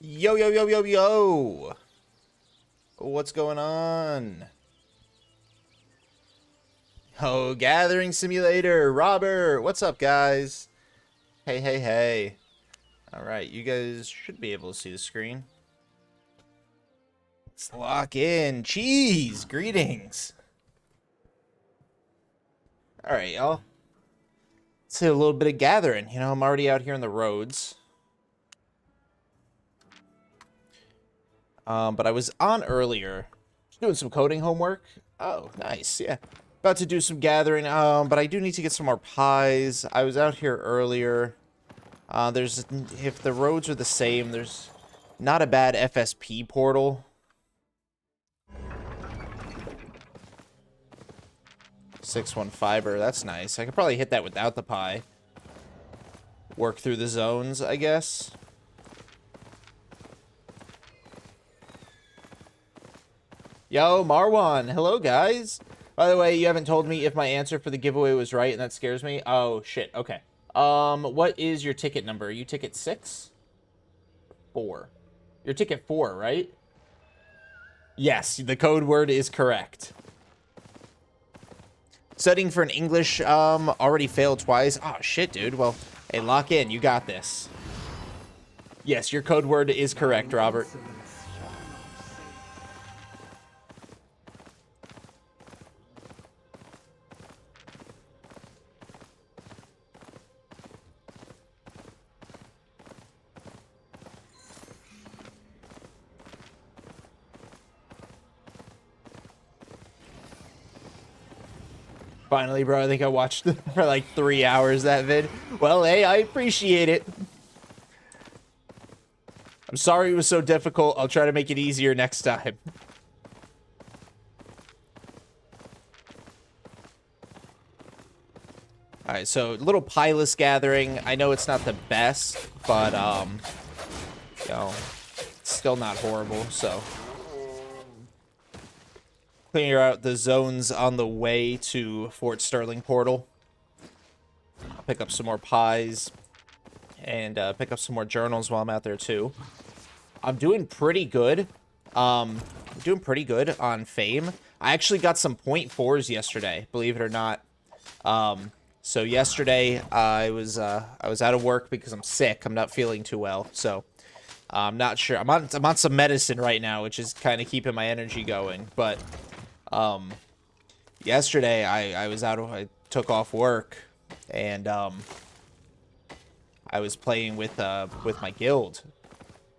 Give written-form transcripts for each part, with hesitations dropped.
Yo, yo, yo, yo, yo. What's going on? Oh, Gathering Simulator. Robert, what's up, guys? Hey, hey, hey. All right, you guys should be able to see the screen. Let's lock in. Cheese, greetings. All right, y'all. Let's hit a little bit of gathering. You know, I'm already out here on the roads. But I was on earlier, doing some coding homework. Oh, nice, yeah. About to do some gathering, but I do need to get some more pies. I was out here earlier. If the roads are the same, there's not a bad FSP portal. 6-1 fiber, that's nice. I could probably hit that without the pie. Work through the zones, I guess. Yo, Marwan. Hello, guys. By the way, you haven't told me if my answer for the giveaway was right, and that scares me. Oh, shit. Okay. What is your ticket number? Are you ticket 6? 4. You're ticket 4, right? Yes, the code word is correct. Studying for an English, already failed twice. Oh, shit, dude. Well, hey, lock in. You got this. Yes, your code word is correct, Robert. Finally, bro, I think I watched for like 3 hours that vid. Well, hey, I appreciate it. I'm sorry it was so difficult. I'll try to make it easier next time. Alright, so little pilot gathering. I know it's not the best, but, you know, it's still not horrible, so. Clear out the zones on the way to Fort Sterling Portal. I'll pick up some more pies and pick up some more journals while I'm out there too. I'm doing pretty good. I'm doing pretty good on fame. I actually got some .4s yesterday, believe it or not. So yesterday I was out of work because I'm sick. I'm not feeling too well, so I'm not sure. I'm on some medicine right now, which is kind of keeping my energy going, but. Yesterday I took off work and, I was playing with my guild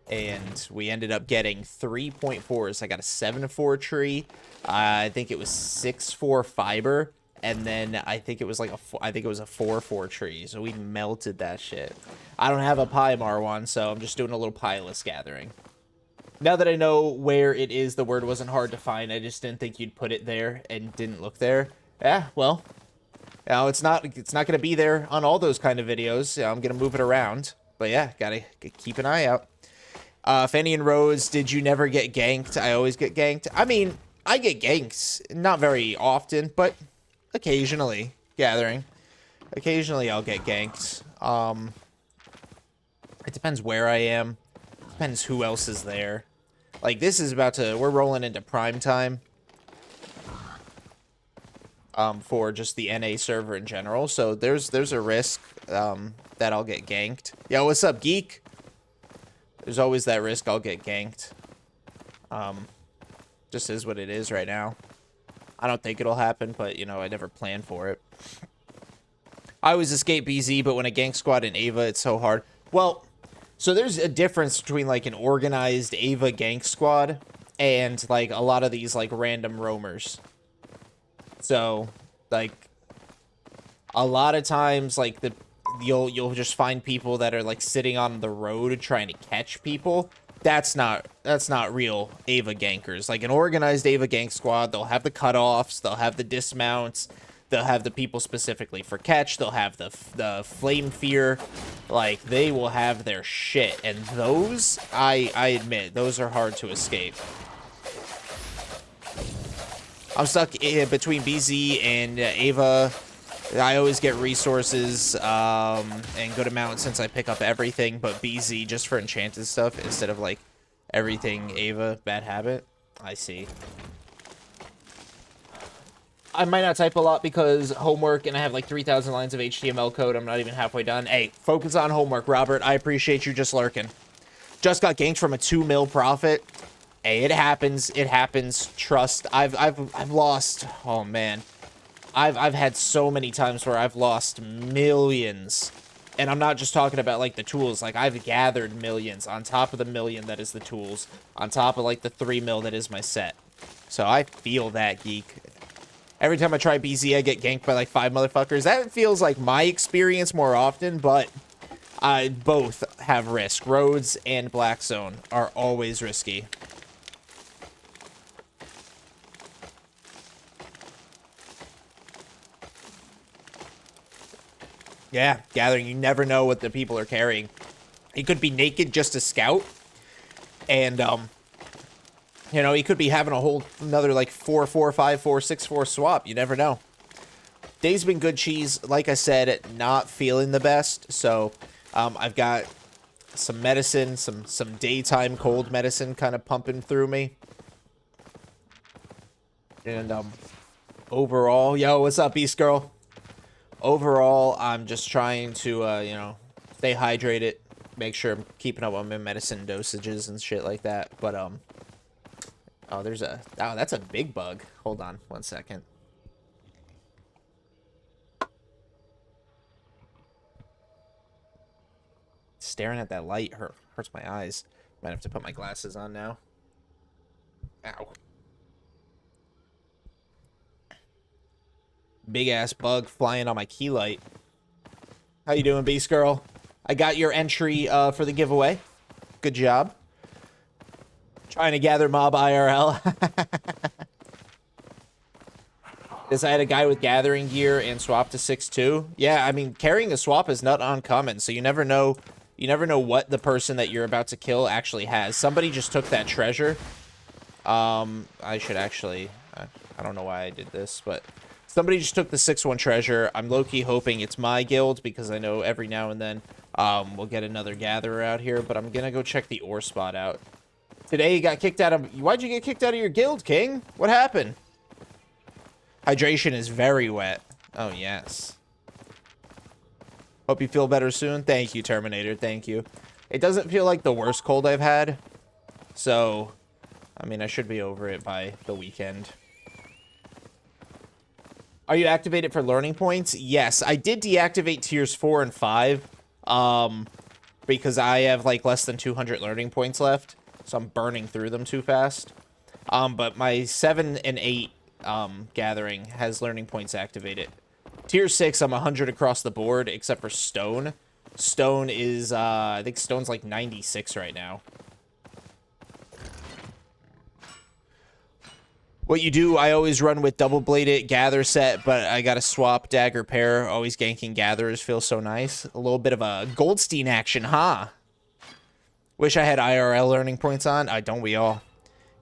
and we ended up getting 3.4s. I got a 7-4 tree. I think it was 6-4 fiber. And then I think it was like a 4-4 tree. So we melted that shit. I don't have a pie, Marwan, so I'm just doing a little pie-less gathering. Now that I know where it is, the word wasn't hard to find. I just didn't think you'd put it there and didn't look there. Yeah, well, you know, it's not gonna be there on all those kind of videos. You know, I'm gonna move it around. But yeah, gotta keep an eye out. Fanny and Rose, did you never get ganked? I always get ganked. I mean, I get ganks, not very often, but occasionally. Gathering. Occasionally I'll get ganked. It depends where I am. Depends who else is there. Like, this is we're rolling into prime time. For just the NA server in general. So there's a risk, that I'll get ganked. Yo, what's up, geek? There's always that risk I'll get ganked. Just is what it is right now. I don't think it'll happen, but, you know, I never planned for it. I always escape BZ, but when a gank squad in Ava, it's so hard. Well, so there's a difference between, like, an organized Ava gank squad and, like, a lot of these, like, random roamers. So, like, a lot of times, like, you'll just find people that are, like, sitting on the road trying to catch people. That's not real Ava gankers. Like, an organized Ava gank squad, they'll have the cutoffs, they'll have the dismounts, they'll have the people specifically for catch. They'll have the flame fear. Like, they will have their shit. And those, I admit, those are hard to escape. I'm stuck between BZ and Ava. I always get resources and good amount since I pick up everything but BZ just for enchanted stuff instead of like everything Ava. Bad habit. I see. I might not type a lot because homework and I have like 3,000 lines of HTML code. I'm not even halfway done. Hey, focus on homework, Robert. I appreciate you just lurking. Just got ganked from a 2 mil profit. Hey, it happens. It happens. Trust. I've lost. Oh man. I've had so many times where I've lost millions. And I'm not just talking about like the tools. Like I've gathered millions on top of the million that is the tools, on top of like the 3 mil that is my set. So I feel that, geek. Every time I try BZ, I get ganked by like 5 motherfuckers. That feels like my experience more often, but both have risk. Roads and Black Zone are always risky. Yeah, gathering. You never know what the people are carrying. He could be naked just to scout. And, you know, he could be having a whole another like 4-4, 5-4, 6-4 swap. You never know. Day's been good, cheese. Like I said, not feeling the best. So, I've got some medicine, some daytime cold medicine kind of pumping through me. And, overall, yo, what's up, Beast Girl? Overall, I'm just trying to, you know, stay hydrated, make sure I'm keeping up on my medicine dosages and shit like that. But, oh, there's a, oh, that's a big bug. Hold on 1 second. Staring at that light hurts my eyes. Might have to put my glasses on now. Ow. Big ass bug flying on my key light. How you doing, Beast Girl? I got your entry for the giveaway. Good job. Trying to gather mob IRL. Because I had a guy with gathering gear and swap to 6-2. Yeah, I mean, carrying a swap is not uncommon, so you never know. You never know what the person that you're about to kill actually has. Somebody just took that treasure. I should actually. I don't know why I did this, but. Somebody just took the 6-1 treasure. I'm low-key hoping it's my guild because I know every now and then we'll get another gatherer out here. But I'm going to go check the ore spot out. Today you got kicked out of... Why'd you get kicked out of your guild, King? What happened? Hydration is very wet. Oh, yes. Hope you feel better soon. Thank you, Terminator. Thank you. It doesn't feel like the worst cold I've had. So, I mean, I should be over it by the weekend. Are you activated for learning points? Yes, I did deactivate tiers 4 and 5 because I have like less than 200 learning points left, so I'm burning through them too fast. But my 7 and 8 gathering has learning points activated. Tier 6, I'm 100 across the board except for Stone. Stone is, I think Stone's like 96 right now. What you do, I always run with double-bladed gather set, but I got to swap dagger pair. Always ganking gatherers feels so nice. A little bit of a Goldstein action, huh? Wish I had IRL learning points on. Don't we all?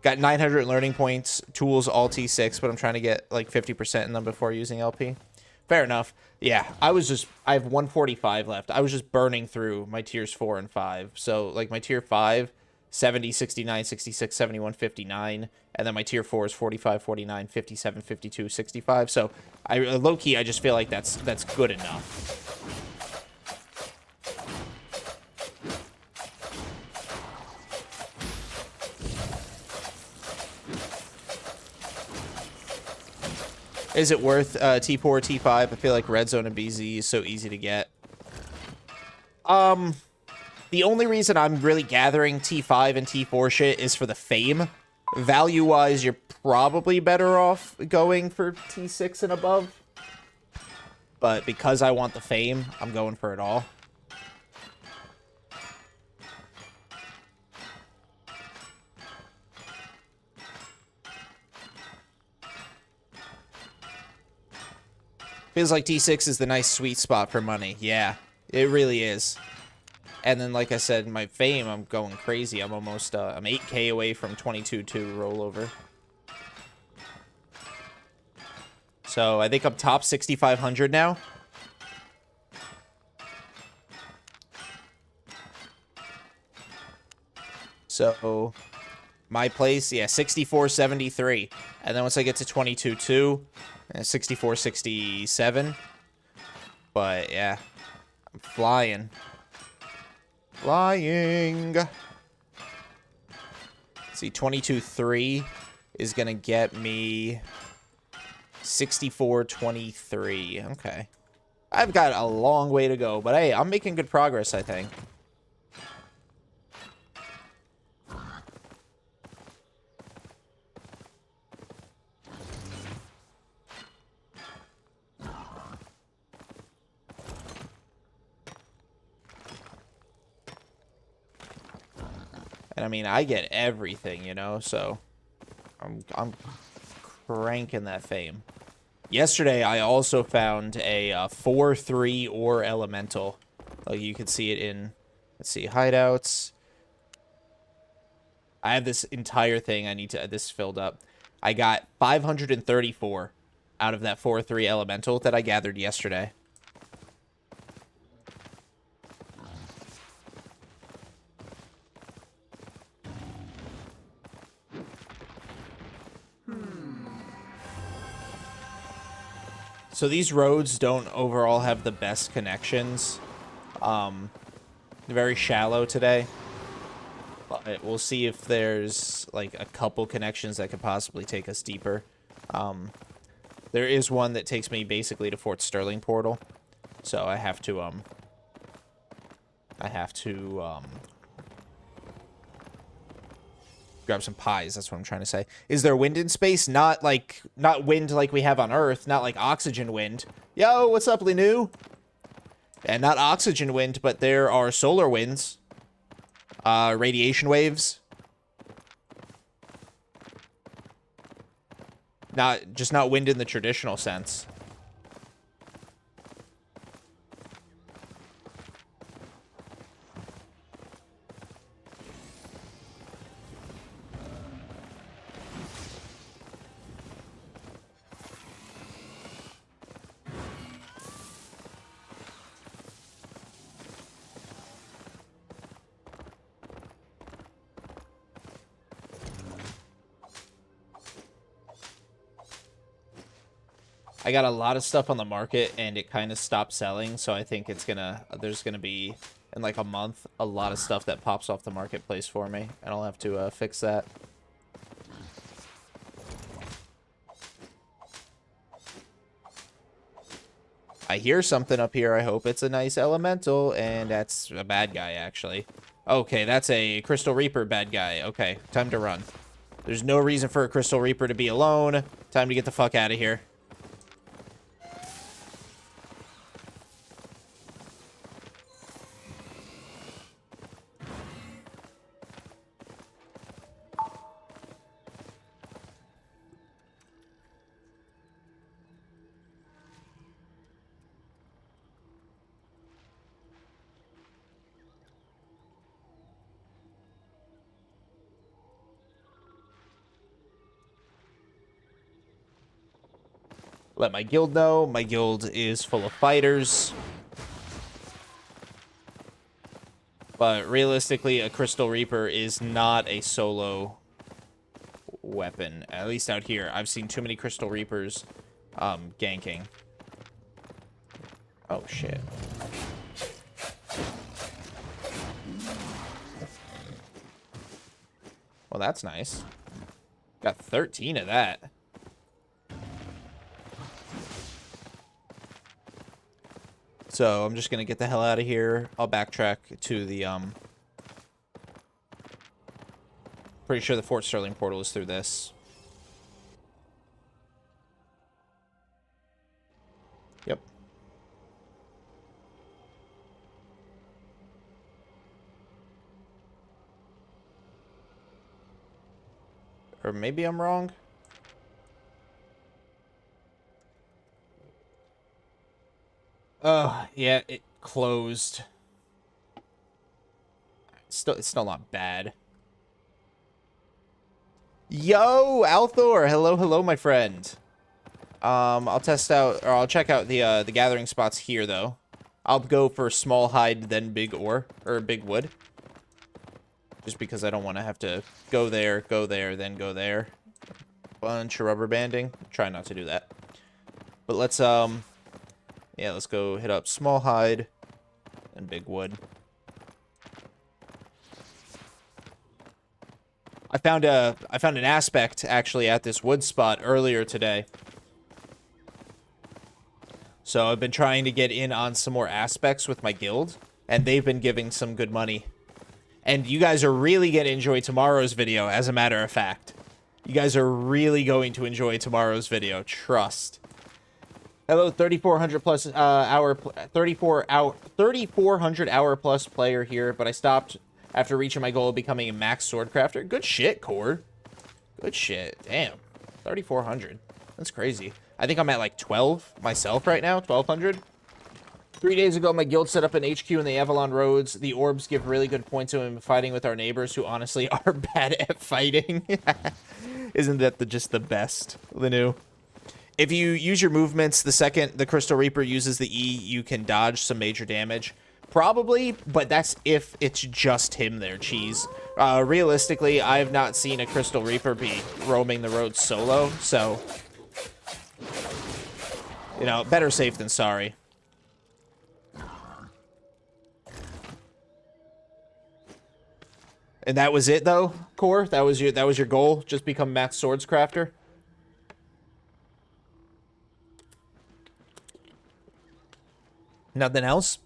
Got 900 learning points, tools all T6, but I'm trying to get like 50% in them before using LP. Fair enough. Yeah, I have 145 left. I was just burning through my tiers 4 and 5. So, like, my tier 5... 70, 69, 66, 71, 59. And then my tier 4 is 45, 49, 57, 52, 65. So, low-key, I just feel like that's good enough. Is it worth T4 or T5? I feel like Red Zone and BZ is so easy to get. The only reason I'm really gathering T5 and T4 shit is for the fame. Value-wise, you're probably better off going for T6 and above. But because I want the fame, I'm going for it all. Feels like T6 is the nice sweet spot for money. Yeah, it really is. And then, like I said, my fame, I'm going crazy. I'm almost, I'm 8K away from 22-2 rollover. So I think I'm top 6,500 now. So my place, yeah, 64.73. And then once I get to 22.2, 64.67. But yeah, I'm flying. Flying. See, 22.3 is going to get me 64.23. Okay. I've got a long way to go, but hey, I'm making good progress, I think. And I mean, I get everything, you know, so I'm cranking that fame. Yesterday, I also found a 4-3 ore elemental. Like you can see it in, let's see, hideouts. I have this entire thing I need to, this filled up. I got 534 out of that 4-3 elemental that I gathered yesterday. So these roads don't overall have the best connections. They're very shallow today. But we'll see if there's like a couple connections that could possibly take us deeper. There is one that takes me basically to Fort Sterling Portal. So I have to grab some pies. That's what I'm trying to say. Is there wind in space? Not wind like we have on Earth. Not like oxygen wind. Yo, what's up, Linu? And not oxygen wind, but there are solar winds. Radiation waves. Just not wind in the traditional sense. I got a lot of stuff on the market, and it kind of stopped selling, so I think there's gonna be, in like a month, a lot of stuff that pops off the marketplace for me, and I'll have to fix that. I hear something up here. I hope it's a nice elemental, and that's a bad guy, actually. Okay, that's a Crystal Reaper bad guy. Okay, time to run. There's no reason for a Crystal Reaper to be alone. Time to get the fuck out of here. Let my guild know. My guild is full of fighters. But realistically, a Crystal Reaper is not a solo weapon. At least out here. I've seen too many Crystal Reapers ganking. Oh, shit. Well, that's nice. Got 13 of that. So I'm just going to get the hell out of here. I'll backtrack to the, pretty sure the Fort Sterling portal is through this. Yep. Or maybe I'm wrong. Oh, yeah, it closed. It's still not bad. Yo, Althor! Hello, hello, my friend. I'll test out, or I'll check out the gathering spots here, though. I'll go for small hide, then big ore, or big wood. Just because I don't want to have to go there, then go there. Bunch of rubber banding. Try not to do that. But let's, yeah, let's go hit up small hide and big wood. I found an aspect, actually, at this wood spot earlier today. So I've been trying to get in on some more aspects with my guild, and they've been giving some good money. And you guys are really going to enjoy tomorrow's video, as a matter of fact. You guys are really going to enjoy tomorrow's video, trust. Hello, 3,400 plus hour, 3,400 hour plus player here, but I stopped after reaching my goal of becoming a max sword crafter. Good shit, Cord. Good shit. Damn. 3,400. That's crazy. I think I'm at like 12 myself right now. 1,200. 3 days ago, my guild set up an HQ in the Avalon roads. The orbs give really good points when fighting with our neighbors, who honestly are bad at fighting. Isn't that just the best, Linu? If you use your movements, the second the Crystal Reaper uses the E, you can dodge some major damage. Probably, but that's if it's just him there, Cheese. Realistically, I have not seen a Crystal Reaper be roaming the road solo, so... You know, better safe than sorry. And that was it, though, Core? That was your goal? Just become max swords crafter? Nothing else?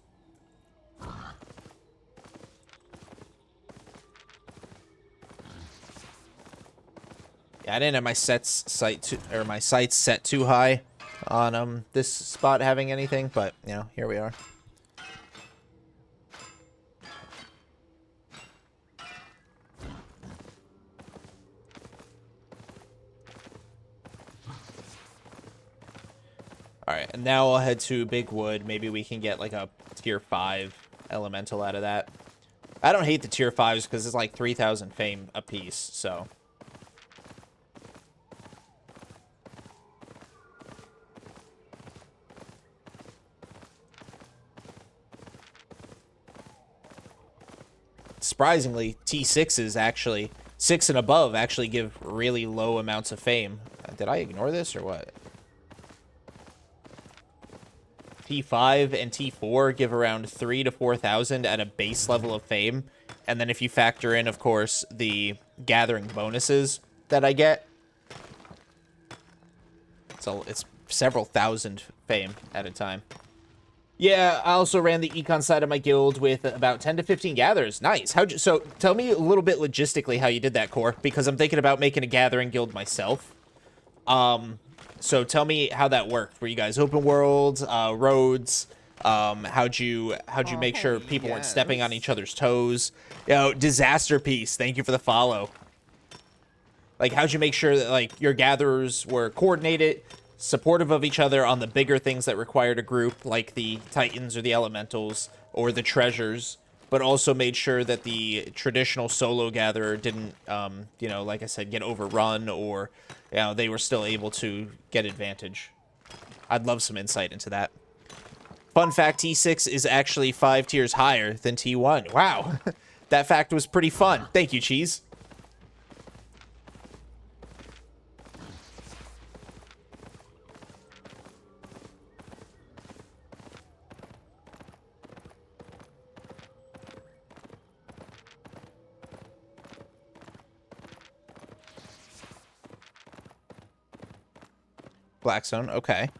Yeah, I didn't have my sights set too high on this spot having anything, but you know, here we are. Alright, and now I'll head to Big Wood. Maybe we can get like a tier 5 elemental out of that. I don't hate the tier 5s because it's like 3,000 fame a piece, so... Surprisingly, T6s actually, 6 and above, actually give really low amounts of fame. Did I ignore this or what? T5 and T4 give around 3,000 to 4,000 at a base level of fame. And then if you factor in, of course, the gathering bonuses that I get, so it's several thousand fame at a time. Yeah, I also ran the econ side of my guild with about 10 to 15 gatherers. Nice. So tell me a little bit logistically how you did that, Core, because I'm thinking about making a gathering guild myself. So tell me how that worked for you guys. Open world, roads, how'd you make sure people weren't stepping on each other's toes? You know, disaster piece. Thank you for the follow. Like, how'd you make sure that, like, your gatherers were coordinated, supportive of each other on the bigger things that required a group, like the Titans or the Elementals or the Treasures, but also made sure that the traditional solo gatherer didn't, you know, like I said, get overrun, or, you know, they were still able to get advantage. I'd love some insight into that. Fun fact, T6 is actually 5 tiers higher than T1. Wow. That fact was pretty fun. Thank you, Cheese. Blackstone, okay.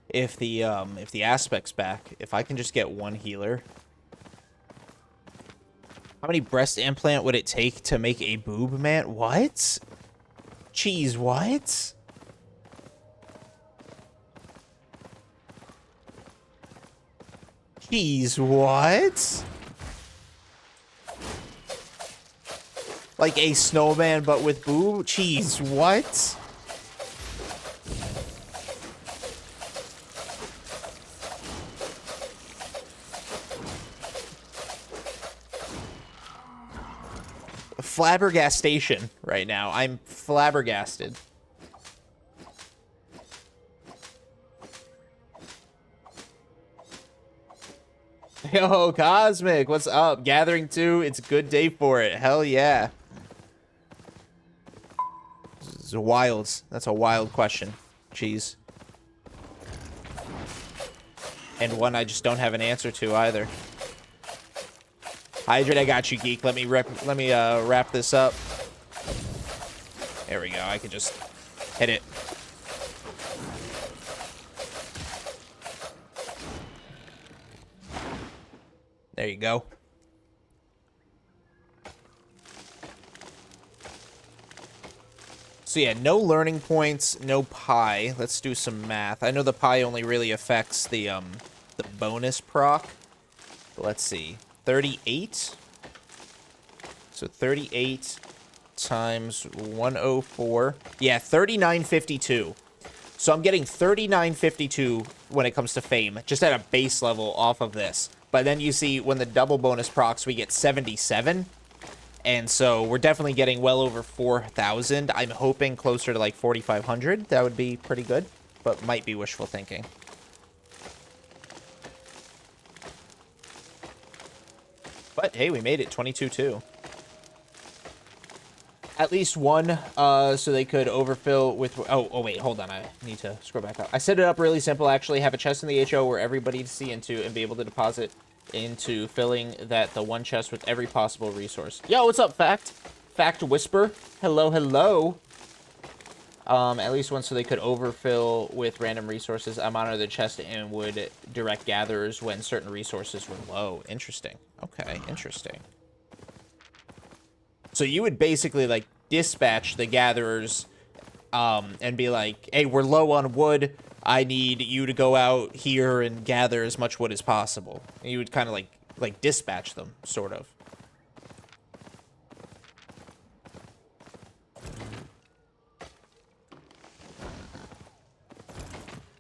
If the aspect's back, if I can just get one healer. How many breast implant would it take to make a boob man? What? Cheese, what? Cheese, what? Like a snowman, but with boob cheese. What? Flabbergastation right now. I'm flabbergasted. Yo, Cosmic, what's up? Gathering 2, it's a good day for it. Hell yeah. This is wild. That's a wild question. Jeez. And one I just don't have an answer to either. Hydrate, I got you, geek. Let me wrap this up. There we go. I can just hit it. There you go. So yeah, no learning points, no pi. Let's do some math. I know the pi only really affects the bonus proc. But let's see. 38. So 38 times 104. Yeah, 3952. So I'm getting 3952 when it comes to fame, just at a base level off of this. But then you see when the double bonus procs, we get 77. And so we're definitely getting well over 4,000. I'm hoping closer to like 4,500. That would be pretty good, but might be wishful thinking. But hey, we made it 22-2. At least one, so they could overfill with... Oh, wait, hold on. I need to scroll back up. I set it up really simple, actually. Have a chest in the HO where everybody to see into and be able to deposit into, filling the one chest with every possible resource. Yo, what's up, Fact? Fact Whisper. Hello, hello. At least one so they could overfill with random resources. I monitor the chest and would direct gatherers when certain resources were low. Interesting. Okay, interesting. So you would basically, like, dispatch the gatherers and be like, hey, we're low on wood. I need you to go out here and gather as much wood as possible. And you would kind of, like dispatch them, sort of.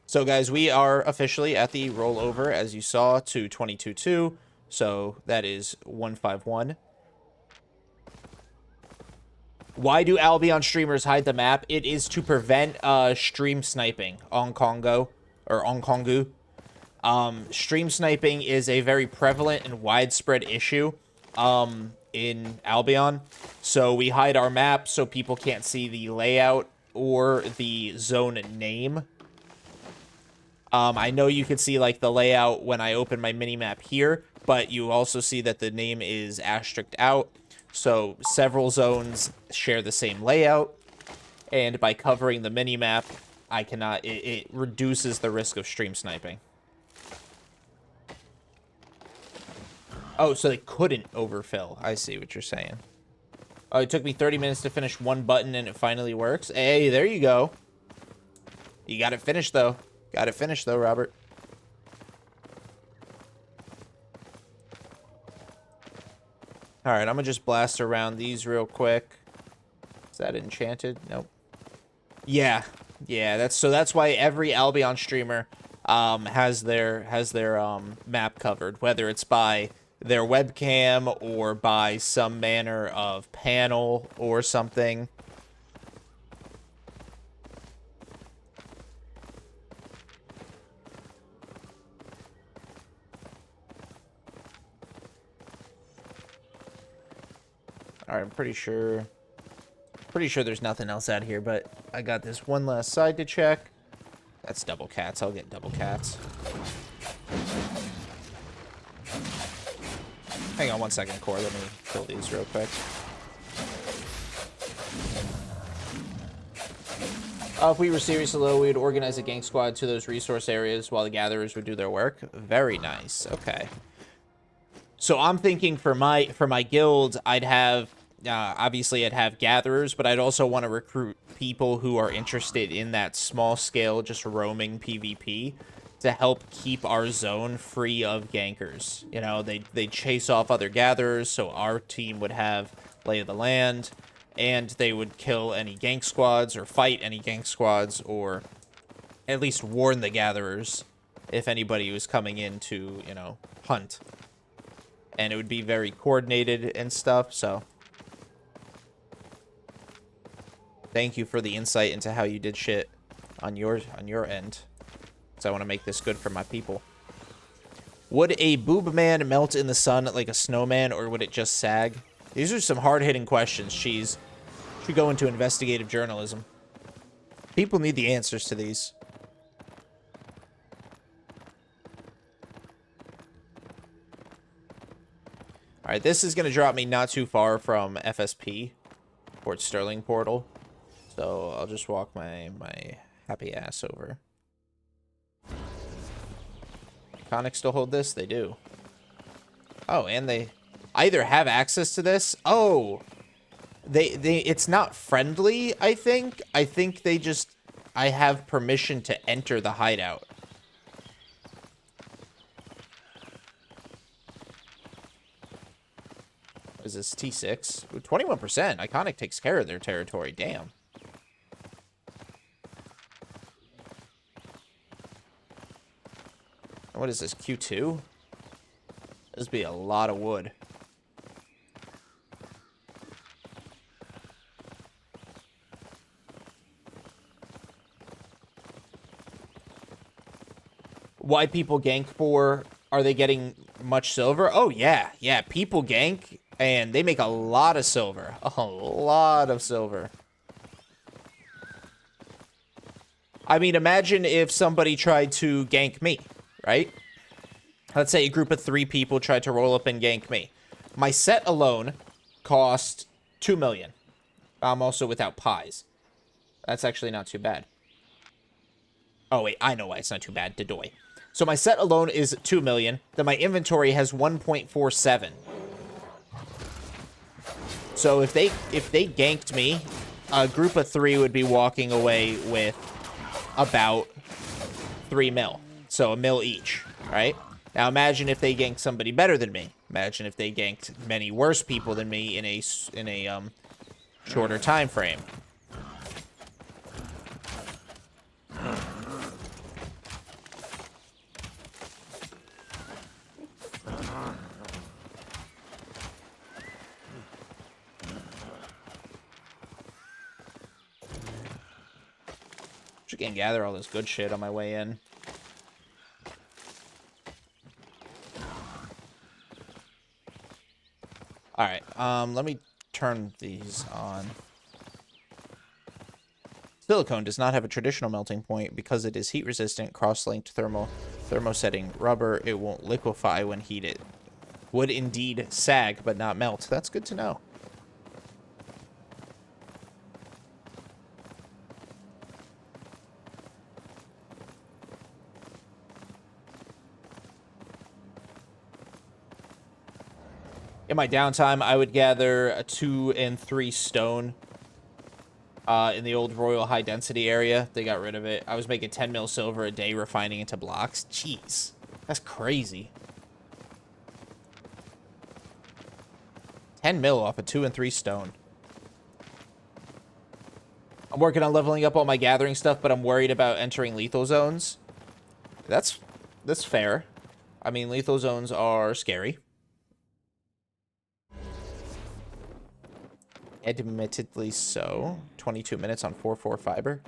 So, guys, we are officially at the rollover, as you saw, to 22-2. So that is 151. Why do Albion streamers hide the map? It is to prevent stream sniping on Congo, or on Kongu. Stream sniping is a very prevalent and widespread issue in Albion. So we hide our map so people can't see the layout or the zone name. I know you can see like the layout when I open my mini-map here, but you also see that the name is asterisked out. So several zones share the same layout, and by covering the mini-map, it reduces the risk of stream sniping. Oh, so they couldn't overfill. I see what you're saying. Oh, it took me 30 minutes to finish one button, and it finally works. Hey, there you go. You got it finished, though. Got it finished, though, Robert. Alright, I'm gonna just blast around these real quick. Is that enchanted? Nope. Yeah. Yeah, that's why every Albion streamer has their map covered, whether it's by their webcam or by some manner of panel or something. Alright, I'm pretty sure there's nothing else out here, but I got this one last side to check. That's double cats. I'll get double cats. Hang on one second, Core. Let me kill these real quick. If we were seriously low, we would organize a gank squad to those resource areas while the gatherers would do their work. Very nice. Okay. So I'm thinking for my guild, I'd have obviously I'd have gatherers, but I'd also want to recruit people who are interested in that small scale, just roaming PvP to help keep our zone free of gankers. You know, they chase off other gatherers, so our team would have lay of the land, and they would kill any gank squads or fight any gank squads, or at least warn the gatherers if anybody was coming in to, you know, hunt. And it would be very coordinated and stuff, so thank you for the insight into how you did shit on your end. Because I want to make this good for my people. Would a boob man melt in the sun like a snowman, or would it just sag? These are some hard-hitting questions, Cheese. Should go into investigative journalism. People need the answers to these. Alright, this is going to drop me not too far from FSP, Port Sterling Portal. So I'll just walk my happy ass over. Iconics still hold this? They do. Oh, and they either have access to this. Oh, it's not friendly, I think. I think they just, I have permission to enter the hideout. What is this? T6? 21%. Iconic takes care of their territory. Damn. What is this? Q2? This would be a lot of wood. Why people gank for? Are they getting much silver? Oh, yeah. Yeah, people gank, and they make a lot of silver. A lot of silver. I mean, imagine if somebody tried to gank me, right? Let's say a group of 3 people tried to roll up and gank me. My set alone cost 2 million. I'm also without pies. That's actually not too bad. Oh, wait, I know why it's not too bad. Dedoy. So my set alone is 2 million. Then my inventory has 1.47. So if they ganked me, a group of 3 would be walking away with about 3 mil. So a mil each, right? Now imagine if they ganked somebody better than me. Imagine if they ganked many worse people than me in a shorter time frame. Just gonna gather all this good shit on my way in. Alright, let me turn these on. Silicone does not have a traditional melting point because it is heat-resistant, cross-linked thermosetting rubber. It won't liquefy when heated. Would indeed sag, but not melt. That's good to know. In my downtime, I would gather a 2 and 3 stone in the old Royal High Density area. They got rid of it. I was making 10 mil silver a day refining into blocks. Jeez, that's crazy. 10 mil off a 2 and 3 stone. I'm working on leveling up all my gathering stuff, but I'm worried about entering lethal zones. That's fair. I mean, lethal zones are scary. Admittedly so. 22 minutes on 4-4 fiber.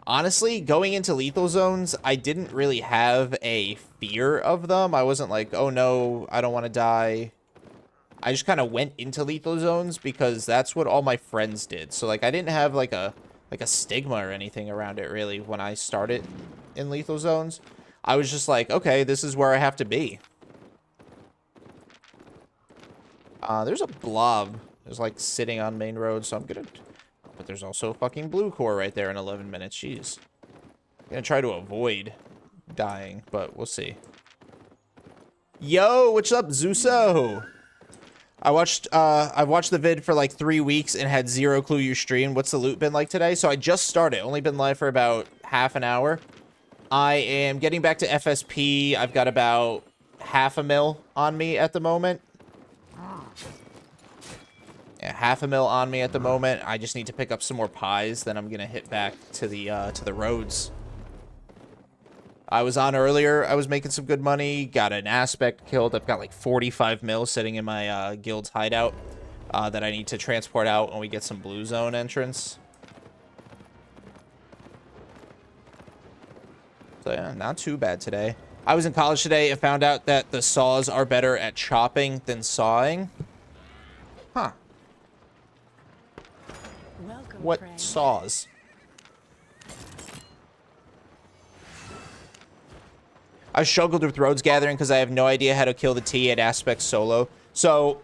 Honestly, going into lethal zones, I didn't really have a fear of them. I wasn't like, oh no, I don't want to die. I just kind of went into lethal zones because that's what all my friends did. So like I didn't have like a stigma or anything around it really when I started in lethal zones. I was just like, okay, this is where I have to be. There's a blob. There's like sitting on main road, so I'm gonna... But there's also a fucking blue core right there in 11 minutes. Jeez. I'm gonna try to avoid dying, but we'll see. Yo, what's up, Zuso? I've watched the vid for like 3 weeks and had zero clue you streamed. What's the loot been like today? So I just started. Only been live for about half an hour. I am getting back to FSP. I've got about half a mil on me at the moment. Yeah, half a mil on me at the moment. I just need to pick up some more pies, then I'm gonna hit back to the roads. I was on earlier. I was making some good money. Got an aspect killed. I've got like 45 mil sitting in my guild's hideout that I need to transport out when we get some blue zone entrance. So yeah, not too bad today. I was in college today and found out that the saws are better at chopping than sawing. Huh. Welcome, What friend. saws? I struggled with roads gathering because I have no idea how to kill the T8 aspects solo. So,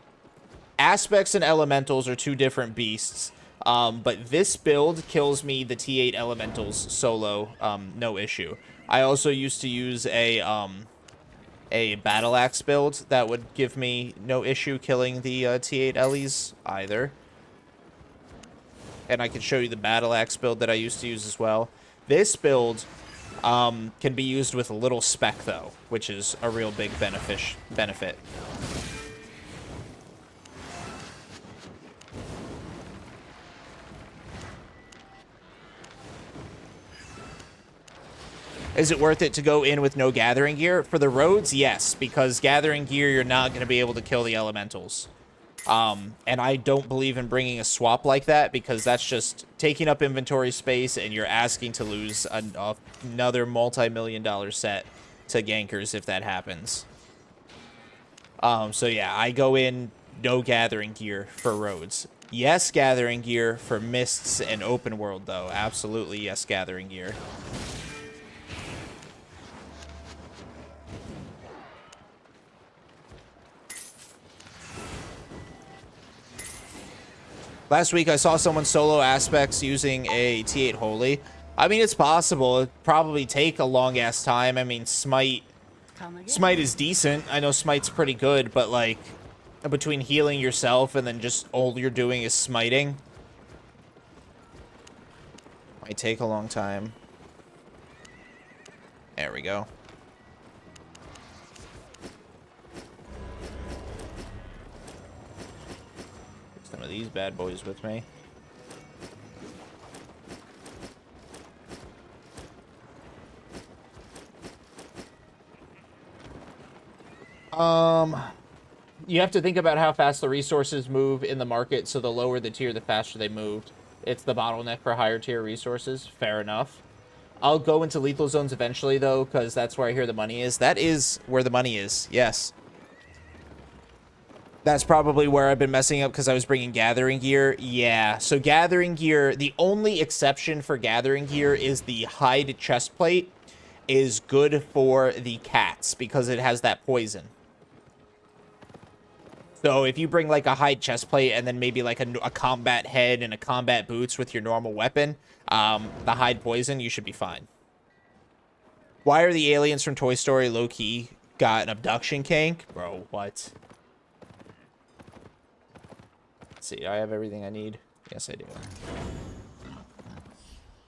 aspects and elementals are two different beasts. But this build kills me the T8 elementals solo, no issue. I also used to use a battle axe build that would give me no issue killing the T8 Ellies either. And I can show you the battle axe build that I used to use as well. This build can be used with a little spec though, which is a real big benefit. Is it worth it to go in with no gathering gear? For the roads, yes, because gathering gear, you're not going to be able to kill the elementals. And I don't believe in bringing a swap like that because that's just taking up inventory space and you're asking to lose another multi-million-dollar set to gankers if that happens. So yeah, I go in no gathering gear for roads. Yes, gathering gear for mists and open world though. Absolutely yes, gathering gear. Last week, I saw someone solo aspects using a T8 Holy. I mean, it's possible. It'd probably take a long-ass time. I mean, Smite is decent. I know Smite's pretty good, but, like, between healing yourself and then just all you're doing is smiting, might take a long time. There we go. Some of these bad boys with me. You have to think about how fast the resources move in the market, so the lower the tier, the faster they moved. It's the bottleneck for higher tier resources. Fair enough. I'll go into lethal zones eventually, though, because that's where I hear the money is. That is where the money is, yes. That's probably where I've been messing up because I was bringing gathering gear. Yeah, so gathering gear, the only exception for gathering gear is the hide chest plate is good for the cats because it has that poison. So if you bring like a hide chest plate and then maybe like a combat head and a combat boots with your normal weapon, the hide poison, you should be fine. Why are the aliens from Toy Story low-key got an abduction kink? Bro, what? Let's see, I have everything I need. Yes, I do.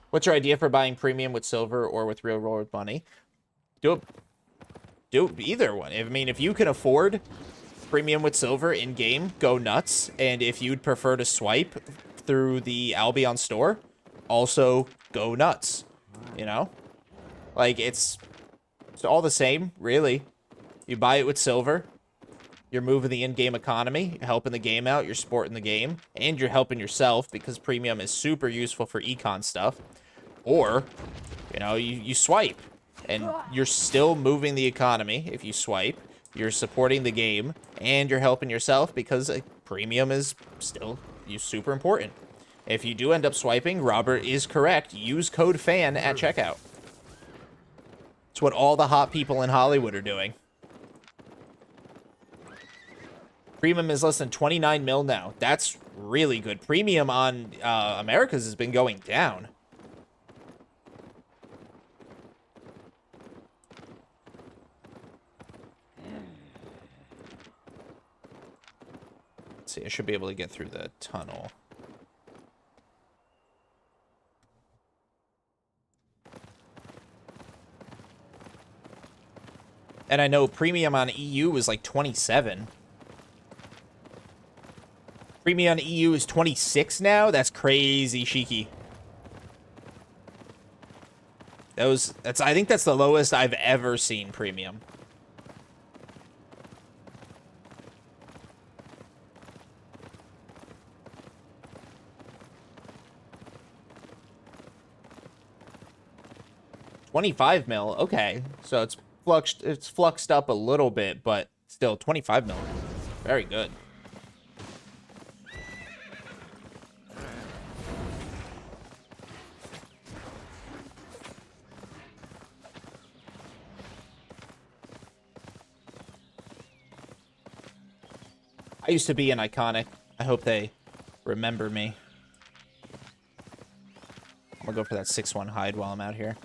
What's your idea for buying premium with silver or with real world money? Do either one. I mean, if you can afford premium with silver in-game, go nuts. And if you'd prefer to swipe through the Albion store, also go nuts. You know? Like, it's all the same, really. You buy it with silver. You're moving the in-game economy, you're helping the game out, you're supporting the game, and you're helping yourself because premium is super useful for econ stuff. Or, you know, you swipe, and you're still moving the economy if you swipe. You're supporting the game, and you're helping yourself because premium is still super important. If you do end up swiping, Robert is correct. Use code FAN at checkout. It's what all the hot people in Hollywood are doing. Premium is less than 29 mil now. That's really good. Premium on Americas has been going down. Let's see, I should be able to get through the tunnel. And I know premium on EU was like 27. Premium on EU is 26 now? That's crazy, Shiki. I think that's the lowest I've ever seen premium. $25 mil. Okay, so it's fluxed up a little bit, but still 25 mil. Very good. I used to be an iconic. I hope they remember me. I'm gonna go for that 6-1 hide while I'm out here.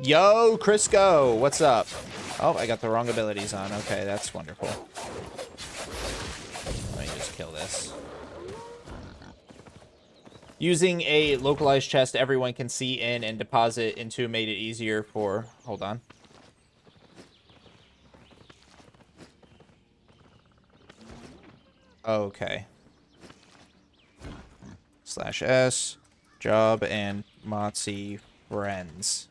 Yo, Crisco, what's up? Oh, I got the wrong abilities on. Okay, that's wonderful. Let me just kill this. Using a localized chest everyone can see in and deposit into made it easier for... Hold on. Okay. /S, job, and Motzi friends.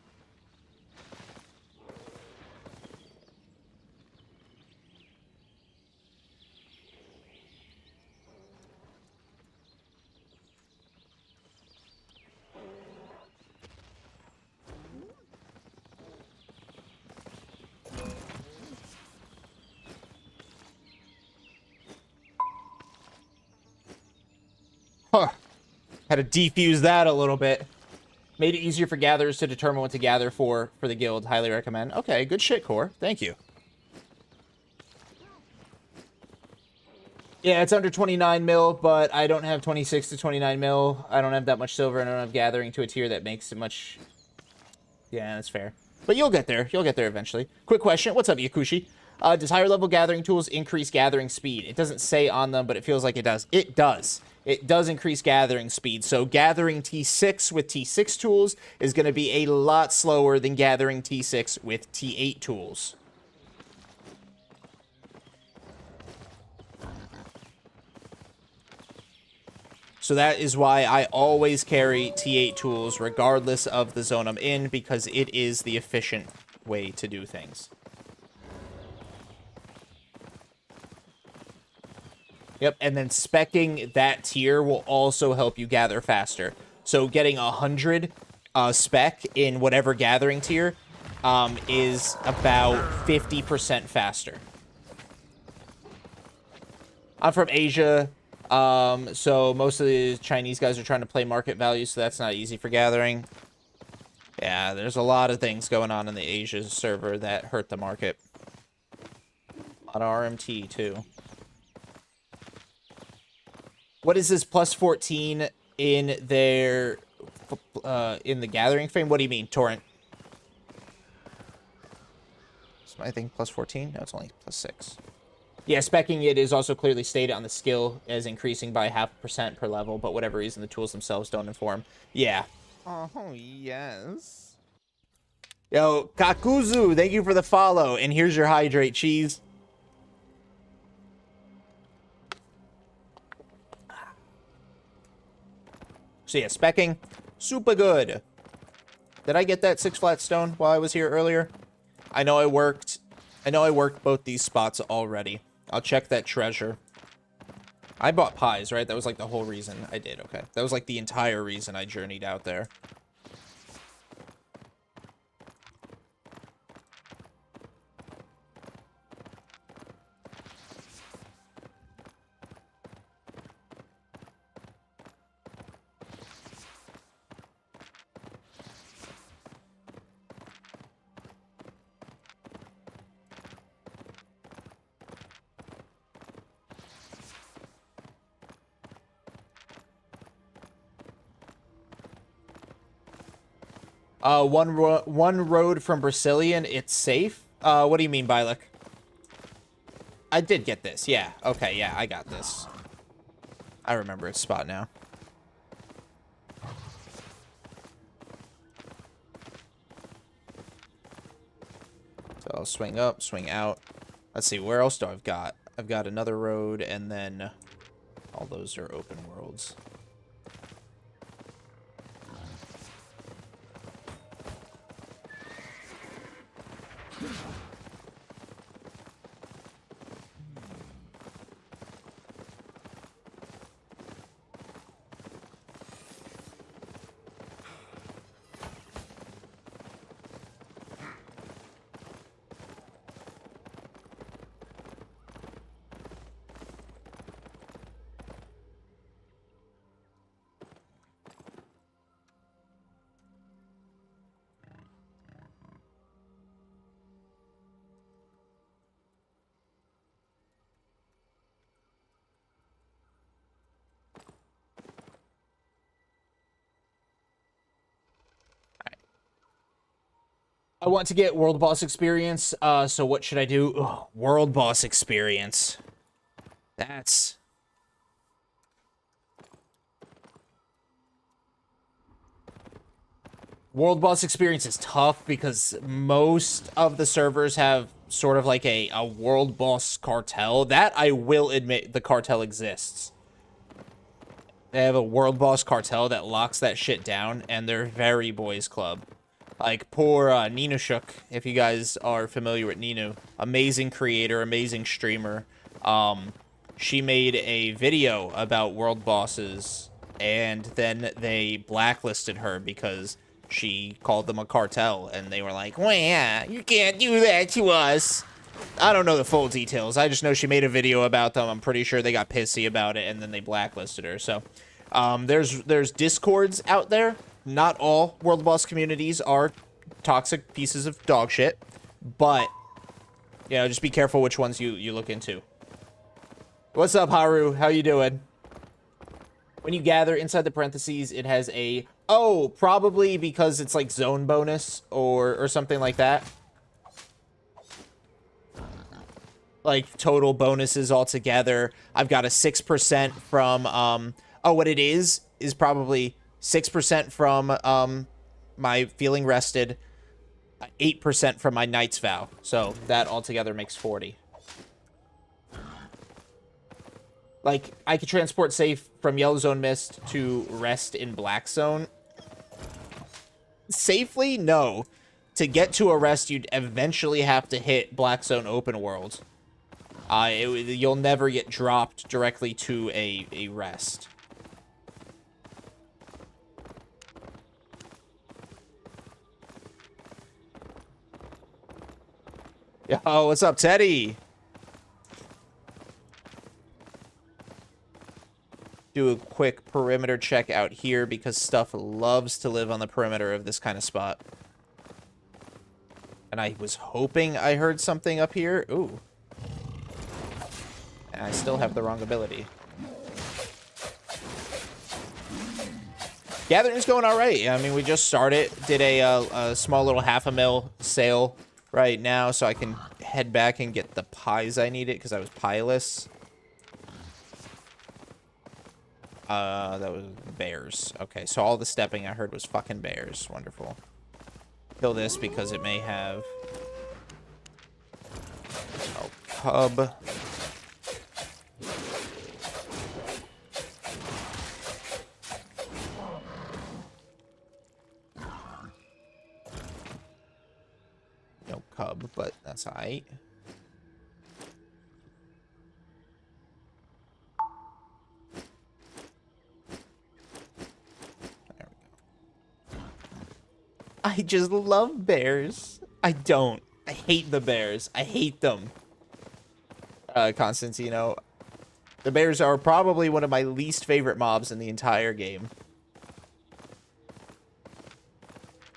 Huh. Had to defuse that a little bit. Made it easier for gatherers to determine what to gather for the guild. Highly recommend. Okay, good shit, Core. Thank you. Yeah, it's under 29 mil, but I don't have 26 to 29 mil. I don't have that much silver, and I don't have gathering to a tier that makes it much... Yeah, that's fair. But you'll get there. You'll get there eventually. Quick question. What's up, Yakushi? Does higher level gathering tools increase gathering speed? It doesn't say on them, but it feels like it does. It does. It does increase gathering speed. So gathering T6 with T6 tools is going to be a lot slower than gathering T6 with T8 tools. So that is why I always carry T8 tools regardless of the zone I'm in, because it is the efficient way to do things. Yep, and then speccing that tier will also help you gather faster. So getting 100 spec in whatever gathering tier is about 50% faster. I'm from Asia, so most of the Chinese guys are trying to play market value, so that's not easy for gathering. Yeah, there's a lot of things going on in the Asia server that hurt the market. A lot of RMT, too. What is this plus 14 in their, in the gathering frame? What do you mean, Torrent? Is my thing plus 14? No, it's only plus 6. Yeah, speccing it is also clearly stated on the skill as increasing by 0.5% per level, but whatever reason, the tools themselves don't inform. Yeah. Oh, yes. Yo, Kakuzu, thank you for the follow, and here's your hydrate, cheese. So yeah, speccing, super good. Did I get that 6 flat stone while I was here earlier? I know I worked both these spots already. I'll check that treasure. I bought pies, right? That was like the whole reason I did. Okay. That was like the entire reason I journeyed out there. One road from Brazilian, it's safe. What do you mean, Bylek? I did get this, yeah. Okay, yeah, I got this. I remember its spot now. So I'll swing up, swing out. Let's see, where else do I've got? I've got another road, and then all those are open worlds. I want to get world boss experience, so what should I do? Ugh, world boss experience. That's... World boss experience is tough because most of the servers have sort of like a world boss cartel. That, I will admit, the cartel exists. They have a world boss cartel that locks that shit down, and they're very boys club. Like, poor Nino Shook, if you guys are familiar with Nino. Amazing creator, amazing streamer. She made a video about world bosses, and then they blacklisted her because she called them a cartel, and they were like, well, yeah, you can't do that to us. I don't know the full details. I just know she made a video about them. I'm pretty sure they got pissy about it, and then they blacklisted her. So, there's discords out there. Not all world boss communities are toxic pieces of dog shit, but, you know, just be careful which ones you look into. What's up, Haru? How you doing? When you gather inside the parentheses, it has a... Oh, probably because it's like zone bonus or something like that. Like total bonuses altogether. I've got a 6% from, oh, what it is probably 6% from, my feeling rested, 8% from my Knight's Vow. So that altogether makes 40. Like, I could transport safe from Yellow Zone Mist to rest in Black Zone. Safely? No. To get to a rest, you'd eventually have to hit Black Zone Open World. You'll never get dropped directly to a rest. Yo, what's up, Teddy? Do a quick perimeter check out here because stuff loves to live on the perimeter of this kind of spot. And I was hoping I heard something up here. Ooh. And I still have the wrong ability. Gathering's going all right. I mean, we just started. Did a small little $500,000 sale right now, so I can head back and get the pies I needed because I was pieless. That was bears. Okay, so all the stepping I heard was fucking bears. Wonderful. Kill this because it may have... Oh, cub. No cub, but that's alright. I just love bears. I don't. I hate the bears. I hate them. Constantino. The bears are probably one of my least favorite mobs in the entire game.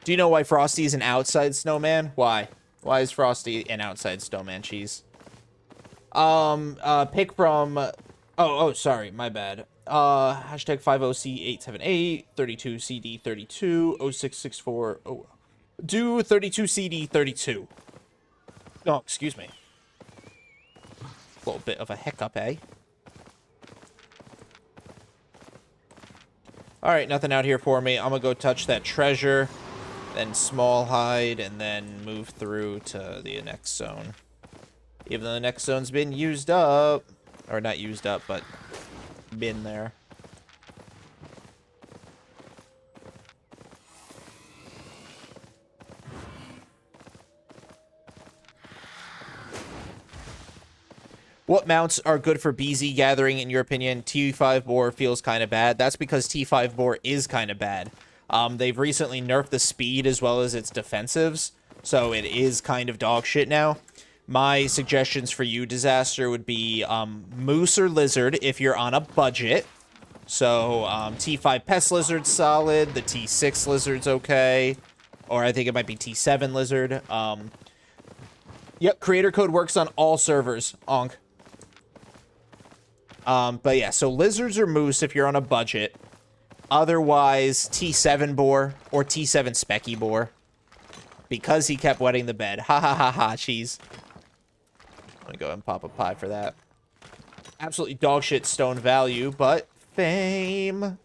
Do you know why Frosty is an outside snowman? Why? Why is Frosty an outside snowman, Cheese? Pick from... Oh, sorry. My bad. Hashtag 50C878, 32CD32, 0664, Do 32 CD 32. Oh, excuse me. A little bit of a hiccup, eh? Alright, nothing out here for me. I'm gonna go touch that treasure, then small hide, and then move through to the next zone. Even though the next zone's been used up. Or not used up, but been there. What mounts are good for BZ gathering, in your opinion? T5 boar feels kind of bad. That's because T5 boar is kind of bad. They've recently nerfed the speed as well as its defensives, so it is kind of dog shit now. My suggestions for you, Disaster, would be moose or lizard if you're on a budget. So T5 pest lizard's solid. The T6 lizard's okay. Or I think it might be T7 lizard. Yep, creator code works on all servers. Onk. But yeah, so lizards or moose if you're on a budget. Otherwise, T7 boar or T7 specky boar. Because he kept wetting the bed. Ha ha ha ha, cheese. Let me go ahead and pop a pie for that. Absolutely dog shit stone value, but fame.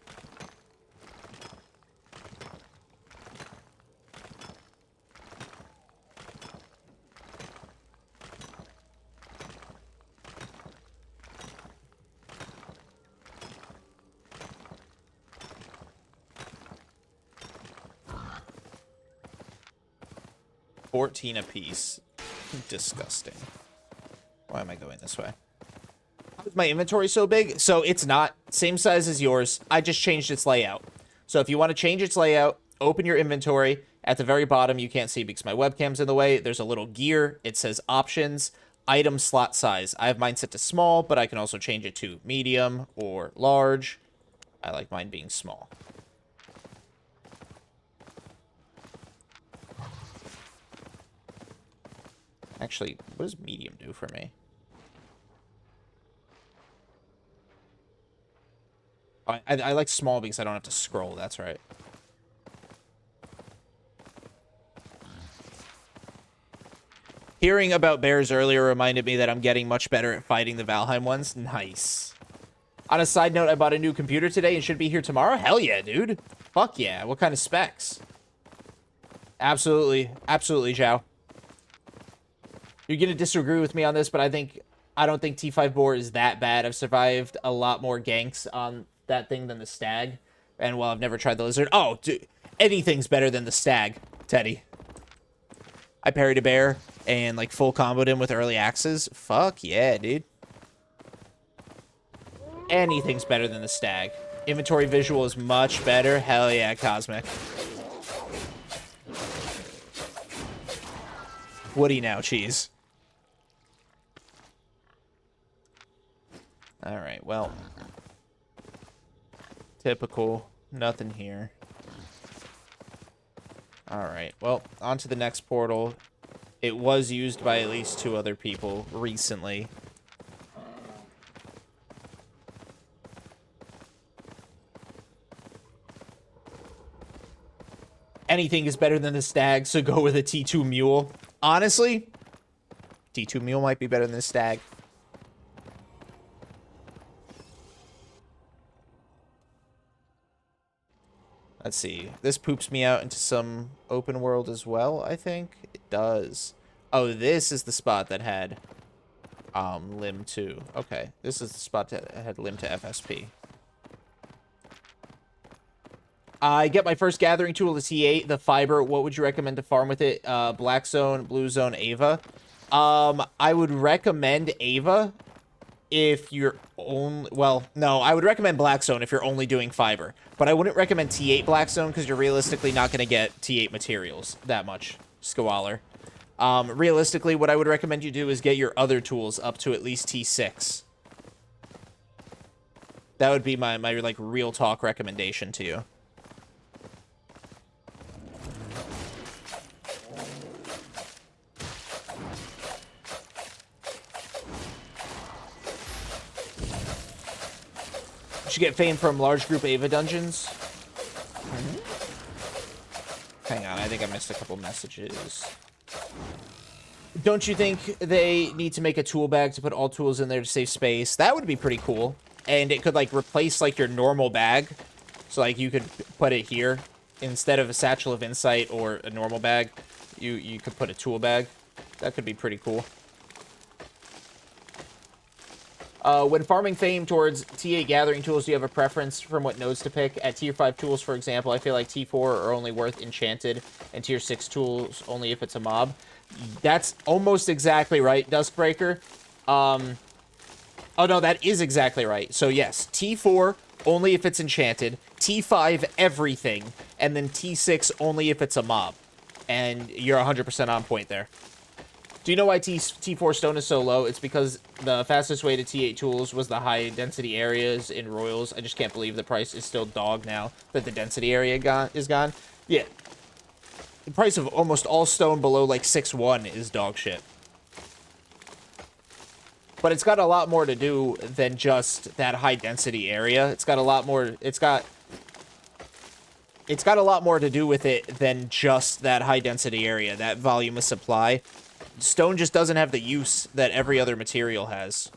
$14 apiece. Disgusting. Why am I going this way? How is my inventory so big? So it's not same size as yours. I just changed its layout. So if you want to change its layout, open your inventory. At the very bottom, you can't see because my webcam's in the way. There's a little gear. It says options, item slot size. I have mine set to small, but I can also change it to medium or large. I like mine being small. Actually, what does medium do for me? I like small because I don't have to scroll. That's right. Hearing about bears earlier reminded me that I'm getting much better at fighting the Valheim ones. Nice. On a side note, I bought a new computer today and should be here tomorrow. Hell yeah, dude. Fuck yeah. What kind of specs? Absolutely. Absolutely, Zhao. You're going to disagree with me on this, but I don't think T5 boar is that bad. I've survived a lot more ganks on that thing than the stag. And while I've never tried the lizard... Oh, dude, anything's better than the stag, Teddy. I parried a bear and, like, full comboed him with early axes. Fuck yeah, dude. Anything's better than the stag. Inventory visual is much better. Hell yeah, Cosmic. Woody now, cheese. Alright, well. Typical. Nothing here. Alright, well, on to the next portal. It was used by at least 2 other people recently. Anything is better than the stag, so go with a T2 mule. Honestly, T2 mule might be better than the stag. Let's see. This poops me out into some open world as well, I think. It does. Oh, this is the spot that had limb 2. Okay, this is the spot that had limb to FSP. I get my first gathering tool, the T8, the fiber. What would you recommend to farm with it? Black Zone, Blue Zone, Ava. I would recommend Ava if you're only... Well, no, I would recommend Black Zone if you're only doing fiber. But I wouldn't recommend T8 Black Zone because you're realistically not going to get T8 materials that much. Squalor. Realistically, what I would recommend you do is get your other tools up to at least T6. That would be my like, real talk recommendation to you. You get fame from large group Ava dungeons. Hang on, I think I missed a couple messages. Don't you think they need to make a tool bag to put all tools in there to save space? That would be pretty cool. And it could, like, replace, like, your normal bag. So, like, you could put it here. Instead of a satchel of insight or a normal bag, you could put a tool bag. That could be pretty cool. When farming fame towards T8 gathering tools, do you have a preference from what nodes to pick? At Tier 5 tools, for example, I feel like T4 are only worth enchanted, and Tier 6 tools only if it's a mob. That's almost exactly right, Duskbreaker. Oh, no, that is exactly right. So, yes, T4 only if it's enchanted, T5 everything, and then T6 only if it's a mob. And you're 100% on point there. Do you know why T4 stone is so low? It's because the fastest way to T8 tools was the high density areas in Royals. I just can't believe the price is still dog now that the density area is gone. Yeah. The price of almost all stone below like 6-1 is dog shit. But it's got a lot more to do than just that high density area. It's got a lot more, it's got a lot more to do with it than just that high density area, that volume of supply. Stone just doesn't have the use that every other material has.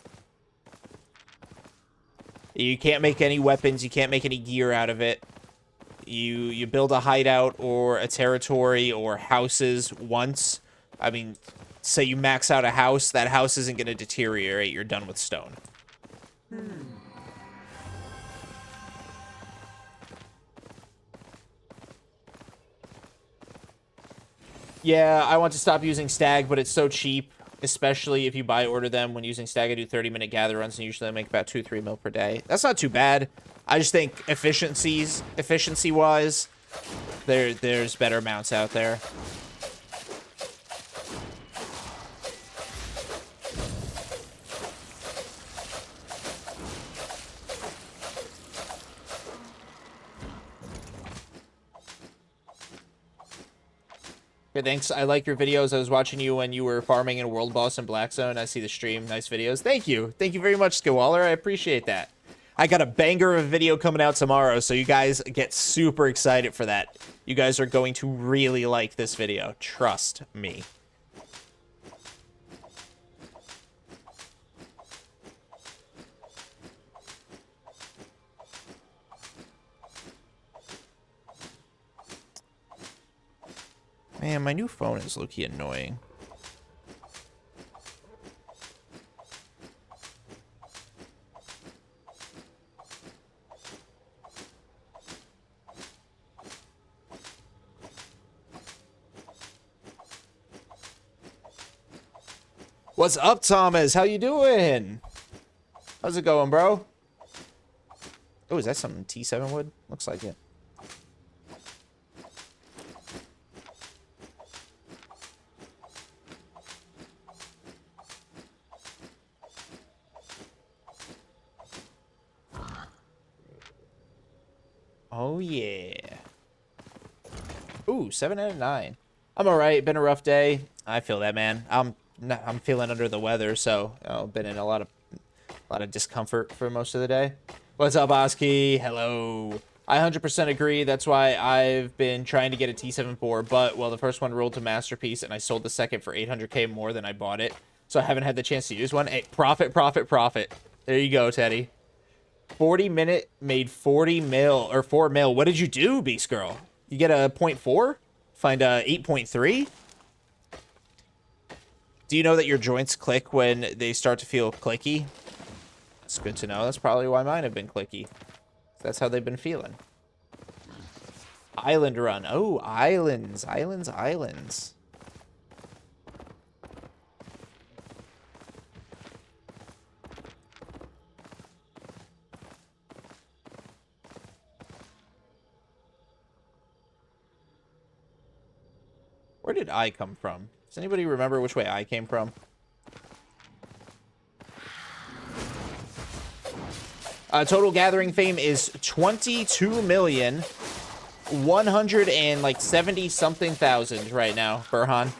You can't make any weapons, you can't make any gear out of it. You build a hideout or a territory or houses once. I mean, say you max out a house, that house isn't going to deteriorate, you're done with stone. Yeah, I want to stop using Stag, but it's so cheap, especially if you buy order them. When using Stag, I do 30-minute gather runs, and usually I make about 2-3 mil per day. That's not too bad. I just think efficiency-wise, there's better amounts out there. Okay, thanks. I like your videos. I was watching you when you were farming in World Boss and Black Zone. I see the stream. Nice videos. Thank you. Thank you very much, Skiwaller. I appreciate that. I got a banger of a video coming out tomorrow, so you guys get super excited for that. You guys are going to really like this video. Trust me. Man, my new phone is low-key annoying. What's up, Thomas? How you doing? How's it going, bro? Oh, is that some T7 wood? Looks like it. Oh, yeah. Ooh, 7 out of 9. I'm alright. Been a rough day. I feel that, man. I'm feeling under the weather, so been in a lot of discomfort for most of the day. What's up, Oski? Hello. I 100% agree. That's why I've been trying to get a T74, but, well, the first one rolled to Masterpiece, and I sold the second for 800k more than I bought it, so I haven't had the chance to use one. Hey, profit, profit, profit. There you go, Teddy. 40 minute made 40 mil, or 4 mil. What did you do, Beast Girl? You get a 0.4? Find a 8.3? Do you know that your joints click when they start to feel clicky? That's good to know. That's probably why mine have been clicky. That's how they've been feeling. Island run. Oh, islands. Islands, islands. Where did I come from? Does anybody remember which way I came from? Total gathering fame is 22,170 something thousand right now, Burhan.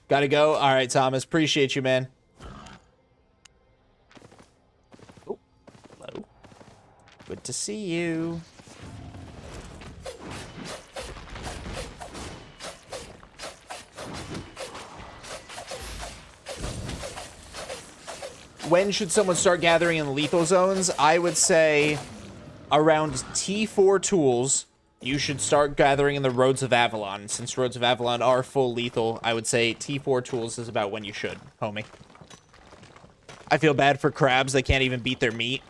Gotta go. All right, Thomas. Appreciate you, man. Oh, hello. Good to see you. When should someone start gathering in the lethal zones? I would say around T4 tools, you should start gathering in the Roads of Avalon. Since Roads of Avalon are full lethal, I would say T4 tools is about when you should, homie. I feel bad for crabs. They can't even beat their meat.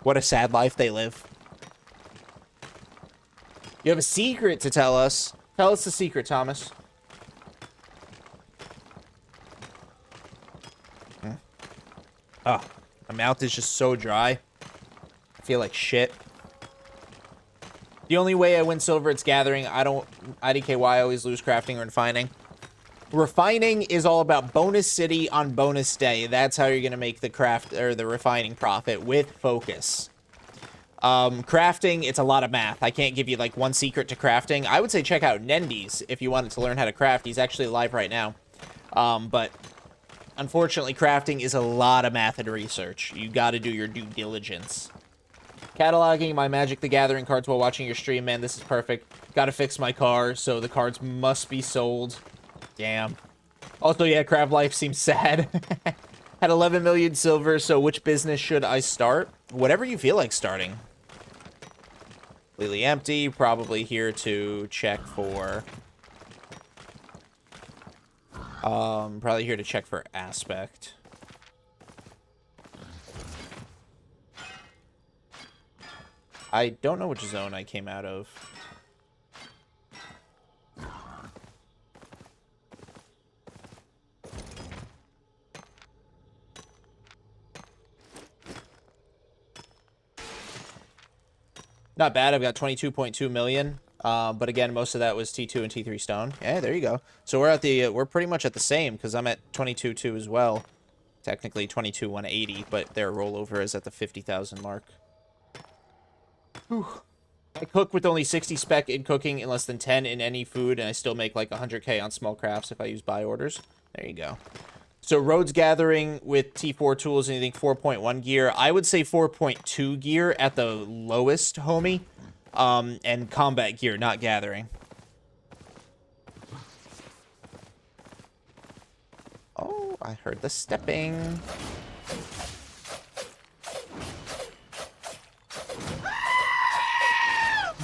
What a sad life they live. You have a secret to tell us. Tell us the secret, Thomas. Oh, my mouth is just so dry. I feel like shit. The only way I win silver, it's gathering. IDKY, I always lose crafting or refining. Refining is all about bonus city on bonus day. That's how you're going to make the craft or the refining profit with focus. Crafting, it's a lot of math. I can't give you like one secret to crafting. I would say check out Nendy's if you wanted to learn how to craft. He's actually live right now. But unfortunately, crafting is a lot of math and research. You got to do your due diligence. Cataloging my Magic the Gathering cards while watching your stream, man. This is perfect. Got to fix my car, so the cards must be sold. Damn. Also, yeah, Crab Life seems sad. Had 11 million silver, so which business should I start? Whatever you feel like starting. Completely empty. Probably here to check for... probably here to check for aspect. I don't know which zone I came out of. Not bad. I've got 22.2 million. But again, most of that was T2 and T3 stone. Yeah, there you go. So we're at the we're pretty much at the same because I'm at 22.2 as well. Technically 22,180, but their rollover is at the 50,000 mark. Whew. I cook with only 60 spec in cooking and less than 10 in any food, and I still make like 100k on small crafts if I use buy orders. There you go. So roads gathering with T4 tools, anything 4.1 gear. I would say 4.2 gear at the lowest, homie. And combat gear, not gathering. Oh, I heard the stepping.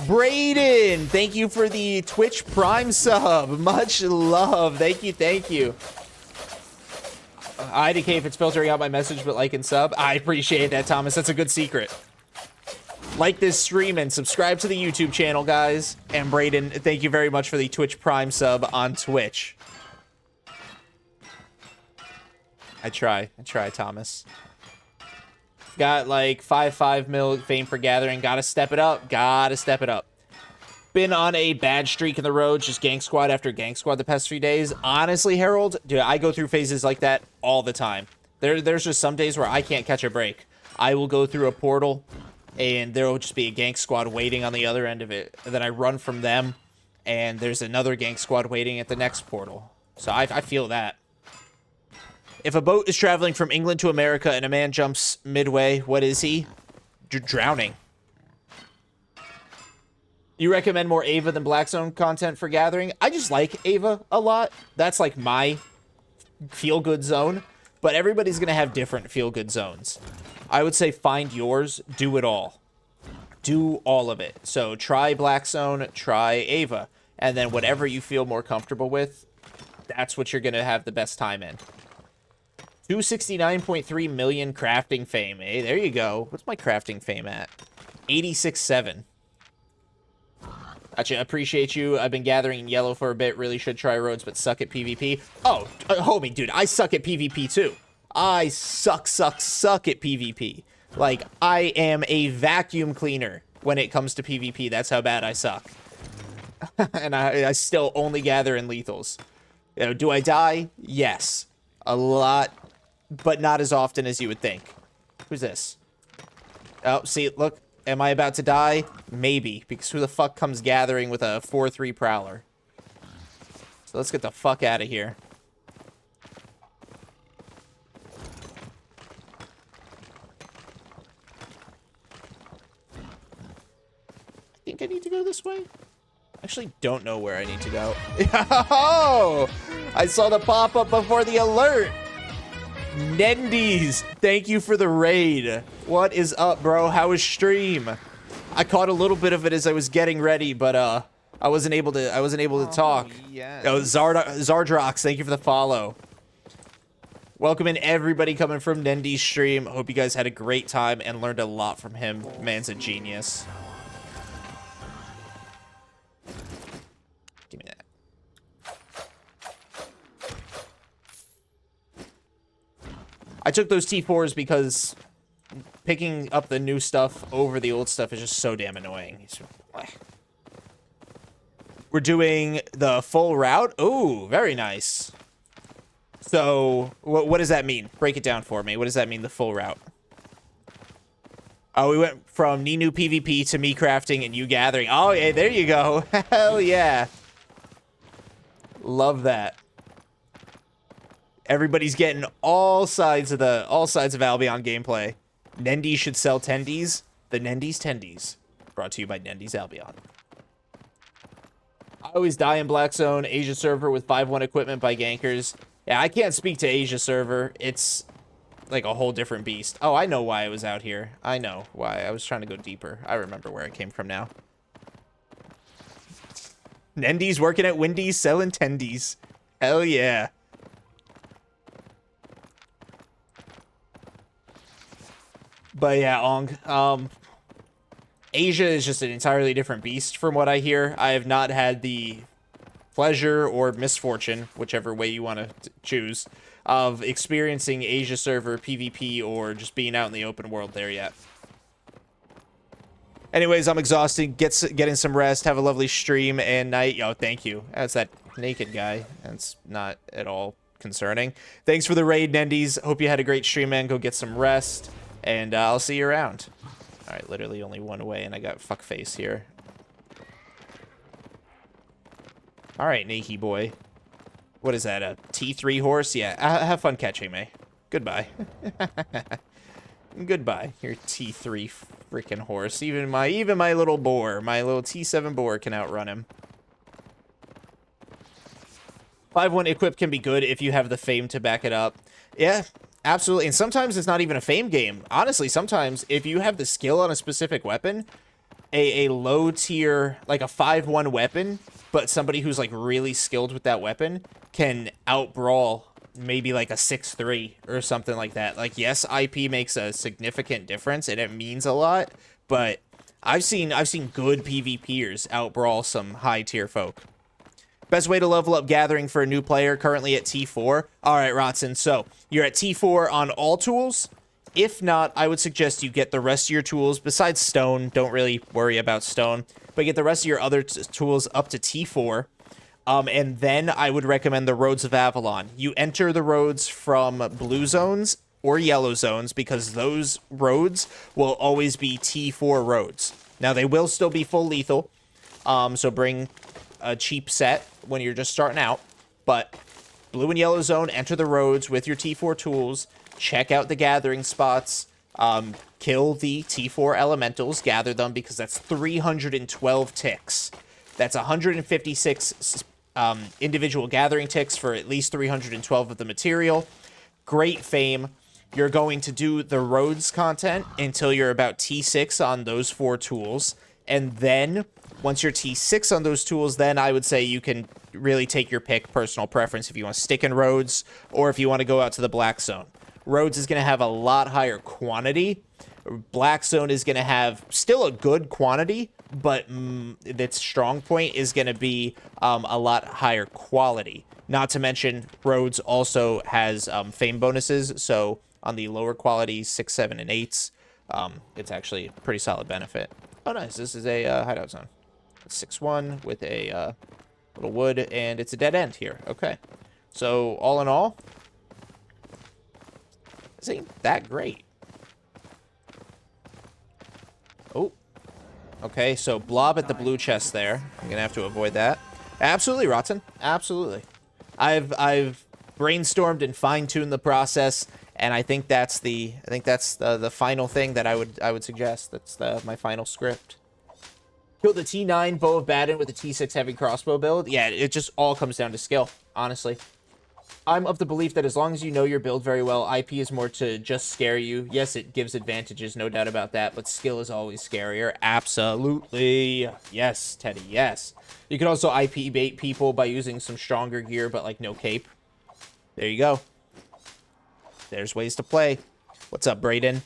Brayden, thank you for the Twitch Prime sub. Much love. Thank you, thank you. IDK if it's filtering out my message, but like and sub. I appreciate that, Thomas. That's a good secret. Like this stream and subscribe to the YouTube channel, guys. And Brayden, thank you very much for the Twitch Prime sub on Twitch. I try, Thomas. Got like 5 mil fame for gathering. Gotta step it up. Been on a bad streak in the road, just gank squad after gank squad the past few days. Honestly, Harold, dude, I go through phases like that all the time. There's just some days where I can't catch a break. I will go through a portal, and there will just be a gank squad waiting on the other end of it. And then I run from them, and there's another gank squad waiting at the next portal. So I feel that. If a boat is traveling from England to America and a man jumps midway, what is he? Drowning. You recommend more Ava than Black Zone content for gathering? I just like Ava a lot. That's like my feel-good zone. But everybody's going to have different feel-good zones. I would say find yours. Do it all. Do all of it. So try Black Zone, try Ava. And then whatever you feel more comfortable with, that's what you're going to have the best time in. 269.3 million crafting fame. Hey, there you go. What's my crafting fame at? 86.7. Gotcha, appreciate you. I've been gathering in yellow for a bit. Really should try roads, but suck at PvP. Oh, homie, dude, I suck at PvP too. I suck at PvP. Like, I am a vacuum cleaner when it comes to PvP. That's how bad I suck. And I still only gather in lethals. You know, do I die? Yes. A lot, but not as often as you would think. Who's this? Oh, see, look. Am I about to die? Maybe, because who the fuck comes gathering with a 4-3 Prowler? So let's get the fuck out of here. think I need to go this way. Actually, don't know where I need to go. Oh, I saw the pop-up before the alert. Nendies, thank you for the raid. What is up, bro? How is stream? I caught a little bit of it as I was getting ready, but I wasn't able to talk. Yes. Oh, Zardrox, thank you for the follow. Welcome in everybody coming from Nendi's stream. Hope you guys had a great time and learned a lot from him. Man's a genius. Give me that. I took those T4s because picking up the new stuff over the old stuff is just so damn annoying. We're doing the full route. Ooh, very nice. So, what does that mean? Break it down for me. What does that mean, the full route? Oh, we went from Ninu PvP to me crafting and you gathering. Oh, yeah, there you go. Hell yeah. Love that. Everybody's getting all sides of Albion gameplay. Nendy should sell tendies. The Nendy's Tendies. Brought to you by Nendy's Albion. I always die in Black Zone. Asia server with 5-1 equipment by gankers. Yeah, I can't speak to Asia server. It's like a whole different beast. Oh, I know why I was out here. I know why. I was trying to go deeper. I remember where it came from now. Nendy's working at Wendy's selling tendies. Hell yeah. But yeah, Ong. Asia is just an entirely different beast from what I hear. I have not had the pleasure or misfortune, whichever way you want to choose, of experiencing Asia server PvP or just being out in the open world there yet. Anyways, I'm exhausted. Getting some rest. Have a lovely stream and night. Yo, thank you. That's that naked guy. That's not at all concerning. Thanks for the raid, Nendies. Hope you had a great stream, man. Go get some rest. And I'll see you around. Alright, literally only one away, and I got fuckface here. Alright, Nakey boy. What is that, a T3 horse? Yeah, have fun catching me. Goodbye. Goodbye, your T3 freaking horse. Even my little boar, my little T7 boar can outrun him. 5-1 equip can be good if you have the fame to back it up. Yeah. Absolutely, and sometimes it's not even a fame game. Honestly, sometimes if you have the skill on a specific weapon, a low tier, like a 5-1 weapon, but somebody who's like really skilled with that weapon can outbrawl maybe like a 6-3 or something like that. Like, yes, IP makes a significant difference and it means a lot, but I've seen good PvPers outbrawl some high tier folk. Best way to level up gathering for a new player, currently at T4. All right, Rotson, so you're at T4 on all tools. If not, I would suggest you get the rest of your tools, besides stone. Don't really worry about stone, but get the rest of your other tools up to T4. And then I would recommend the Roads of Avalon. You enter the roads from blue zones or yellow zones because those roads will always be T4 roads. Now, they will still be full lethal, so bring a cheap set when you're just starting out, but blue and yellow zone, enter the roads with your T4 tools, check out the gathering spots, kill the T4 elementals, gather them because that's 312 ticks. That's 156 individual gathering ticks for at least 312 of the material. Great fame. You're going to do the roads content until you're about T6 on those 4 tools, and then once you're T6 on those tools, then I would say you can really take your pick, personal preference, if you want to stick in roads or if you want to go out to the black zone. Roads is going to have a lot higher quantity. Black zone is going to have still a good quantity, but its strong point is going to be a lot higher quality. Not to mention, roads also has fame bonuses, so on the lower quality 6, 7, and 8s, it's actually a pretty solid benefit. Oh, nice. This is a hideout zone. 6-1 with a little wood, and it's a dead end here. Okay. So, all in all, this ain't that great. Oh. Okay, so blob at the blue chest there. I'm going to have to avoid that. Absolutely, Rotten. Absolutely. I've brainstormed and fine-tuned the process, and I think that's the final thing that I would suggest. That's my final script. Killed the T9 Bow of Baden with the T6 heavy crossbow build. Yeah, it just all comes down to skill, honestly. I'm of the belief that as long as you know your build very well, IP is more to just scare you. Yes, it gives advantages, no doubt about that, but skill is always scarier. Absolutely. Yes, Teddy, yes. You can also IP bait people by using some stronger gear, but like no cape. There you go. There's ways to play. What's up, Brayden?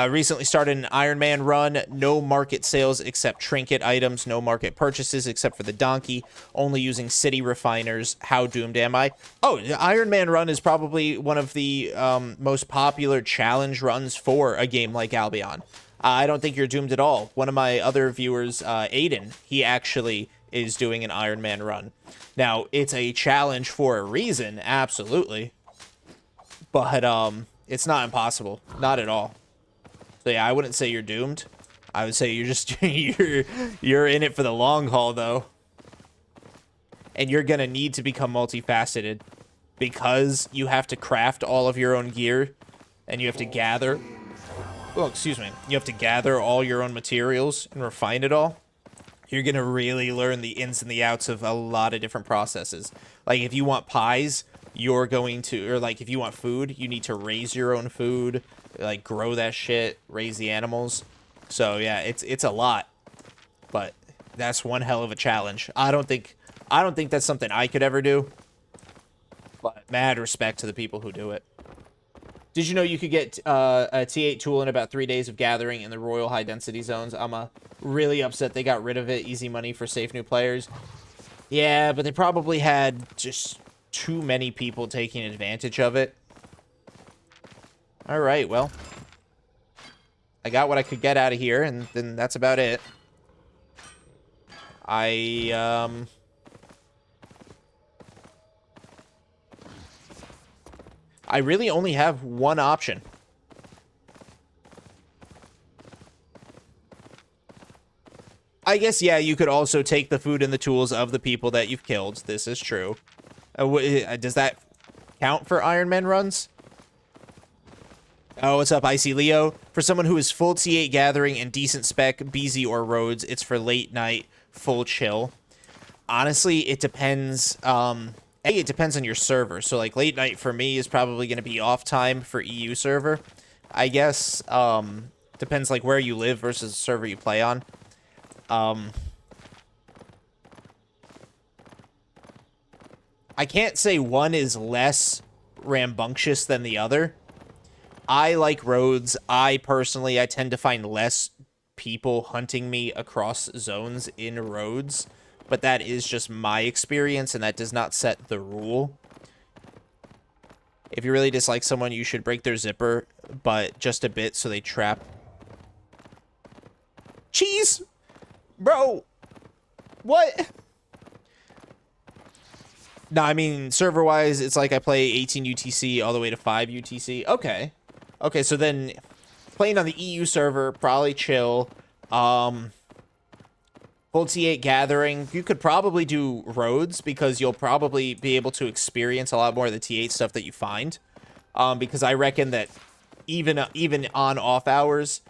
Recently started an Iron Man run. No market sales except trinket items. No market purchases except for the donkey. Only using city refiners. How doomed am I? Oh, the Iron Man run is probably one of the most popular challenge runs for a game like Albion. I don't think you're doomed at all. One of my other viewers, Aiden, he actually is doing an Iron Man run. Now, it's a challenge for a reason, absolutely. But it's not impossible. Not at all. So yeah, I wouldn't say you're doomed. I would say you're just you're in it for the long haul though. And you're gonna need to become multifaceted because you have to craft all of your own gear and you have to gather. Well, excuse me. You have to gather all your own materials and refine it all. You're gonna really learn the ins and the outs of a lot of different processes. Like if you want pies, you're going to, or like if you want food, you need to raise your own food. Like grow that shit, raise the animals. So yeah, it's a lot, but that's one hell of a challenge. I don't think that's something I could ever do, but mad respect to the people who do it. Did you know you could get a T8 tool in about 3 days of gathering in the Royal High Density Zones? I'm really upset they got rid of it. Easy money for safe new players. Yeah, but they probably had just too many people taking advantage of it. All right, well, I got what I could get out of here, and then that's about it. I really only have one option. I guess, yeah, you could also take the food and the tools of the people that you've killed. This is true. Does that count for Iron Man runs? Oh, what's up, Icy Leo? For someone who is full T8 gathering and decent spec, BZ or Rhodes, it's for late night, full chill. Honestly, it depends. It depends on your server. So, like, late night for me is probably going to be off time for EU server. I guess, depends, like, where you live versus the server you play on. I can't say one is less rambunctious than the other. I like Rhodes. I tend to find less people hunting me across zones in Rhodes, but that is just my experience, and that does not set the rule. If you really dislike someone, you should break their zipper, but just a bit so they trap. Cheese! Bro! What? No, I mean, server-wise, it's like I play 18 UTC all the way to 5 UTC. Okay. Okay, so then playing on the EU server, probably chill. Full T8 gathering, you could probably do Rhodes because you'll probably be able to experience a lot more of the T8 stuff that you find. Because I reckon that even on off hours,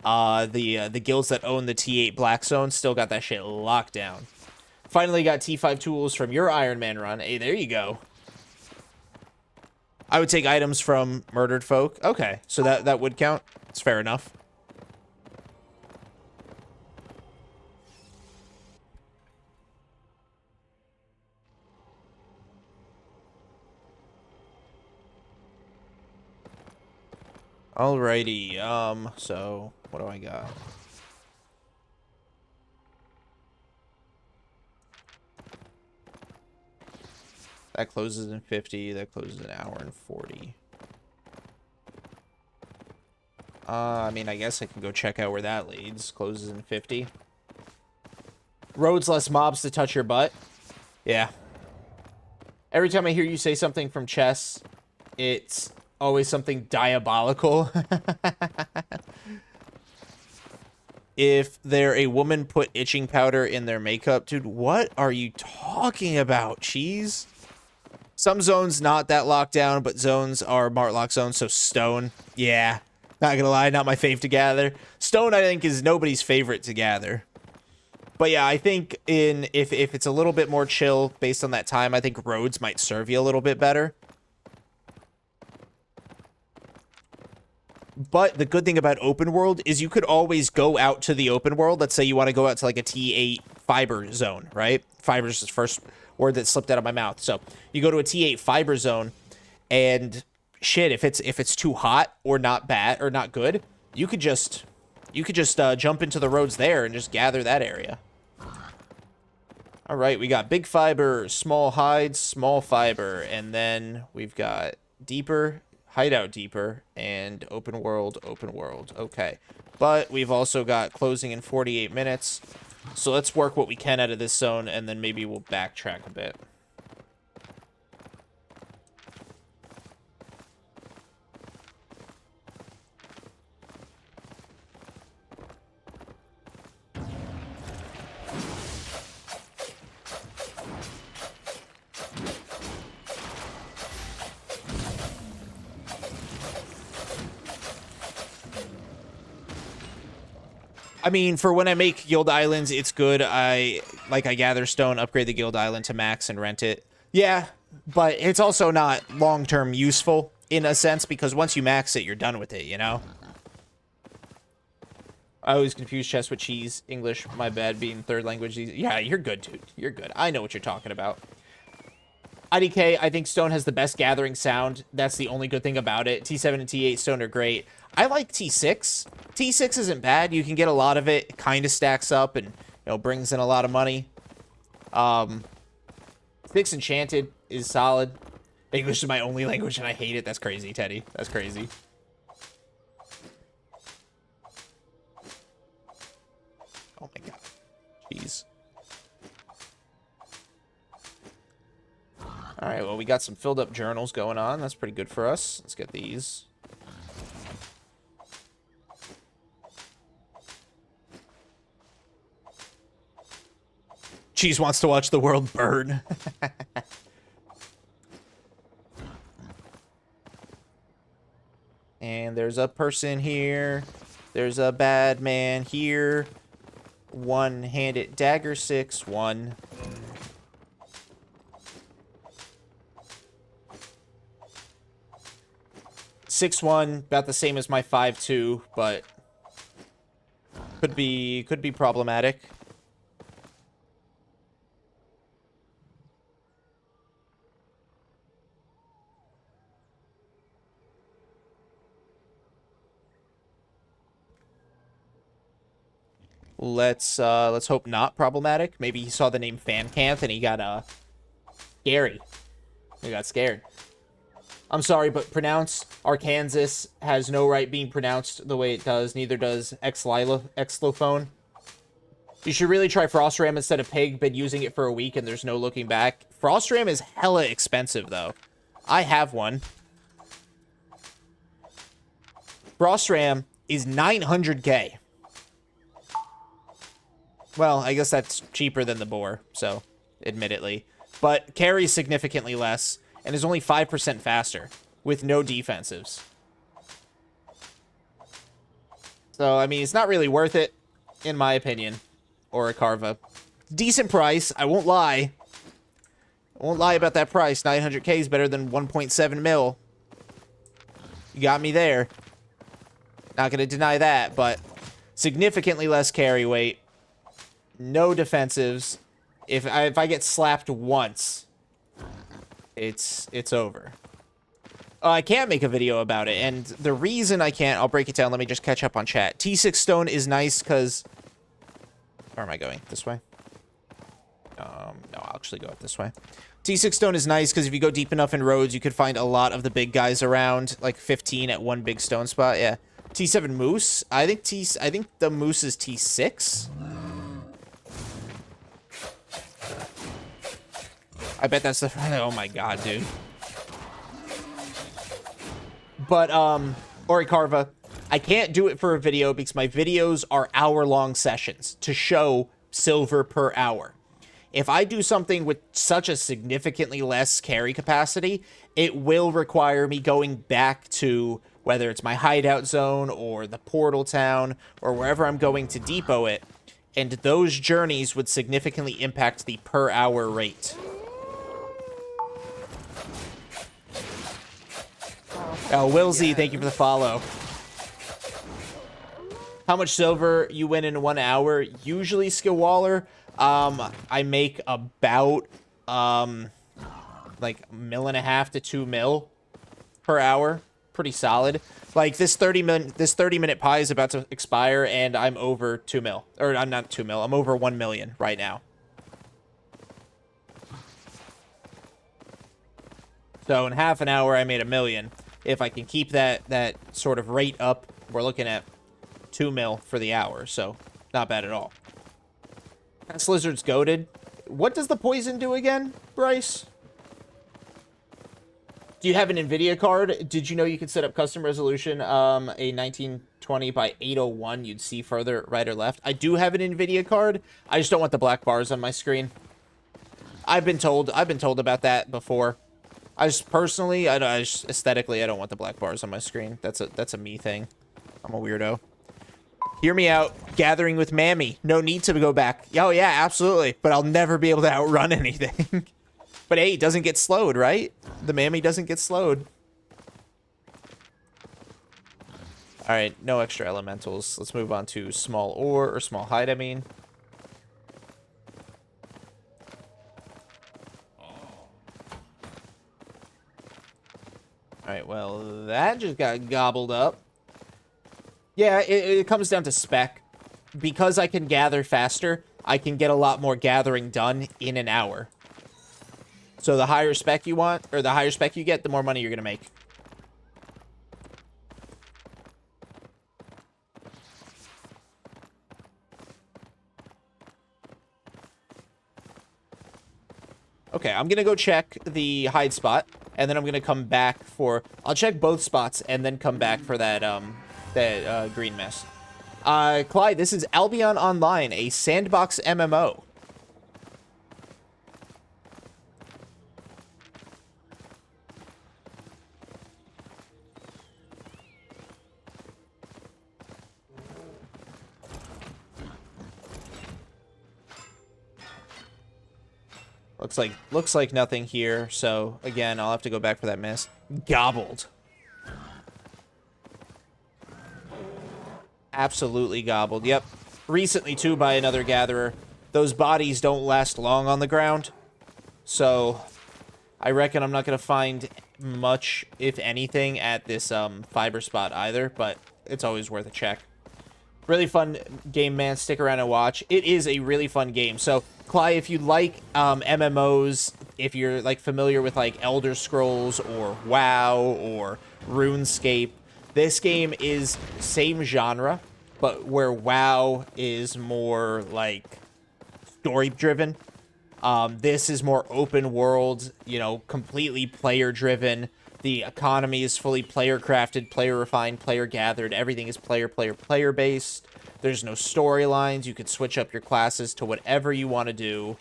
the guilds that own the T8 Black Zone still got that shit locked down. Finally got T5 tools from your Iron Man run. Hey, there you go. I would take items from murdered folk. Okay, so that would count. It's fair enough. Alrighty, so what do I got? That closes in 50. That closes in an hour and 40. I mean, I guess I can go check out where that leads. Closes in 50. Roads less mobs to touch your butt. Yeah. Every time I hear you say something from chess, it's always something diabolical. If they're a woman, put itching powder in their makeup. Dude, what are you talking about, cheese? Some zones not that locked down, but zones are Martlock zones, so Stone. Yeah, not gonna lie, not my fave to gather. Stone, I think, is nobody's favorite to gather. But yeah, I think if it's a little bit more chill based on that time, I think roads might serve you a little bit better. But the good thing about open world is you could always go out to the open world. Let's say you want to go out to like a T8 fiber zone, right? Fiber is the first word that slipped out of my mouth. So you go to a T8 fiber zone, and shit, if it's too hot or not bad or not good, you could just jump into the roads there and just gather that area. All right, we got big fiber, small hides, small fiber, and then we've got deeper, hideout deeper, and open world, open world. Okay, but we've also got closing in 48 minutes. So let's work what we can out of this zone, and then maybe we'll backtrack a bit. I mean, for when I make guild islands, it's good. I gather stone, upgrade the guild island to max, and rent it. Yeah, but it's also not long-term useful in a sense, because once you max it, you're done with it, you know? I always confuse chess with cheese. English, my bad, being third language. Yeah, you're good, dude. You're good. I know what you're talking about. IDK, I think stone has the best gathering sound. That's the only good thing about it. T7 and T8 stone are great. I like T6. T6 isn't bad. You can get a lot of it. It kind of stacks up and, you know, brings in a lot of money. 6 enchanted is solid. English is my only language and I hate it. That's crazy, Teddy. That's crazy. Oh my god. Jeez. Alright, well, we got some filled up journals going on. That's pretty good for us. Let's get these. Cheese wants to watch the world burn. And there's a person here. There's a bad man here. One-handed dagger 6-1. About the same as my 5-2, but could be problematic. Let's hope not problematic. Maybe he saw the name Fancanth and he got scary. He got scared. I'm sorry, but pronounce Arkansas has no right being pronounced the way it does. Neither does Xylophone. You should really try Frostram instead of Pig. Been using it for a week and there's no looking back. Frostram is hella expensive, though. I have one. Frostram is 900k. Well, I guess that's cheaper than the boar, so, admittedly. But carries significantly less, and is only 5% faster, with no defensives. So, I mean, it's not really worth it, in my opinion. Or a Carva. Decent price, I won't lie. I won't lie about that price. 900k is better than 1.7 mil. You got me there. Not gonna deny that, but significantly less carry weight. No defensives. If I get slapped once, it's over. I can't make a video about it, and the reason I can't, I'll break it down. Let me just catch up on chat. T6 stone is nice because... Where am I going? This way? No, I'll actually go up this way. T6 stone is nice because if you go deep enough in roads, you could find a lot of the big guys around, like 15 at one big stone spot. Yeah. T7 moose. I think the moose is T6. I bet that's the... Oh my god, dude. But, Oricarva, I can't do it for a video because my videos are hour-long sessions to show silver per hour. If I do something with such a significantly less carry capacity, it will require me going back to whether it's my hideout zone or the portal town or wherever I'm going to depot it and those journeys would significantly impact the per hour rate. Oh, Willsy, thank you for the follow. How much silver you win in 1 hour? Usually, Skillwaller, I make about like $1.5 to $2 million per hour. Pretty solid. Like this 30-minute pie is about to expire, and I'm over 2 mil. Or I'm not 2 mil. I'm over 1 million right now. So in half an hour, I made $1 million. If I can keep that sort of rate up, we're looking at 2 mil for the hour. So not bad at all. That Lizard's goated. What does the poison do again, Bryce? Do you have an NVIDIA card? Did you know you could set up custom resolution, a 1920 by 801? You'd see further right or left. I do have an NVIDIA card. I just don't want the black bars on my screen. I've been told about that before. I just personally, aesthetically, I don't want the black bars on my screen. That's a me thing. I'm a weirdo. Hear me out. Gathering with Mammy. No need to go back. Oh yeah, absolutely. But I'll never be able to outrun anything. But hey, it doesn't get slowed, right? The Mammy doesn't get slowed. All right, no extra elementals. Let's move on to small ore, or small hide, I mean. All right, well, that just got gobbled up. Yeah, it comes down to spec. Because I can gather faster, I can get a lot more gathering done in an hour. So the higher spec you want, or the higher spec you get, the more money you're going to make. Okay, I'm going to go check the hide spot, and then I'm going to come back for... I'll check both spots, and then come back for that, green mess. Clyde, this is Albion Online, a sandbox MMO. Looks like nothing here, so again, I'll have to go back for that miss. Gobbled. Absolutely gobbled. Yep. Recently, too, by another gatherer. Those bodies don't last long on the ground, so I reckon I'm not going to find much, if anything, at this fiber spot either, but it's always worth a check. Really fun game, man. Stick around and watch. It is a really fun game. So, Cly, if you like MMOs, if you're like familiar with like Elder Scrolls or WoW or RuneScape, this game is same genre, but where WoW is more like story-driven. This is more open world, you know, completely player-driven. The economy is fully player-crafted, player-refined, player-gathered. Everything is player-based. There's no storylines. You can switch up your classes to whatever you want to do.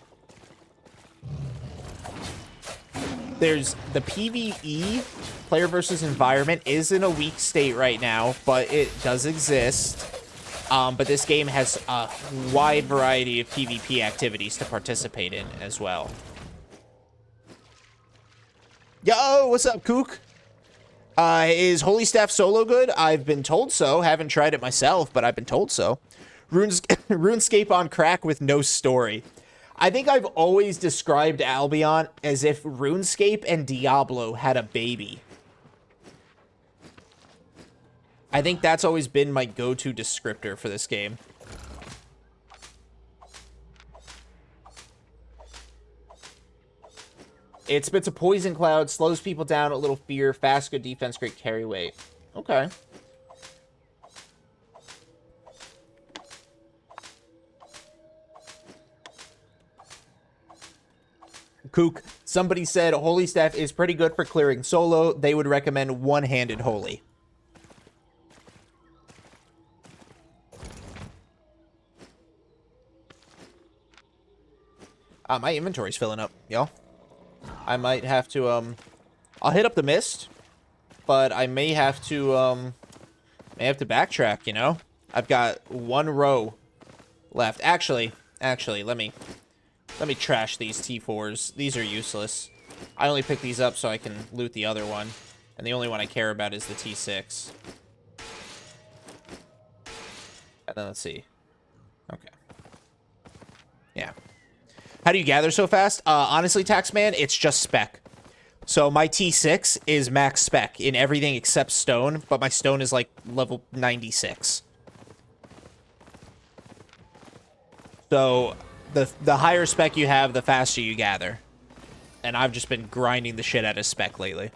There's the PvE, player versus environment, is in a weak state right now, but it does exist. But this game has a wide variety of PvP activities to participate in as well. Yo, what's up, Kook? Is Holy Staff solo good? I've been told so. Haven't tried it myself, but I've been told so. RuneScape on crack with no story. I think I've always described Albion as if RuneScape and Diablo had a baby. I think that's always been my go-to descriptor for this game. It spits a poison cloud, slows people down, a little fear, fast, good defense, great carry weight. Okay. Kook, somebody said Holy Staff is pretty good for clearing solo. They would recommend one-handed Holy. My inventory's filling up, y'all. I might have to, I'll hit up the mist, but I may have to backtrack, you know? I've got one row left. Actually, let me trash these T4s. These are useless. I only picked these up so I can loot the other one. And the only one I care about is the T6. And then let's see. Okay. Yeah. How do you gather so fast? Honestly, Taxman, it's just spec. So my T6 is max spec in everything except stone, but my stone is like level 96. So the higher spec you have, the faster you gather. And I've just been grinding the shit out of spec lately.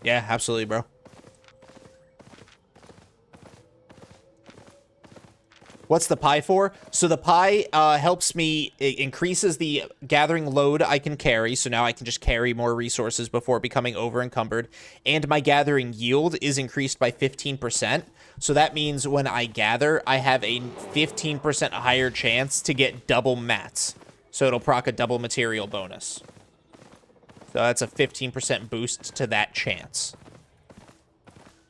Yeah, absolutely, bro. What's the pie for? So the pie helps me, it increases the gathering load I can carry, so now I can just carry more resources before becoming over encumbered. And my gathering yield is increased by 15%. So that means when I gather, I have a 15% higher chance to get double mats. So it'll proc a double material bonus. So that's a 15% boost to that chance.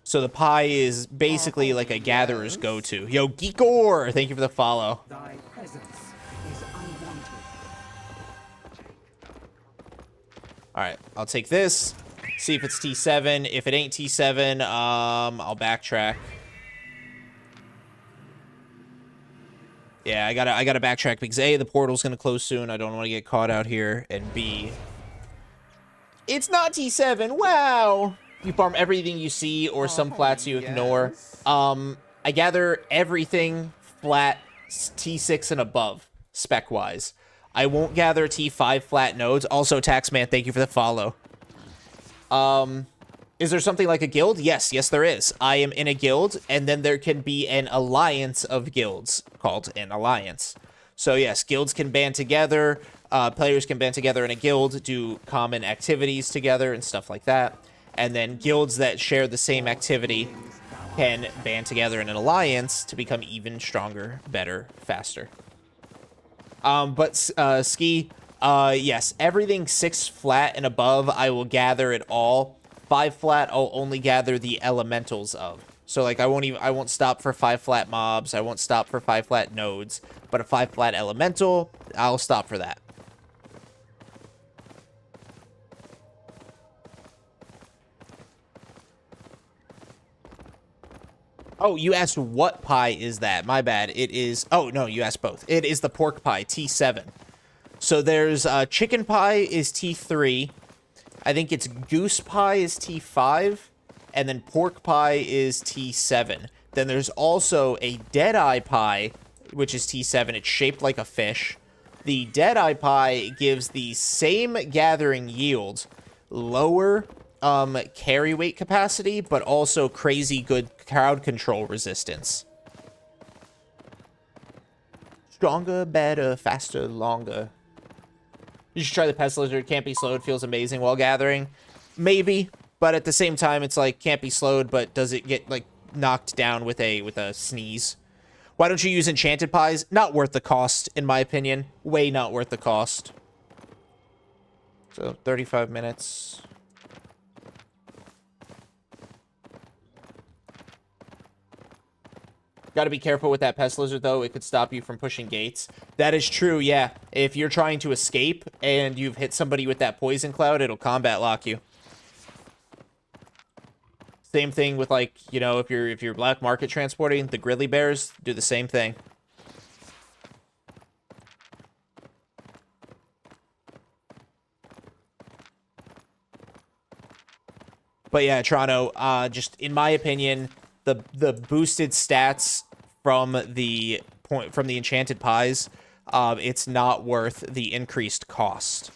So the pie is basically like a gatherer's go-to. Yo, Geekor! Thank you for the follow. Thy presence is unwanted. Alright, I'll take this. See if it's T7. If it ain't T7, I'll backtrack. Yeah, I gotta backtrack because A, the portal's gonna close soon. I don't want to get caught out here. And B, it's not T7. Wow! You farm everything you see or some flats you ignore. I gather everything flat T6 and above, spec-wise. I won't gather T5 flat nodes. Also, Taxman, thank you for the follow. Is there something like a guild? Yes, there is. I am in a guild, and then there can be an alliance of guilds called an alliance. So yes, guilds can band together. Players can band together in a guild, do common activities together and stuff like that. And then guilds that share the same activity can band together in an alliance to become even stronger, better, faster. Ski, yes, everything 6 flat and above, I will gather it all. 5 flat, I'll only gather the elementals of. So like I won't stop for 5 flat mobs, I won't stop for 5 flat nodes, but a 5 flat elemental, I'll stop for that. Oh, you asked what pie is that? My bad. It is... Oh, no, you asked both. It is the pork pie, T7. So there's chicken pie is T3. I think it's goose pie is T5. And then pork pie is T7. Then there's also a deadeye pie, which is T7. It's shaped like a fish. The deadeye pie gives the same gathering yield, lower carry weight capacity, but also crazy good crowd control resistance. Stronger, better, faster, longer. You should try the pest lizard. Can't be slowed. Feels amazing while gathering. Maybe, but at the same time, it's like can't be slowed, but does it get like knocked down with a sneeze? Why don't you use enchanted pies? Not worth the cost, in my opinion. Way not worth the cost. So 35 minutes. Got to be careful with that pest lizard, though. It could stop you from pushing gates. That is true, yeah. If you're trying to escape and you've hit somebody with that poison cloud, it'll combat lock you. Same thing with, like, you know, if you're black market transporting, the grizzly bears do the same thing. But yeah, Toronto, just in my opinion, the boosted stats from the enchanted pies, it's not worth the increased cost.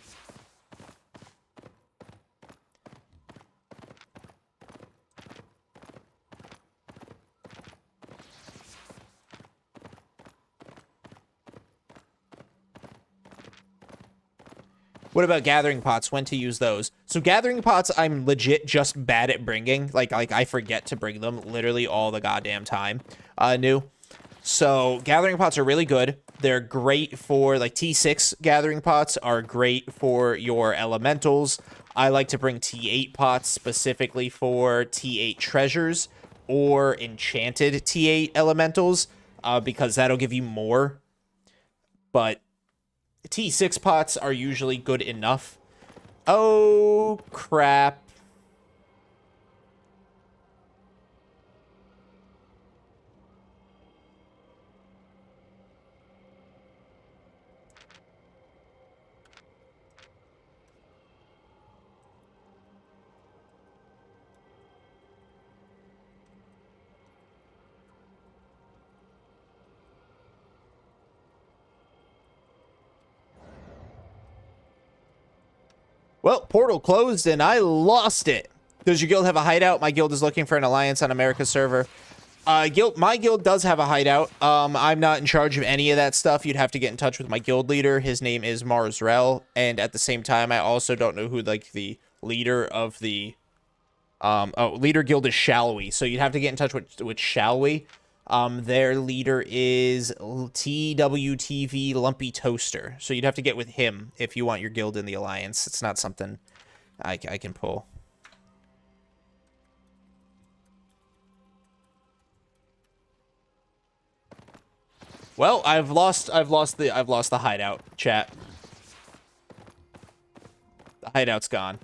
What about gathering pots? When to use those? So gathering pots, I'm legit just bad at bringing. Like I forget to bring them literally all the goddamn time. So gathering pots are really good. They're great for like T6 gathering pots are great for your elementals. I like to bring T8 pots specifically for T8 treasures. or enchanted T8 elementals, because that'll give you more. But T6 pots are usually good enough. Oh, crap. Well, portal closed and I lost it. Does your guild have a hideout? My guild is looking for an alliance on America's server. My guild does have a hideout. I'm not in charge of any of that stuff. You'd have to get in touch with my guild leader. His name is Marsrel, and at the same time, I also don't know who like the leader of the leader guild is Shalwy. So you'd have to get in touch with Shalwy. Their leader is TWTV Lumpy Toaster. So you'd have to get with him if you want your guild in the alliance. It's not something I can pull. Well, I've lost the hideout, chat. The hideout's gone.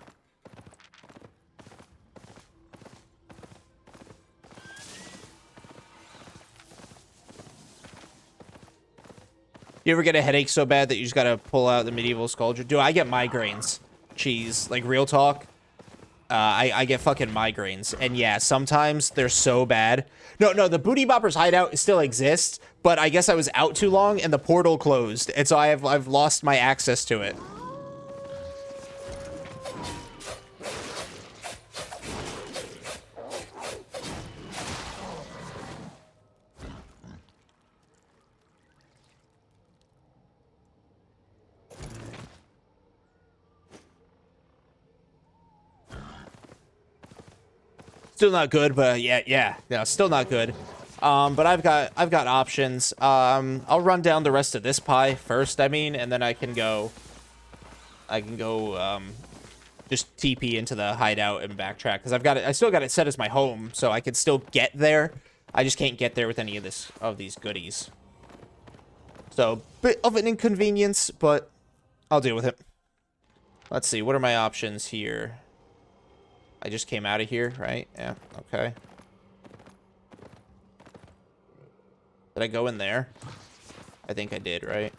You ever get a headache so bad that you just gotta pull out the medieval sculpture? Do I get migraines? Cheese, like real talk. I get fucking migraines, and yeah, sometimes they're so bad. No, the Booty Boppers hideout still exists, but I guess I was out too long and the portal closed, and so I've lost my access to it. Still not good, but yeah, no, still not good. But I've got options. I'll run down the rest of this pie first, I mean, and then I can go just TP into the hideout and backtrack, because I still got it set as my home, so I can still get there. I just can't get there with any of these goodies. So, bit of an inconvenience, but I'll deal with it. Let's see, what are my options here? I just came out of here, right? Yeah, okay. Did I go in there? I think I did, right?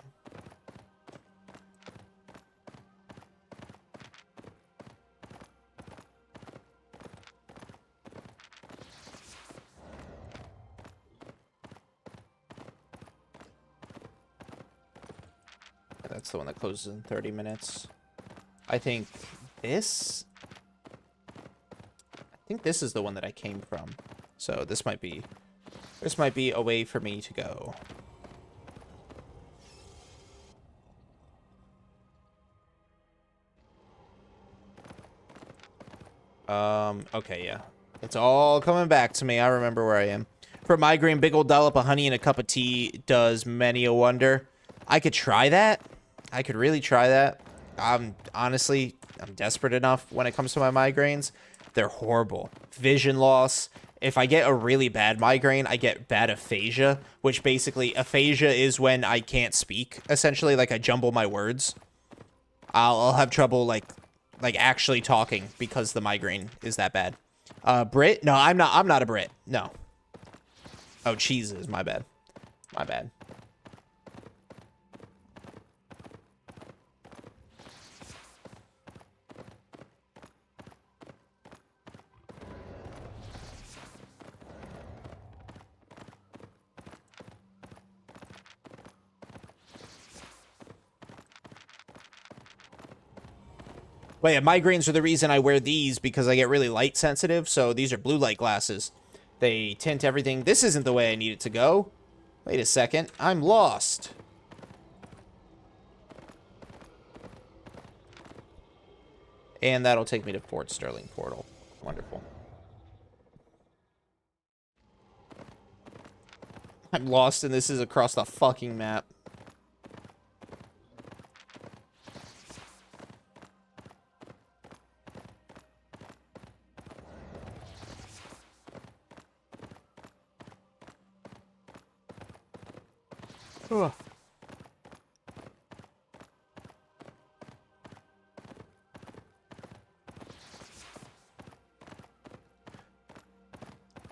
That's the one that closes in 30 minutes. I think this is the one that I came from. So this might be a way for me to go. Okay, yeah. It's all coming back to me. I remember where I am. For migraine, big old dollop of honey and a cup of tea does many a wonder. I could try that. I could really try that. Honestly, I'm desperate enough when it comes to my migraines. They're horrible. Vision loss. If I get a really bad migraine, I get bad aphasia, which basically, aphasia is when I can't speak, essentially, like I jumble my words. I'll have trouble, like actually talking because the migraine is that bad. Brit? No, I'm not a Brit. No. Oh, cheeses. My bad. My bad. But yeah, migraines are the reason I wear these, because I get really light sensitive. So these are blue light glasses. They tint everything. This isn't the way I need it to go. Wait a second. I'm lost. And that'll take me to Fort Sterling Portal. Wonderful. I'm lost, and this is across the fucking map. Ugh.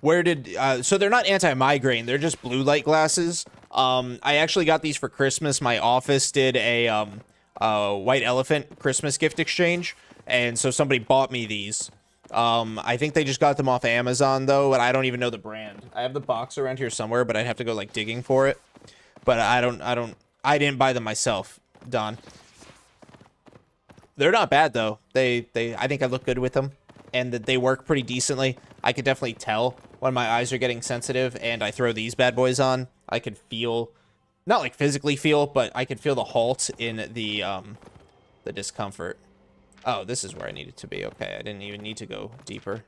Where did so they're not anti-migraine, they're just blue light glasses. I actually got these for Christmas. My office did a white elephant Christmas gift exchange, and so somebody bought me these. I think they just got them off Amazon though, and I don't even know the brand. I have the box around here somewhere, but I'd have to go like digging for it. But I didn't buy them myself, Don. They're not bad though. I think I look good with them, and that they work pretty decently. I could definitely tell when my eyes are getting sensitive and I throw these bad boys on. I could feel, not like physically feel, but I could feel the halt in the discomfort. Oh, this is where I needed to be. Okay, I didn't even need to go deeper.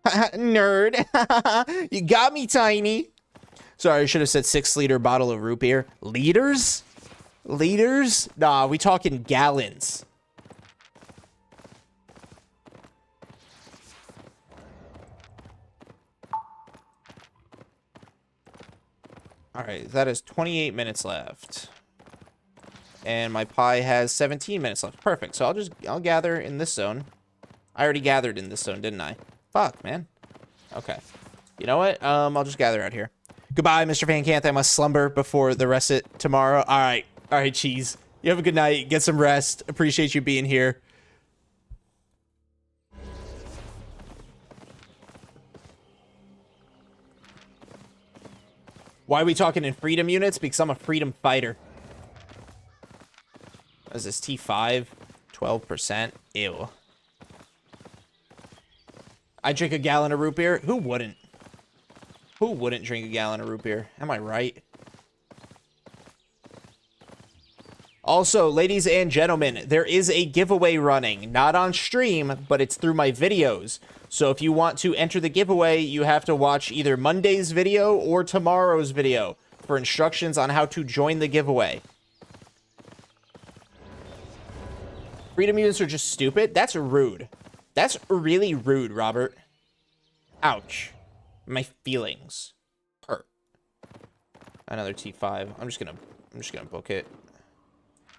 Nerd. You got me, Tiny. Sorry, I should have said 6-liter bottle of root beer. Liters? Liters? Nah, we talking gallons. All right, that is 28 minutes left. And my pie has 17 minutes left. Perfect. So I'll gather in this zone. I already gathered in this zone, didn't I? Fuck, man. Okay. You know what? I'll just gather out here. Goodbye, Mr. Fancanth. I must slumber before the rest of it tomorrow. All right. All right, cheese. You have a good night. Get some rest. Appreciate you being here. Why are we talking in freedom units? Because I'm a freedom fighter. What is this? T5? 12%? Ew. I drink a gallon of root beer? Who wouldn't? Who wouldn't drink a gallon of root beer? Am I right? Also, ladies and gentlemen, there is a giveaway running. Not on stream, but it's through my videos. So if you want to enter the giveaway, you have to watch either Monday's video or tomorrow's video for instructions on how to join the giveaway. Freedom units are just stupid? That's rude. That's really rude, Robert. Ouch. My feelings hurt. Another T5. I'm just gonna book it.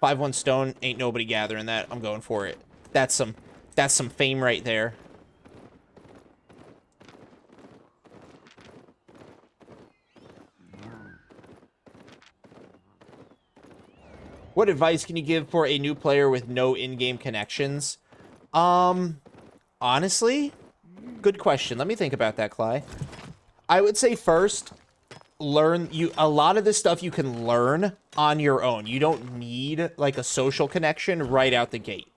5-1 stone. Ain't nobody gathering that. I'm going for it. That's some fame right there. What advice can you give for a new player with no in-game connections? Honestly, good question. Let me think about that, Cly. I would say first, a lot of this stuff you can learn on your own. You don't need like a social connection right out the gate.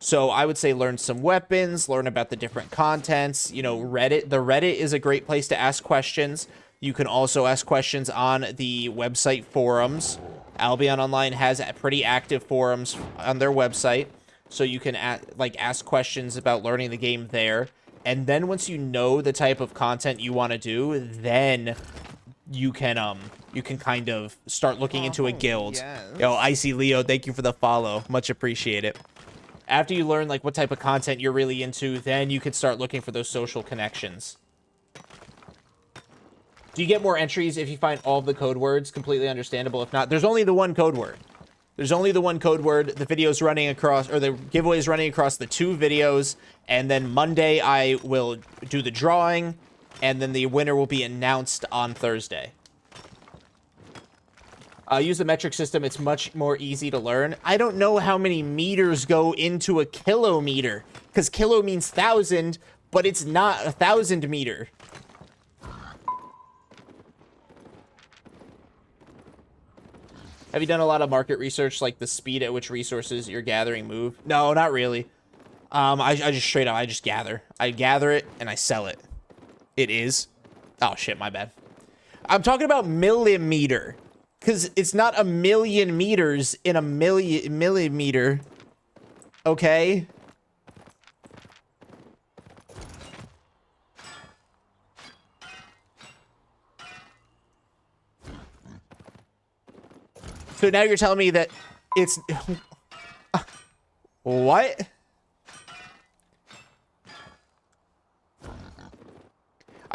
So I would say learn some weapons, learn about the different contents. You know, Reddit. The Reddit is a great place to ask questions. You can also ask questions on the website forums. Albion Online has pretty active forums on their website, so you can ask questions about learning the game there. And then once you know the type of content you want to do, then you can kind of start looking into a guild. Yes. Yo, Icy Leo, thank you for the follow. Much appreciate it. After you learn like what type of content you're really into, then you can start looking for those social connections. Do you get more entries if you find all of the code words? Completely understandable. If not, there's only the one code word. There's only the one code word. The video's running across, or the giveaway is running across the 2 videos. And then Monday, I will do the drawing. And then the winner will be announced on Thursday. Use the metric system. It's much more easy to learn. I don't know how many meters go into a kilometer. Because kilo means 1,000, but it's not 1,000 meter. Have you done a lot of market research, like the speed at which resources you're gathering move? No, not really. I just straight up, I just gather. I gather it, and I sell it. It is. Oh, shit, my bad. I'm talking about millimeter. Because it's not 1,000,000 meters in a millimeter. Okay? So now you're telling me that it's... What?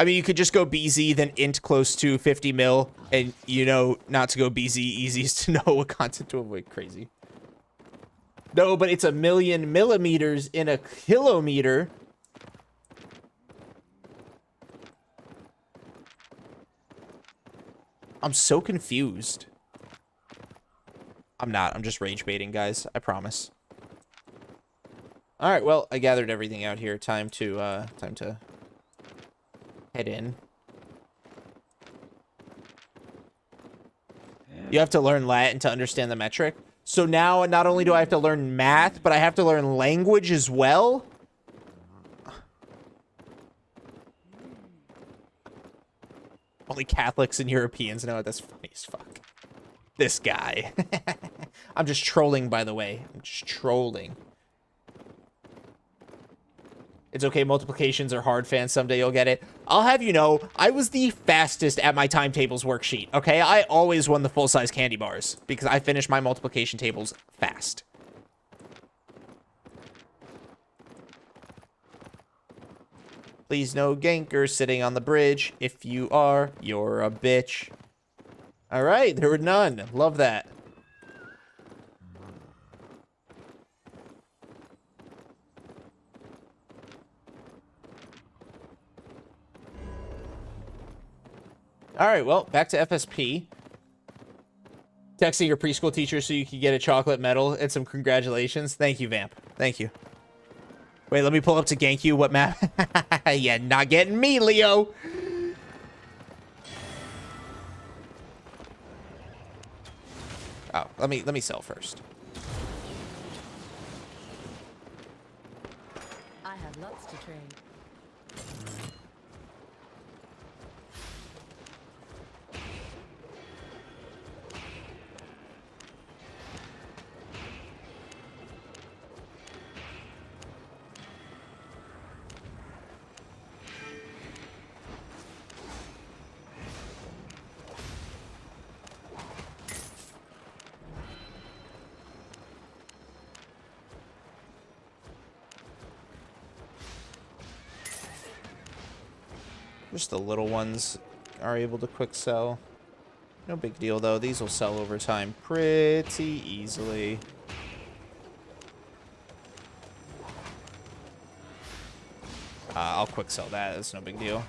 I mean, you could just go BZ, then int close to 50 mil, and you know not to go BZ. Easiest to know what content to avoid. Crazy. No, but it's 1,000,000 millimeters in a kilometer. I'm so confused. I'm not. I'm just rage baiting, guys. I promise. All right. Well, I gathered everything out here. Time to head in. You have to learn Latin to understand the metric. So now, not only do I have to learn math, but I have to learn language as well. Only Catholics and Europeans know it. That's funny as fuck. This guy. I'm just trolling, by the way. I'm just trolling. It's okay, multiplications are hard, fans. Someday you'll get it. I'll have you know, I was the fastest at my timetables worksheet, okay? I always won the full-size candy bars because I finished my multiplication tables fast. Please no gankers sitting on the bridge. If you are, you're a bitch. All right, there were none. Love that. All right, well, back to FSP. Texting your preschool teacher so you can get a chocolate medal and some congratulations. Thank you, Vamp. Thank you. Wait, let me pull up to gank you. What map? Yeah, not getting me, Leo. Oh, let me sell first. I have lots to trade. Just the little ones are able to quick sell. No big deal, though. These will sell over time pretty easily. I'll quick sell that. That's no big deal.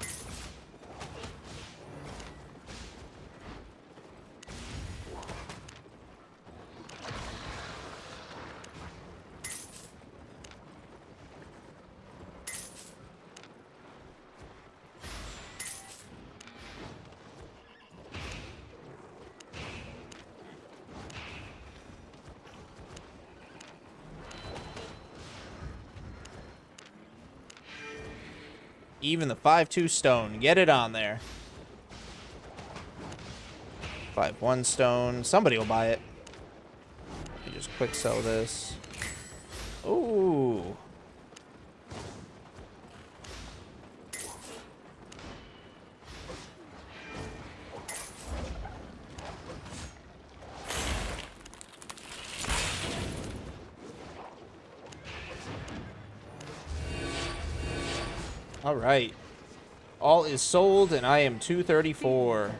Even the 5-2 stone. Get it on there. 5-1 stone. Somebody will buy it. Let me just quick sell this. Ooh. All right. All is sold, and I am 234.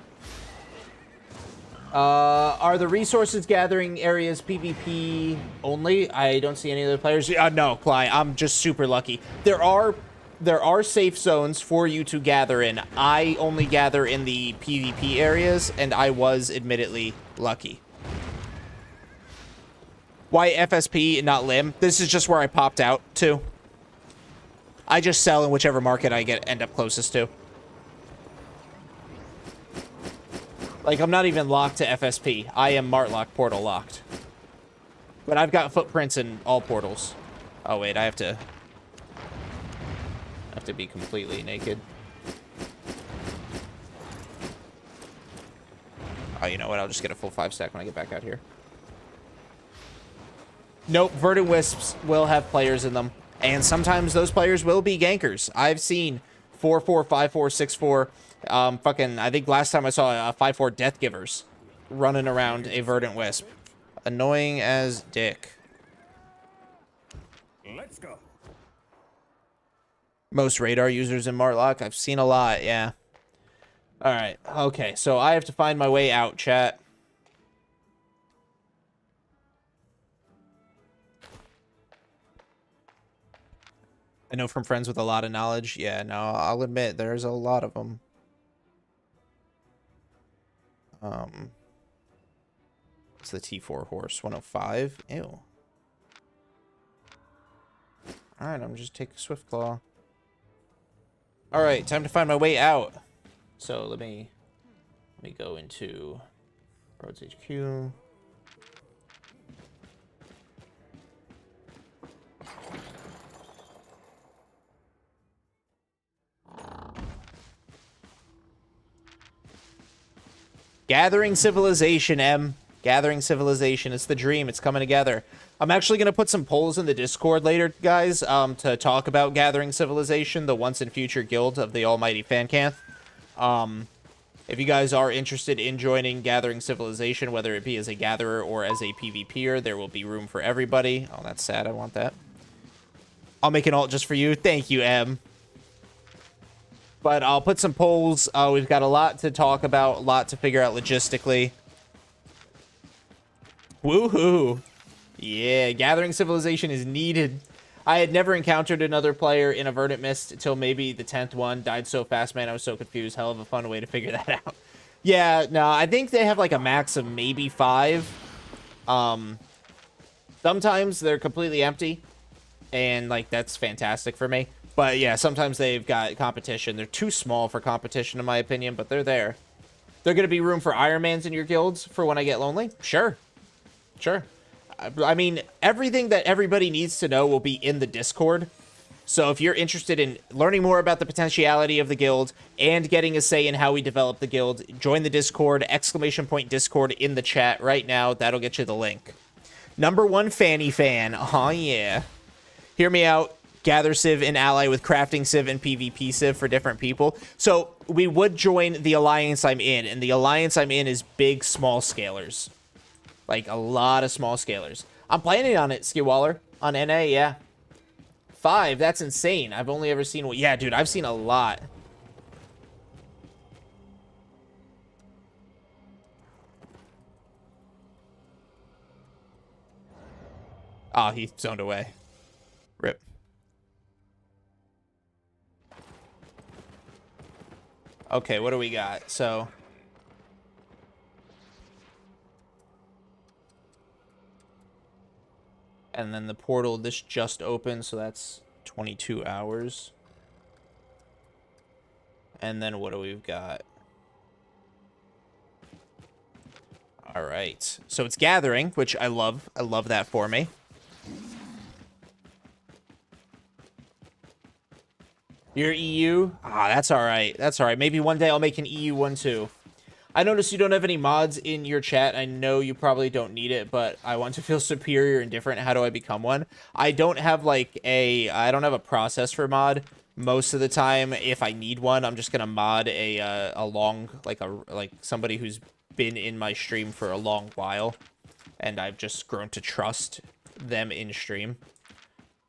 Are the resources gathering areas PvP only? I don't see any other players. No, Cly, I'm just super lucky. There are safe zones for you to gather in. I only gather in the PvP areas, and I was admittedly lucky. Why FSP and not Lim? This is just where I popped out to. I just sell in whichever market I end up closest to. Like, I'm not even locked to FSP. I am Martlock portal locked. But I've got footprints in all portals. Oh, wait, I have to be completely naked. Oh, you know what? I'll just get a full 5-stack when I get back out here. Nope, Verdant Wisps will have players in them. And sometimes those players will be gankers. I've seen 4-4, 5-4, 6-4. Fucking, I think last time I saw a 5-4 Death Givers running around a Verdant Wisp. Annoying as dick. Let's go. Most radar users in Martlock. I've seen a lot, yeah. Alright, okay, so I have to find my way out, chat. I know from friends with a lot of knowledge. Yeah, no, I'll admit, there's a lot of them. What's the T4 horse? 105? Ew. Alright, I'm just taking Swift Claw. Alright, time to find my way out. So let me go into Roads HQ. Gathering Civilization, M. Gathering Civilization. It's the dream. It's coming together. I'm actually going to put some polls in the Discord later, guys, to talk about Gathering Civilization, the once and future guild of the almighty Fancanth. If you guys are interested in joining Gathering Civilization, whether it be as a gatherer or as a PvPer, there will be room for everybody. Oh, that's sad. I want that. I'll make an alt just for you. Thank you, M. But I'll put some polls. We've got a lot to talk about, a lot to figure out logistically. Woohoo! Yeah, Gathering Civilization is needed. I had never encountered another player in a Verdant Mist until maybe the 10th one. Died so fast, man. I was so confused. Hell of a fun way to figure that out. Yeah, no, I think they have like a max of maybe 5. Sometimes they're completely empty. And like, that's fantastic for me. But yeah, sometimes they've got competition. They're too small for competition, in my opinion, but they're there. They're going to be room for Ironmans in your guilds for when I get lonely? Sure. Sure. I mean, everything that everybody needs to know will be in the Discord. So if you're interested in learning more about the potentiality of the guild and getting a say in how we develop the guild, join the Discord, !Discord in the chat right now. That'll get you the link. #1 Fanny fan. Oh, yeah. Hear me out. Gather Civ and ally with crafting Civ and PvP Civ for different people. So we would join the alliance I'm in, and the alliance I'm in is big small scalers. Like a lot of small scalers. I'm planning on it, Skiwaller. On NA, yeah. 5, that's insane. I've only ever seen one. Yeah, dude, I've seen a lot. Oh, he zoned away. Rip. Okay, what do we got? So... and then the portal, this just opened, so that's 22 hours. And then what do we've got? All right. So it's gathering, which I love. I love that for me. You're EU? Ah, that's all right. That's all right. Maybe one day I'll make an EU one too. I noticed you don't have any mods in your chat. I know you probably don't need it, but I want to feel superior and different. How do I become one? I don't have like I don't have a process for mod. Most of the time, if I need one, I'm just gonna mod a long like somebody who's been in my stream for a long while, and I've just grown to trust them in stream.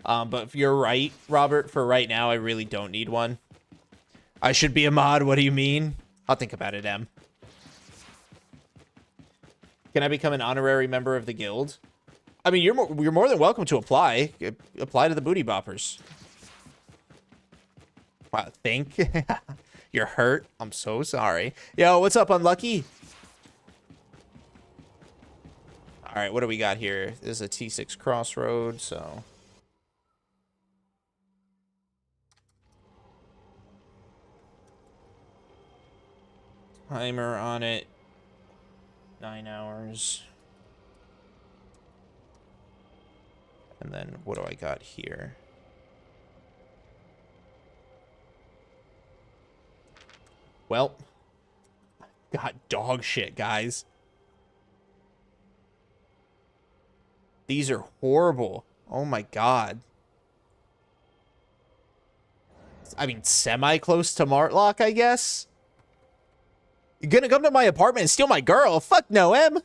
But if you're right, Robert, for right now, I really don't need one. I should be a mod. What do you mean? I'll think about it, M. Can I become an honorary member of the guild? I mean, you're more than welcome to apply. Apply to the booty boppers. Wow, think? You're hurt? I'm so sorry. Yo, what's up, Unlucky? All right, what do we got here? This is a T6 crossroad, so... timer on it. 9 hours. And then what do I got here? Well, got dog shit, guys. These are horrible. Oh my god. I mean, semi-close to Martlock, I guess? You're gonna come to my apartment and steal my girl? Fuck no, M.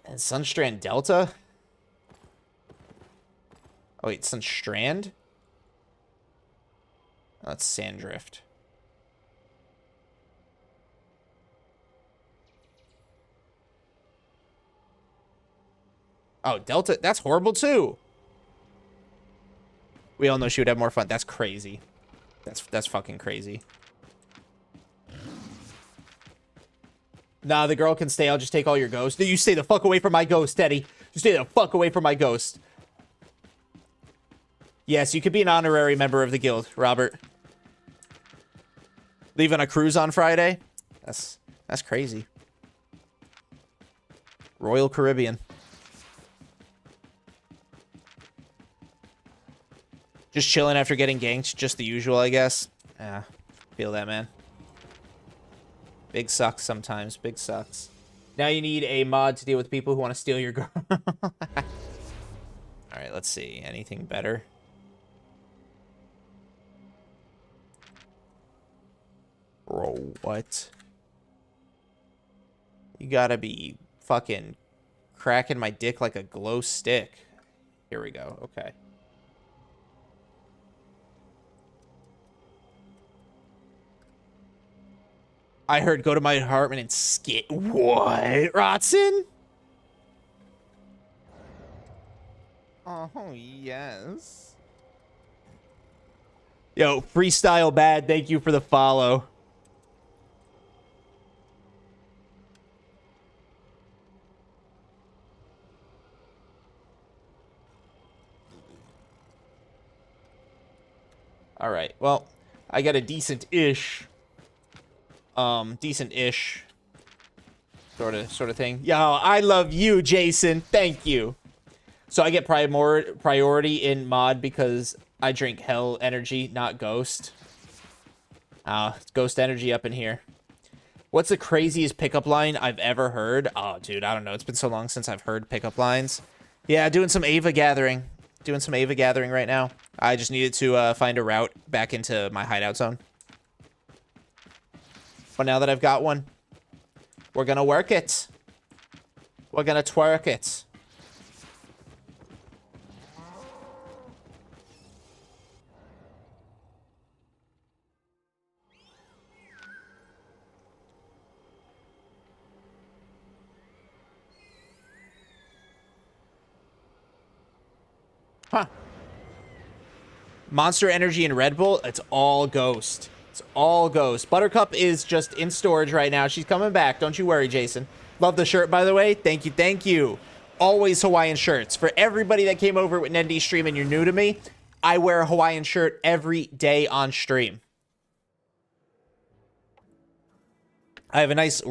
And Sunstrand Delta? Oh, wait, Sunstrand? That's Sandrift. Oh, Delta, that's horrible too. We all know she would have more fun. That's crazy. That's fucking crazy. Nah, the girl can stay. I'll just take all your ghosts. You stay the fuck away from my ghost, Teddy. You stay the fuck away from my ghost. Yes, you could be an honorary member of the guild, Robert. Leaving a cruise on Friday? That's crazy. Royal Caribbean. Just chilling after getting ganked. Just the usual, I guess. Yeah, feel that, man. Big sucks sometimes. Big sucks. Now you need a mod to deal with people who want to steal your girl. Alright, let's see. Anything better? Bro, what? You gotta be fucking cracking my dick like a glow stick. Here we go. Okay. I heard go to my apartment and skit. What? Rotson? Oh, yes. Yo, Freestyle Bad, thank you for the follow. All right, well, I got a decent-ish sort of thing. Yo, I love you, Jason. Thank you. So I get priority in mod because I drink hell energy, not ghost. It's ghost energy up in here. What's the craziest pickup line I've ever heard? Oh, dude, I don't know. It's been so long since I've heard pickup lines. Yeah, doing some Ava gathering. Doing some Ava gathering right now. I just needed to find a route back into my hideout zone. But now that I've got one, we're gonna work it. We're gonna twerk it. Huh. Monster Energy and Red Bull, it's all ghost. It's all ghost. Buttercup is just in storage right now. She's coming back. Don't you worry, Jason. Love the shirt, by the way. Thank you. Thank you. Always Hawaiian shirts. For everybody that came over with an ND stream and you're new to me, I wear a Hawaiian shirt every day on stream. I have a nice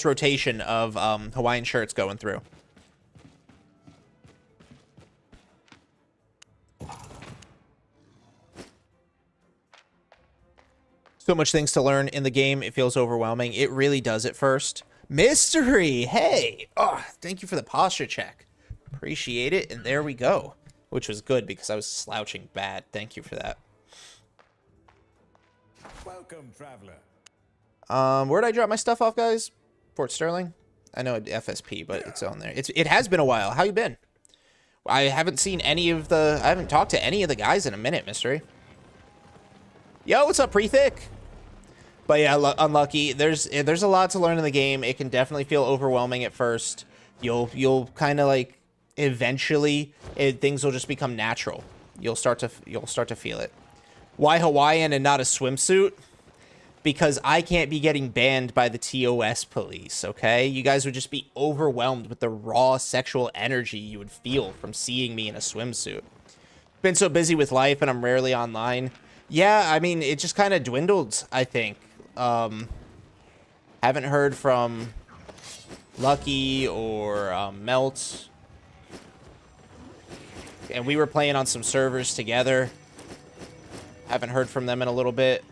rotation of Hawaiian shirts going through. So much things to learn in the game. It feels overwhelming. It really does at first. Mystery. Hey. Oh, thank you for the posture check. Appreciate it. And there we go. Which was good because I was slouching bad. Thank you for that. Welcome, traveler. Where'd I drop my stuff off, guys? Fort Sterling? I know FSP, but it's on there. It has been a while. How you been? I haven't seen any of the... I haven't talked to any of the guys in a minute, Mystery. Yo, what's up, Pre-Thick? But yeah, unlucky. There's a lot to learn in the game. It can definitely feel overwhelming at first. You'll kind of like eventually things will just become natural. You'll start to feel it. Why Hawaiian and not a swimsuit? Because I can't be getting banned by the TOS police, okay? You guys would just be overwhelmed with the raw sexual energy you would feel from seeing me in a swimsuit. Been so busy with life and I'm rarely online. Yeah, I mean, it just kind of dwindled, I think. Haven't heard from Lucky or Melt. And we were playing on some servers together. Haven't heard from them in a little bit.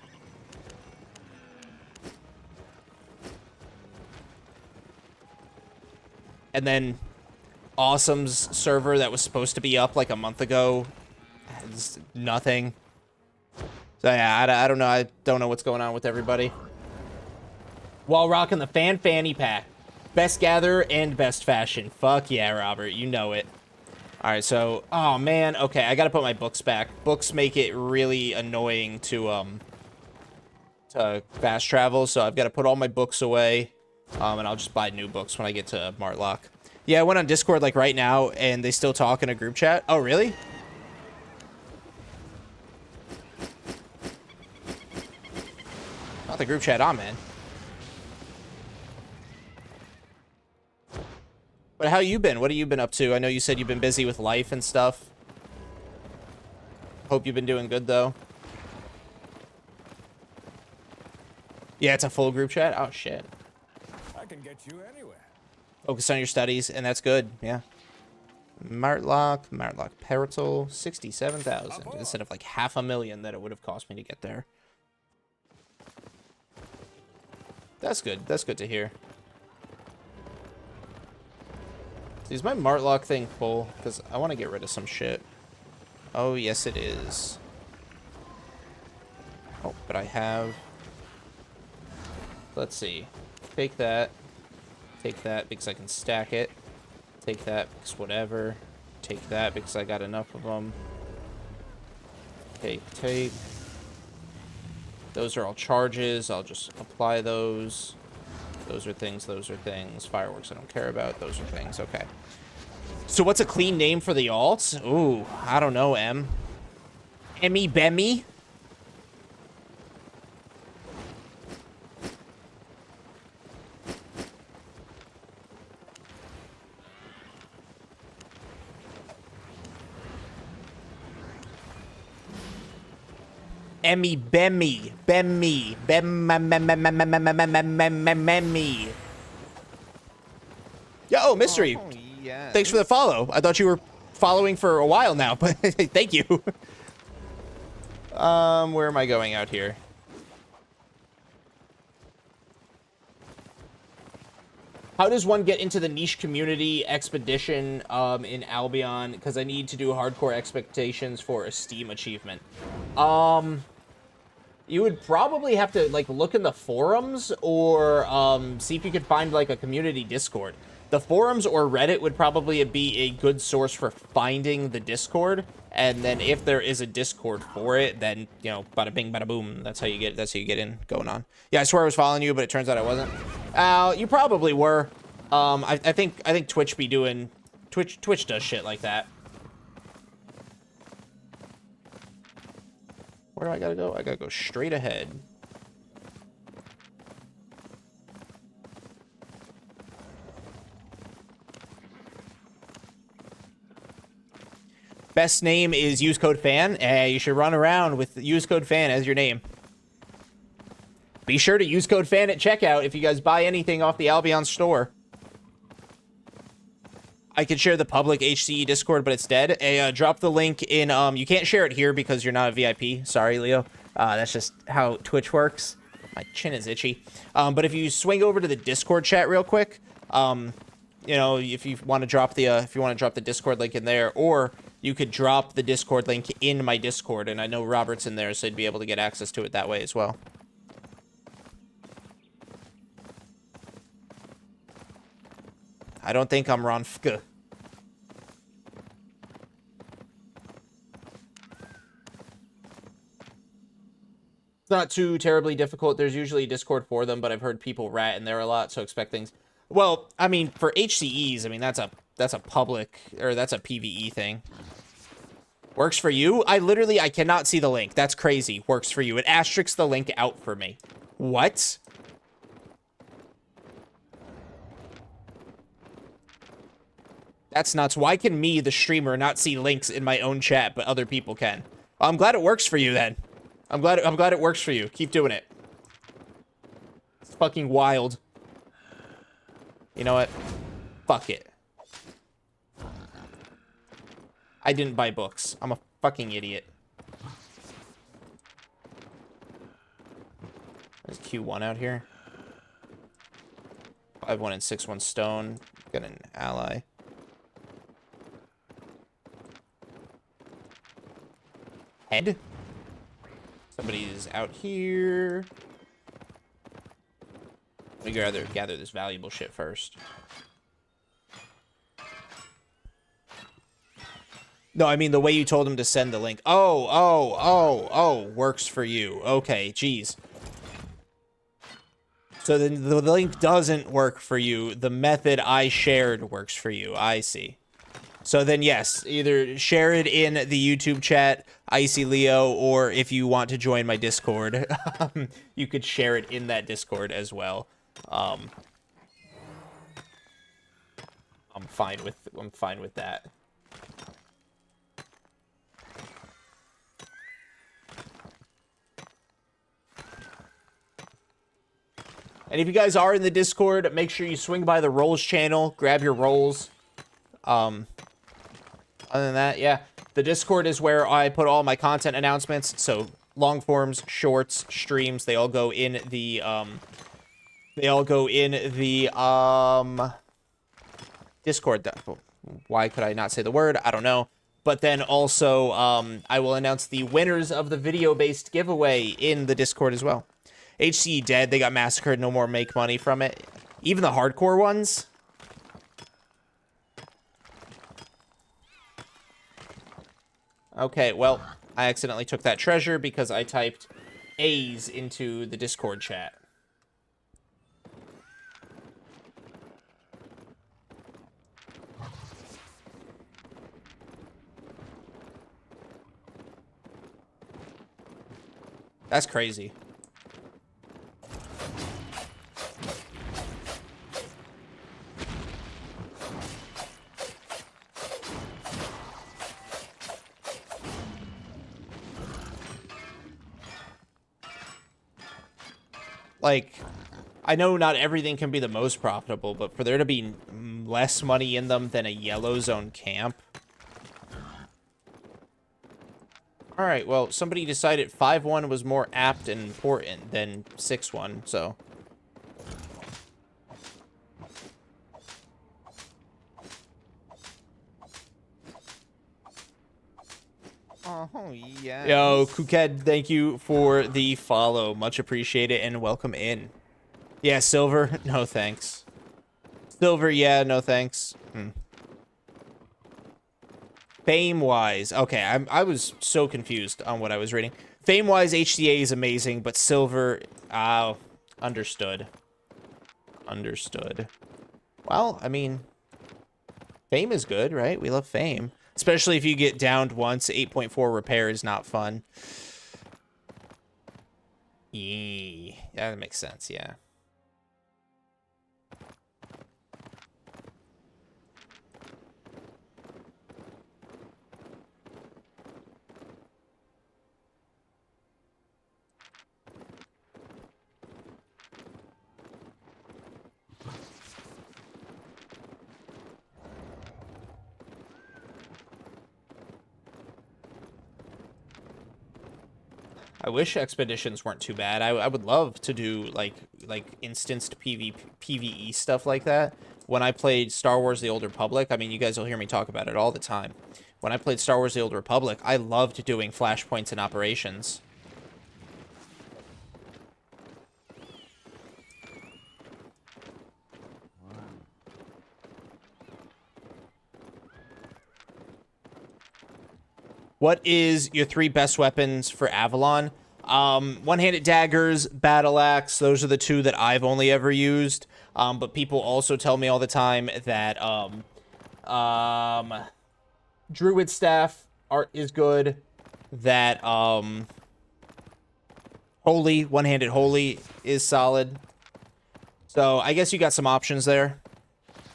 And then Awesome's server that was supposed to be up like a month ago has nothing. So yeah, I don't know. I don't know what's going on with everybody. While rocking the fanny pack. Best gatherer and best fashion. Fuck yeah, Robert. You know it. All right, so, oh man, okay, I gotta put my books back. Books make it really annoying to fast travel, so I've got to put all my books away, and I'll just buy new books when I get to Martlock. Yeah, I went on Discord like right now, and they still talk in a group chat. Oh, really? Not the group chat I'm in. But how you been? What have you been up to? I know you said you've been busy with life and stuff. Hope you've been doing good, though. Yeah, it's a full group chat? Oh, shit. I can get you anywhere. Focus on your studies, and that's good, yeah. Martlock Perital, 67,000. Instead of like 500,000 that it would have cost me to get there. That's good. That's good to hear. Is my Martlock thing full? Because I want to get rid of some shit. Oh, yes, it is. Oh, but I have... Let's see. Take that. Take that because I can stack it. Take that because whatever. Take that because I got enough of them. Take. Those are all charges. I'll just apply those. Those are things. Those are things. Fireworks I don't care about. Those are things. Okay. So what's a clean name for the alts? Ooh, I don't know, M. Emmy Bemmy? Emmy Bemmy. Bemmy. Bemmy. Yo, Mystery. Oh, yes. Thanks for the follow. I thought you were following for a while now, but thank you. Where am I going out here? How does one get into the niche community expedition in Albion? Because I need to do hardcore expectations for a Steam achievement. You would probably have to like look in the forums or see if you could find like a community Discord. The forums or Reddit would probably be a good source for finding the Discord, and then if there is a Discord for it, then you know, bada bing, bada boom. That's how you get. That's how you get in. Going on. Yeah, I swear I was following you, but it turns out I wasn't. You probably were. I think Twitch be doing. Twitch does shit like that. Where do I gotta go? I gotta go straight ahead. Best name is use code FAN. You should run around with use code FAN as your name. Be sure to use code FAN at checkout if you guys buy anything off the Albion store. I could share the public HCE Discord, but it's dead. Drop the link in. You can't share it here because you're not a VIP. Sorry, Leo. That's just how Twitch works. My chin is itchy. But if you swing over to the Discord chat real quick, you know, if you want to drop the Discord link in there, or you could drop the Discord link in my Discord, and I know Robert's in there, so he'd be able to get access to it that way as well. I don't think I'm Ronfka. It's not too terribly difficult. There's usually a Discord for them, but I've heard people rat in there a lot, so expect things. Well, I mean, for HCEs, I mean, that's a public, or that's a PvE thing. Works for you? I cannot see the link. That's crazy. Works for you. It asterisks the link out for me. What? That's nuts. Why can me, the streamer, not see links in my own chat, but other people can? Well, I'm glad it works for you then. I'm glad it works for you. Keep doing it. It's fucking wild. You know what? Fuck it. I didn't buy books. I'm a fucking idiot. There's Q1 out here. 5-1 and 6-1 stone. Got an ally. Head. Somebody's out here. Let me gather this valuable shit first. No, I mean the way you told him to send the link. Oh, works for you. Okay, geez. So then the link doesn't work for you. The method I shared works for you. I see. So then, yes, either share it in the YouTube chat, Icy Leo, or if you want to join my Discord, you could share it in that Discord as well. I'm fine with that. And if you guys are in the Discord, make sure you swing by the Rolls channel, grab your rolls. Other than that, yeah, the Discord is where I put all my content announcements. So long forms, shorts, streams, they all go in the Discord. Why could I not say the word? I don't know. But then also, I will announce the winners of the video-based giveaway in the Discord as well. HCE dead. They got massacred. No more make money from it. Even the hardcore ones. Okay, well, I accidentally took that treasure because I typed A's into the Discord chat. That's crazy. Like, I know not everything can be the most profitable, but for there to be less money in them than a yellow zone camp. All right, well, somebody decided 5-1 was more apt and important than 6-1, so. Oh, yeah. Yo, Kuked, thank you for the follow. Much appreciated and welcome in. Yeah, Silver, no thanks. Silver, yeah, no thanks. Fame-wise, okay, I was so confused on what I was reading. Fame-wise, HCA is amazing, but Silver, understood. Understood. Well, I mean, Fame is good, right? We love Fame. Especially if you get downed once, 8.4 repair is not fun. Yeah, that makes sense, yeah. I wish expeditions weren't too bad. I would love to do like instanced PvE stuff like that. When I played Star Wars: The Old Republic, I mean, you guys will hear me talk about it all the time. When I played Star Wars: The Old Republic, I loved doing flashpoints and operations. What is your 3 best weapons for Avalon? One-handed daggers, battle axe. Those are the 2 that I've only ever used. But people also tell me all the time that druid staff is good. That holy, one-handed holy is solid. So I guess you got some options there.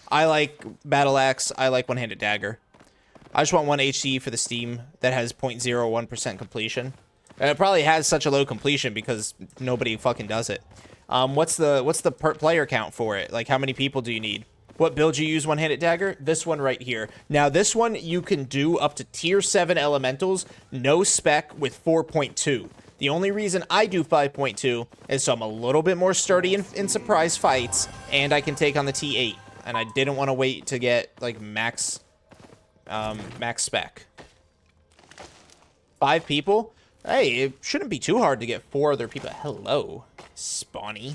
I like battle axe. I like one-handed dagger. I just want 1 HCE for the Steam that has 0.01% completion. And it probably has such a low completion because nobody fucking does it. What's the per player count for it? Like, how many people do you need? What build you use one-handed dagger? This one right here. Now, this one you can do up to tier 7 elementals, no spec with 4.2. The only reason I do 5.2 is so I'm a little bit more sturdy in surprise fights, and I can take on the T8. And I didn't want to wait to get, like, max spec. 5 people? Hey, it shouldn't be too hard to get 4 other people. Hello, Spawny.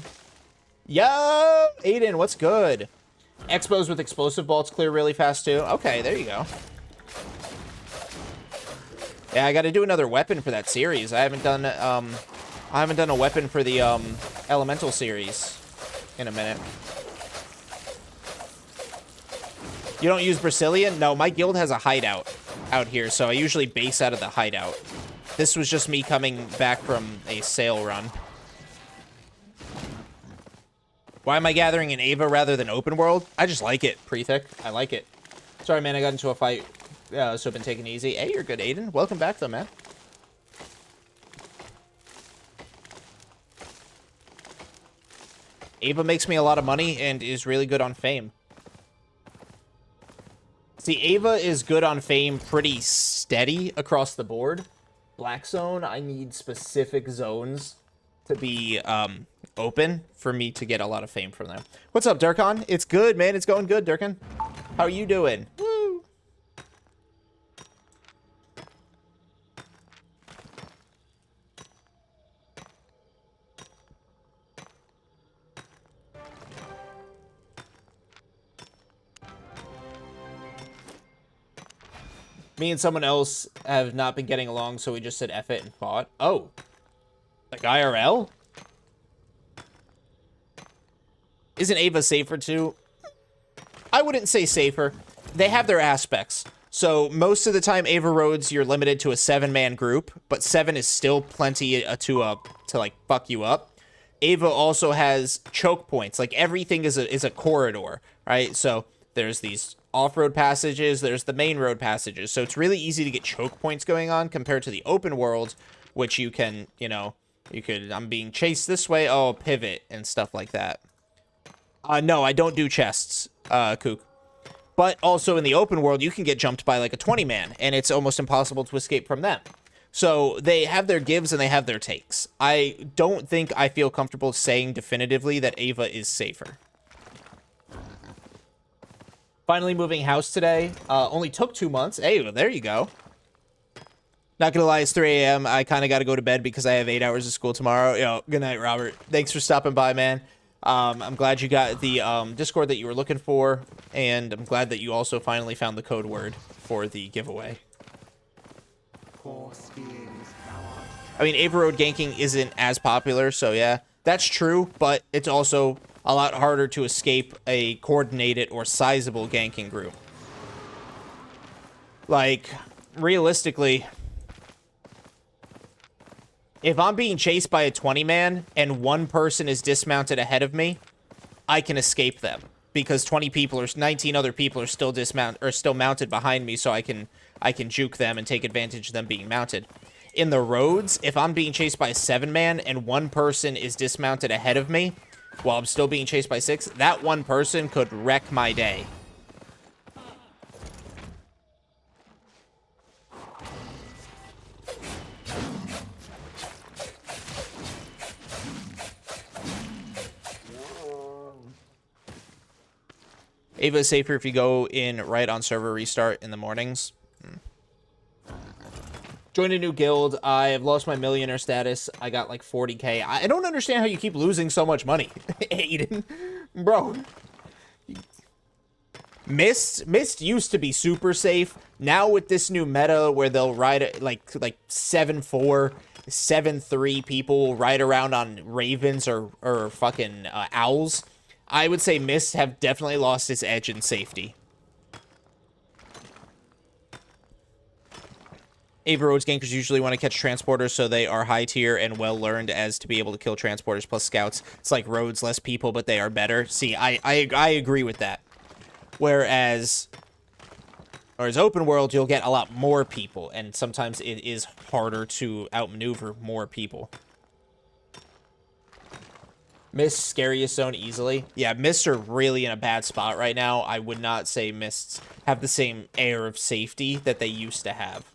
Yo, Aiden, what's good? Expos with explosive bolts clear really fast too. Okay, there you go. Yeah, I got to do another weapon for that series. I haven't done a weapon for the elemental series in a minute. You don't use Brazilian? No, my guild has a hideout out here, so I usually base out of the hideout. This was just me coming back from a sale run. Why am I gathering in Ava rather than open world? I just like it, Prefect. I like it. Sorry, man, I got into a fight, so I've been taking it easy. Hey, you're good, Aiden. Welcome back, though, man. Ava makes me a lot of money and is really good on fame. See, Ava is good on fame pretty steady across the board. Black Zone, I need specific zones to be open for me to get a lot of fame from them. What's up, Durkan? It's good, man. It's going good, Durkan. How are you doing? Woo! Me and someone else have not been getting along, so we just said F it and fought. Oh. Like IRL? Isn't Ava safer too? I wouldn't say safer. They have their aspects. So most of the time, Ava Roads, you're limited to a 7-man group, but 7 is still plenty to like fuck you up. Ava also has choke points. Like everything is a corridor, right? So there's these off-road passages, there's the main road passages. So it's really easy to get choke points going on compared to the open world, which you can, you know, I'm being chased this way, oh, pivot and stuff like that. No, I don't do chests, Kook. But also in the open world, you can get jumped by like a 20-man, and it's almost impossible to escape from them. So they have their gives and they have their takes. I don't think I feel comfortable saying definitively that Ava is safer. Finally moving house today. Only took 2 months. Hey, well, there you go. Not gonna lie, it's 3 a.m. I kind of got to go to bed because I have 8 hours of school tomorrow. Yo, good night, Robert. Thanks for stopping by, man. I'm glad you got the Discord that you were looking for, and I'm glad that you also finally found the code word for the giveaway. I mean, Ava Road ganking isn't as popular, so yeah, that's true, but it's also a lot harder to escape a coordinated or sizable ganking group. Like, realistically, if I'm being chased by a 20-man and one person is dismounted ahead of me, I can escape them because 19 other people are still mounted behind me, so I can juke them and take advantage of them being mounted. In the roads, if I'm being chased by a 7-man and one person is dismounted ahead of me while I'm still being chased by 6, that one person could wreck my day. Ava is safer if you go in right on server restart in the mornings. Joined a new guild. I have lost my millionaire status. I got like 40k. I don't understand how you keep losing so much money, Aiden. Bro. Mist used to be super safe. Now with this new meta where they'll ride like 7-4, 7-3 people ride around on ravens or fucking owls, I would say Mist have definitely lost its edge in safety. Ava Roads gankers usually want to catch transporters, so they are high tier and well learned as to be able to kill transporters plus scouts. It's like Roads, less people, but they are better. See, I agree with that. Whereas open world, you'll get a lot more people, and sometimes it is harder to outmaneuver more people. Mists, scariest zone easily. Yeah, Mists are really in a bad spot right now. I would not say Mists have the same air of safety that they used to have.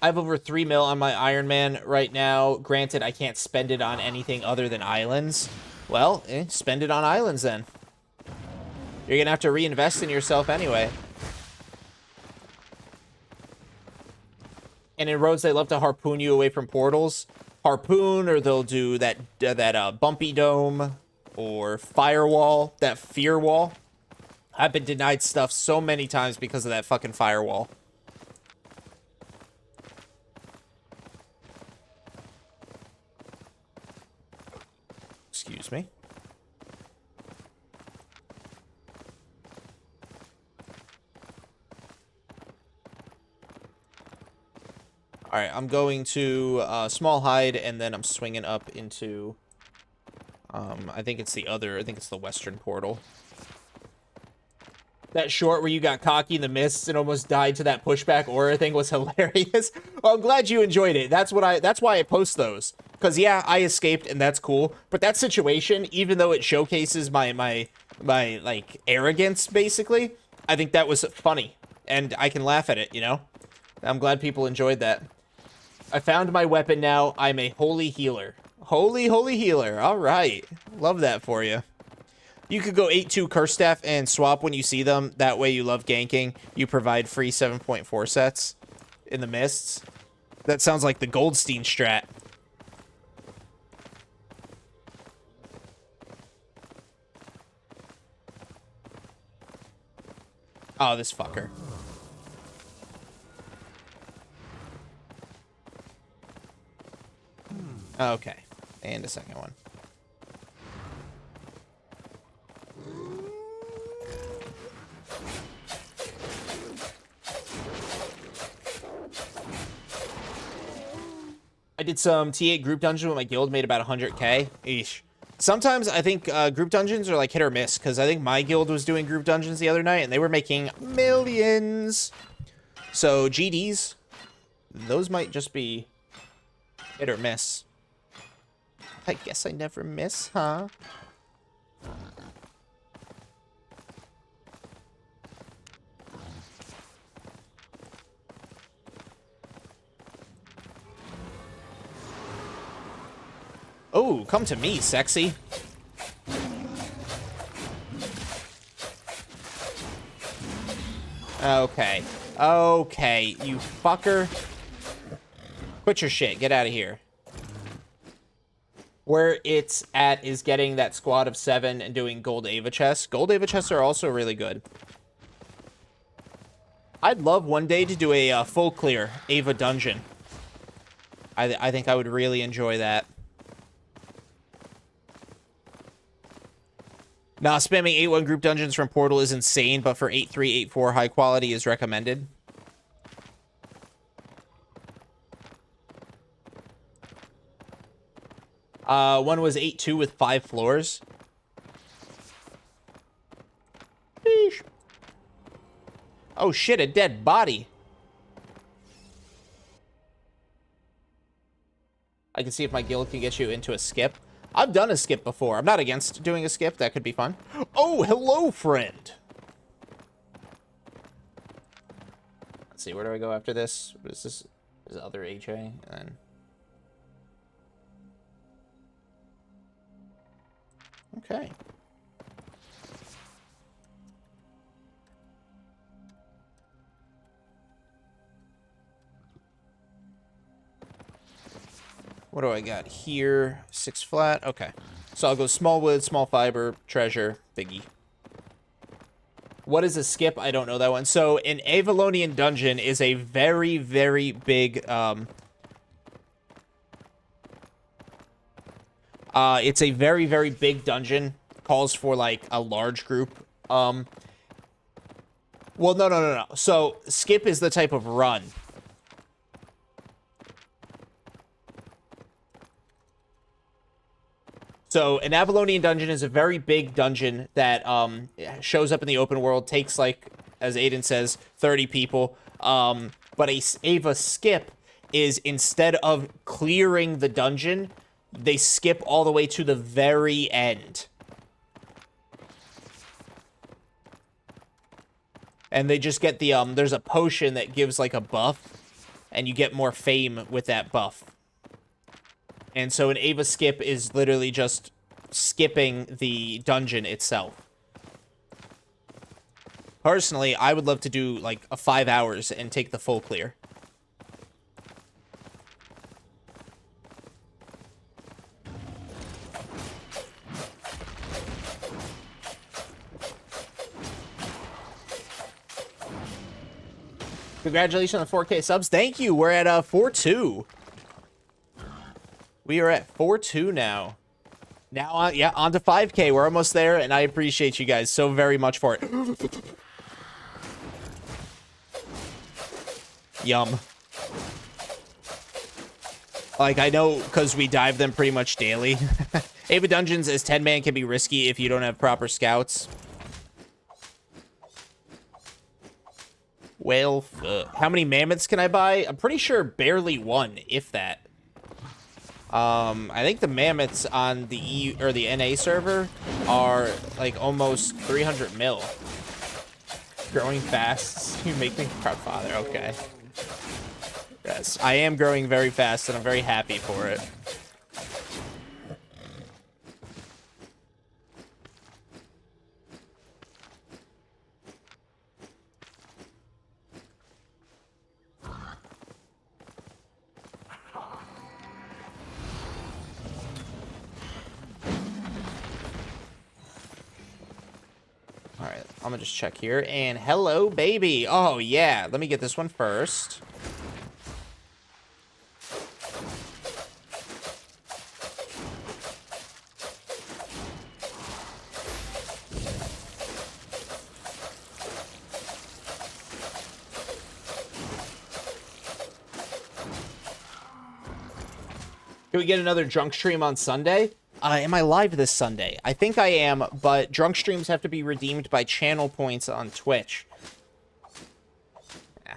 I have over 3 mil on my Iron Man right now. Granted, I can't spend it on anything other than islands. Well, spend it on islands then. You're gonna have to reinvest in yourself anyway. And in Roads, they love to harpoon you away from portals. Harpoon, or they'll do that bumpy dome, or firewall, that fear wall. I've been denied stuff so many times because of that fucking firewall. Excuse me. All right, I'm going to small hide, and then I'm swinging up into, I think it's the western portal. That short where you got cocky in the mists and almost died to that pushback aura thing was hilarious. Well, I'm glad you enjoyed it. That's why I post those. Because, yeah, I escaped, and that's cool. But that situation, even though it showcases my like, arrogance, basically, I think that was funny. And I can laugh at it, you know? I'm glad people enjoyed that. I found my weapon now. I'm a holy healer. Holy healer. All right. Love that for you. You could go 8-2 Curse Staff and swap when you see them. That way you love ganking. You provide free 7.4 sets in the mists. That sounds like the Goldstein strat. Oh, this fucker. Okay. And a second one. I did some T8 group dungeon with my guild, made about 100k. Eesh. Sometimes I think group dungeons are like hit or miss, because I think my guild was doing group dungeons the other night, and they were making millions. So GDs, those might just be hit or miss. I guess I never miss, huh? Oh, come to me, sexy. Okay. Okay, you fucker. Quit your shit. Get out of here. Where it's at is getting that squad of 7 and doing gold Ava chests. Gold Ava chests are also really good. I'd love one day to do a full clear Ava dungeon. I think I would really enjoy that. Nah, spamming 8-1 group dungeons from Portal is insane, but for 8-3, 8-4, high quality is recommended. One was 8-2 with 5 floors. Sheesh. Oh shit, a dead body. I can see if my guild can get you into a skip. I've done a skip before. I'm not against doing a skip. That could be fun. Oh, hello, friend. Let's see. Where do I go after this? What is this? Is other HA? And then... Okay. What do I got here? 6 flat. Okay. So I'll go small wood, small fiber, treasure, biggie. What is a skip? I don't know that one. So an Avalonian dungeon is a very, very big... it's a very, very big dungeon. Calls for, like, a large group. Well, no. So skip is the type of run. So an Avalonian dungeon is a very big dungeon that shows up in the open world, takes, like, as Aiden says, 30 people. But a Ava skip is, instead of clearing the dungeon, they skip all the way to the very end. And they just get the, there's a potion that gives, like, a buff, and you get more fame with that buff. And so an Ava skip is literally just skipping the dungeon itself. Personally, I would love to do, like, a 5 hours and take the full clear. Congratulations on the 4K subs. Thank you. We're at 4-2. We are at 4-2 now. Now, yeah, on to 5K. We're almost there, and I appreciate you guys so very much for it. Yum. Like, I know because we dive them pretty much daily. Ava Dungeons as 10-man can be risky if you don't have proper scouts. Well, how many mammoths can I buy? I'm pretty sure barely one, if that. I think the mammoths on the E or the NA server are like almost 300 mil. Growing fast. You make me proud father. Okay. Yes, I am growing very fast, and I'm very happy for it. All right, I'm gonna just check here, and hello, baby. Oh, yeah, let me get this one first. Can we get another drunk stream on Sunday? Am I live this Sunday? I think I am, but drunk streams have to be redeemed by channel points on Twitch. Yeah.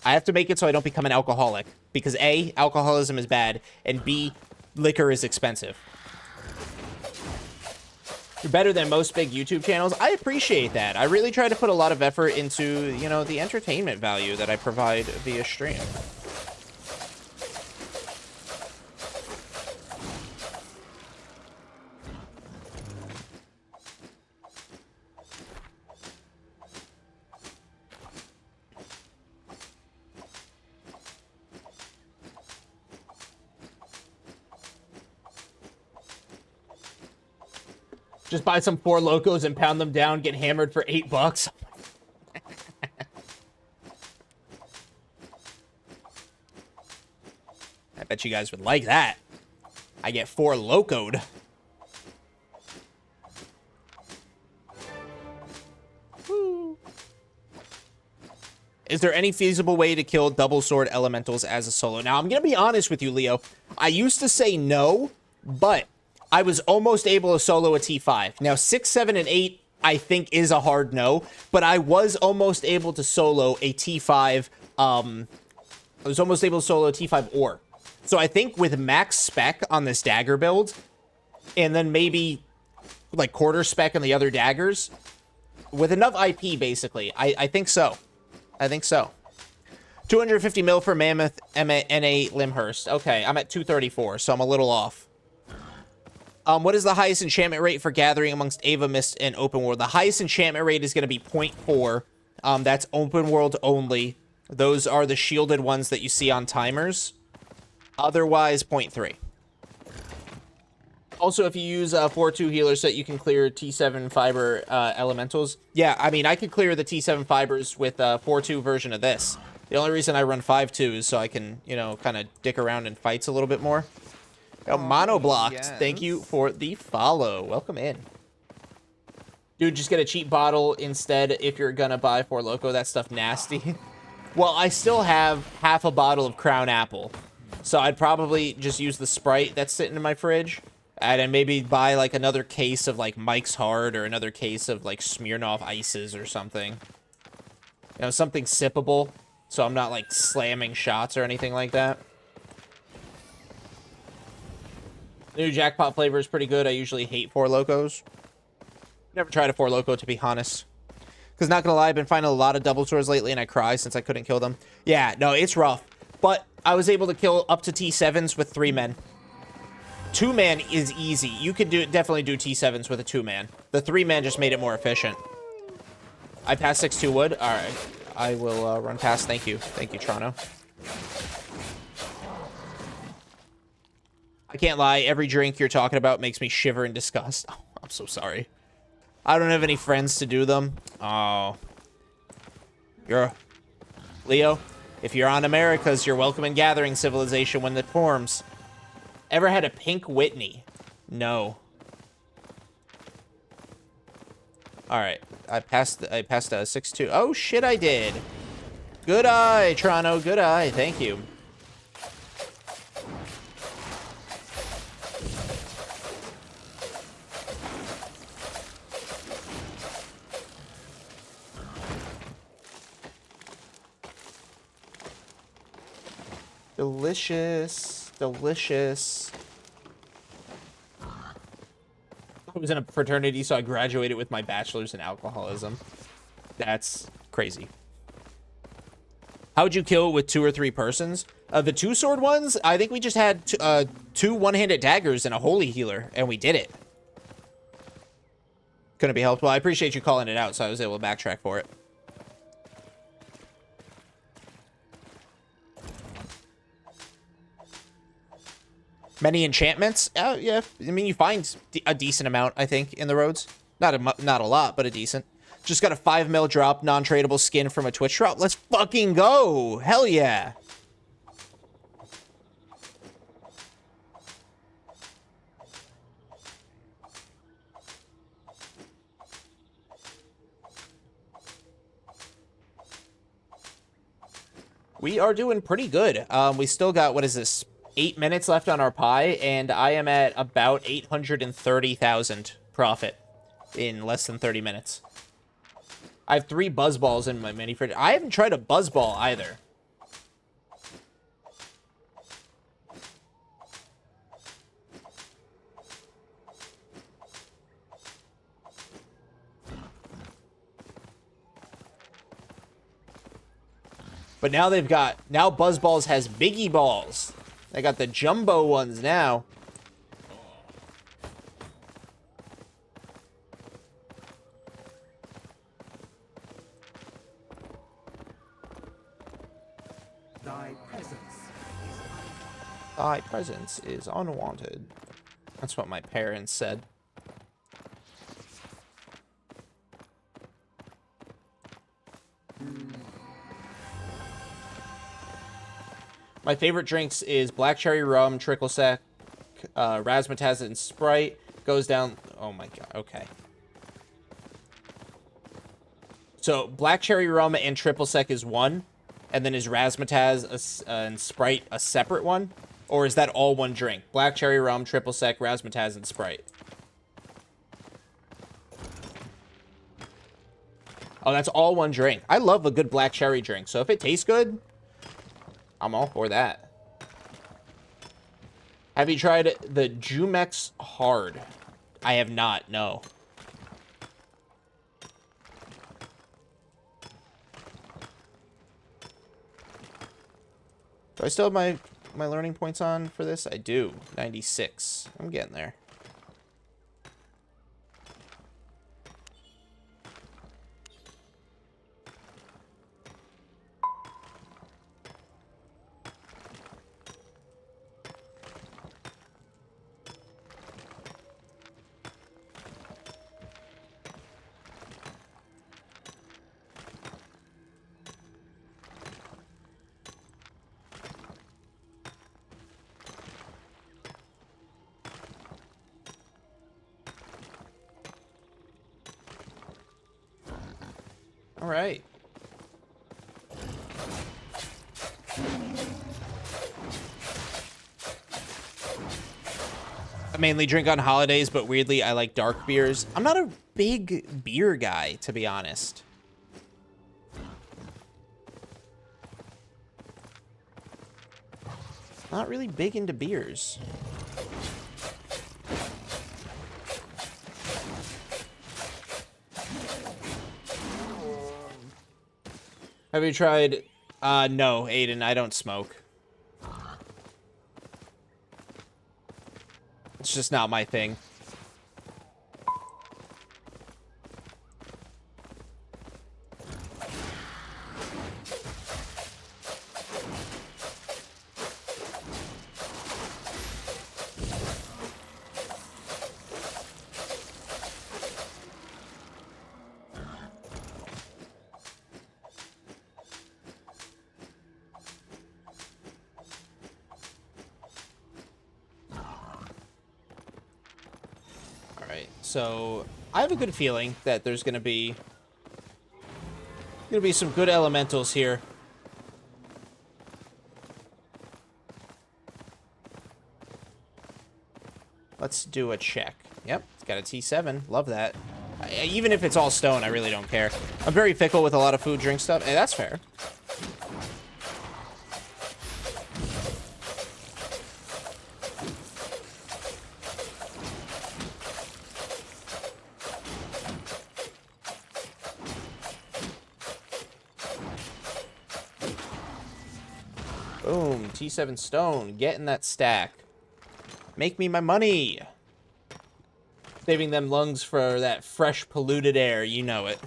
I have to make it so I don't become an alcoholic. Because A, alcoholism is bad, and B, liquor is expensive. You're better than most big YouTube channels. I appreciate that. I really try to put a lot of effort into, you know, the entertainment value that I provide via stream. Just buy some Four Locos and pound them down, get hammered for $8. I bet you guys would like that. I get Four Locoed. Woo. Is there any feasible way to kill double sword elementals as a solo? Now, I'm going to be honest with you, Leo. I used to say no, but I was almost able to solo a T5. Now, 6, 7, and 8, I think, is a hard no, but I was almost able to solo a T5, I was almost able to solo a T5 ore. So I think with max spec on this dagger build, and then maybe, like, quarter spec on the other daggers, with enough IP, basically, I think so. I think so. 250 mil for Mammoth, NA, Limhurst. Okay, I'm at 234, so I'm a little off. What is the highest enchantment rate for gathering amongst Ava Mist and open world? The highest enchantment rate is going to be 0.4. That's open world only. Those are the shielded ones that you see on timers. Otherwise, 0.3. Also, if you use a 4-2 healer set, you can clear T7 fiber elementals. Yeah, I mean, I could clear the T7 fibers with a 4-2 version of this. The only reason I run 5-2 is so I can, you know, kind of dick around in fights a little bit more. Oh, Monoblocked, yes. Thank you for the follow. Welcome in. Dude, just get a cheap bottle instead if you're gonna buy Four Loko. That stuff nasty. Well, I still have half a bottle of Crown Apple. So I'd probably just use the Sprite that's sitting in my fridge. And then maybe buy, like, another case of, like, Mike's Hard or another case of, like, Smirnoff Ices or something. You know, something sippable. So I'm not, like, slamming shots or anything like that. New jackpot flavor is pretty good. I usually hate Four Locos. Never tried a Four Loko, to be honest. Because, not gonna lie, I've been finding a lot of double swords lately, and I cry since I couldn't kill them. Yeah, no, it's rough. But I was able to kill up to T7s with 3 men. 2-man is easy. You could definitely do T7s with a 2-man. The 3-man just made it more efficient. I passed 6-2 wood. All right. I will run past. Thank you. Thank you, Toronto. I can't lie, every drink you're talking about makes me shiver in disgust. Oh, I'm so sorry. I don't have any friends to do them. Oh. Leo, if you're on Americas, you're welcome in Gathering Civilization when it forms. Ever had a pink Whitney? No. All right, I passed a 6-2. Oh shit, I did. Good eye, Toronto. Good eye. Thank you. Delicious. Delicious. I was in a fraternity, so I graduated with my bachelor's in alcoholism. That's crazy. How would you kill it with 2 or 3 persons? The 2-sword ones, I think we just had 2 one-handed daggers and a holy healer, and we did it. Couldn't be helped. Well, I appreciate you calling it out, so I was able to backtrack for it. Many enchantments? Yeah. I mean, you find a decent amount, I think, in the roads. Not a lot, but a decent. Just got a 5 mil drop, non-tradable skin from a Twitch drop. Let's fucking go! Hell yeah! We are doing pretty good. We still got, what is this, 8 minutes left on our pie, and I am at about 830,000 profit in less than 30 minutes. I have 3 buzz balls in my mini fridge. I haven't tried a buzz ball either. But now they've got, now Buzz Balls has biggie balls. They got the jumbo ones now. Thy presence is unwanted. That's what my parents said. My favorite drinks is black cherry rum, trickle sec, razzmatazz, and Sprite. Goes down. Oh my god. Okay. So black cherry rum and triple sec is one, and then is razzmatazz and Sprite a separate one, or is that all one drink? Black cherry rum, triple sec, razzmatazz, and Sprite. Oh, that's all one drink. I love a good black cherry drink, so if it tastes good, I'm all for that. Have you tried the Jumex Hard? I have not, no. Do I still have my learning points on for this? I do. 96. I'm getting there. All right. I mainly drink on holidays, but weirdly, I like dark beers. I'm not a big beer guy, to be honest. Not really big into beers. Have you tried? No, Aiden, I don't smoke. It's just not my thing. right, so I have a good feeling that there's gonna be some good elementals here. Let's do a check. Yep, it's got a T7. Love that. Even if it's all stone, I really don't care. I'm very fickle with a lot of food, drink stuff. Hey, that's fair. Boom, T7 stone. Getting that stack. Make me my money. Saving them lungs for that fresh, polluted air. You know it.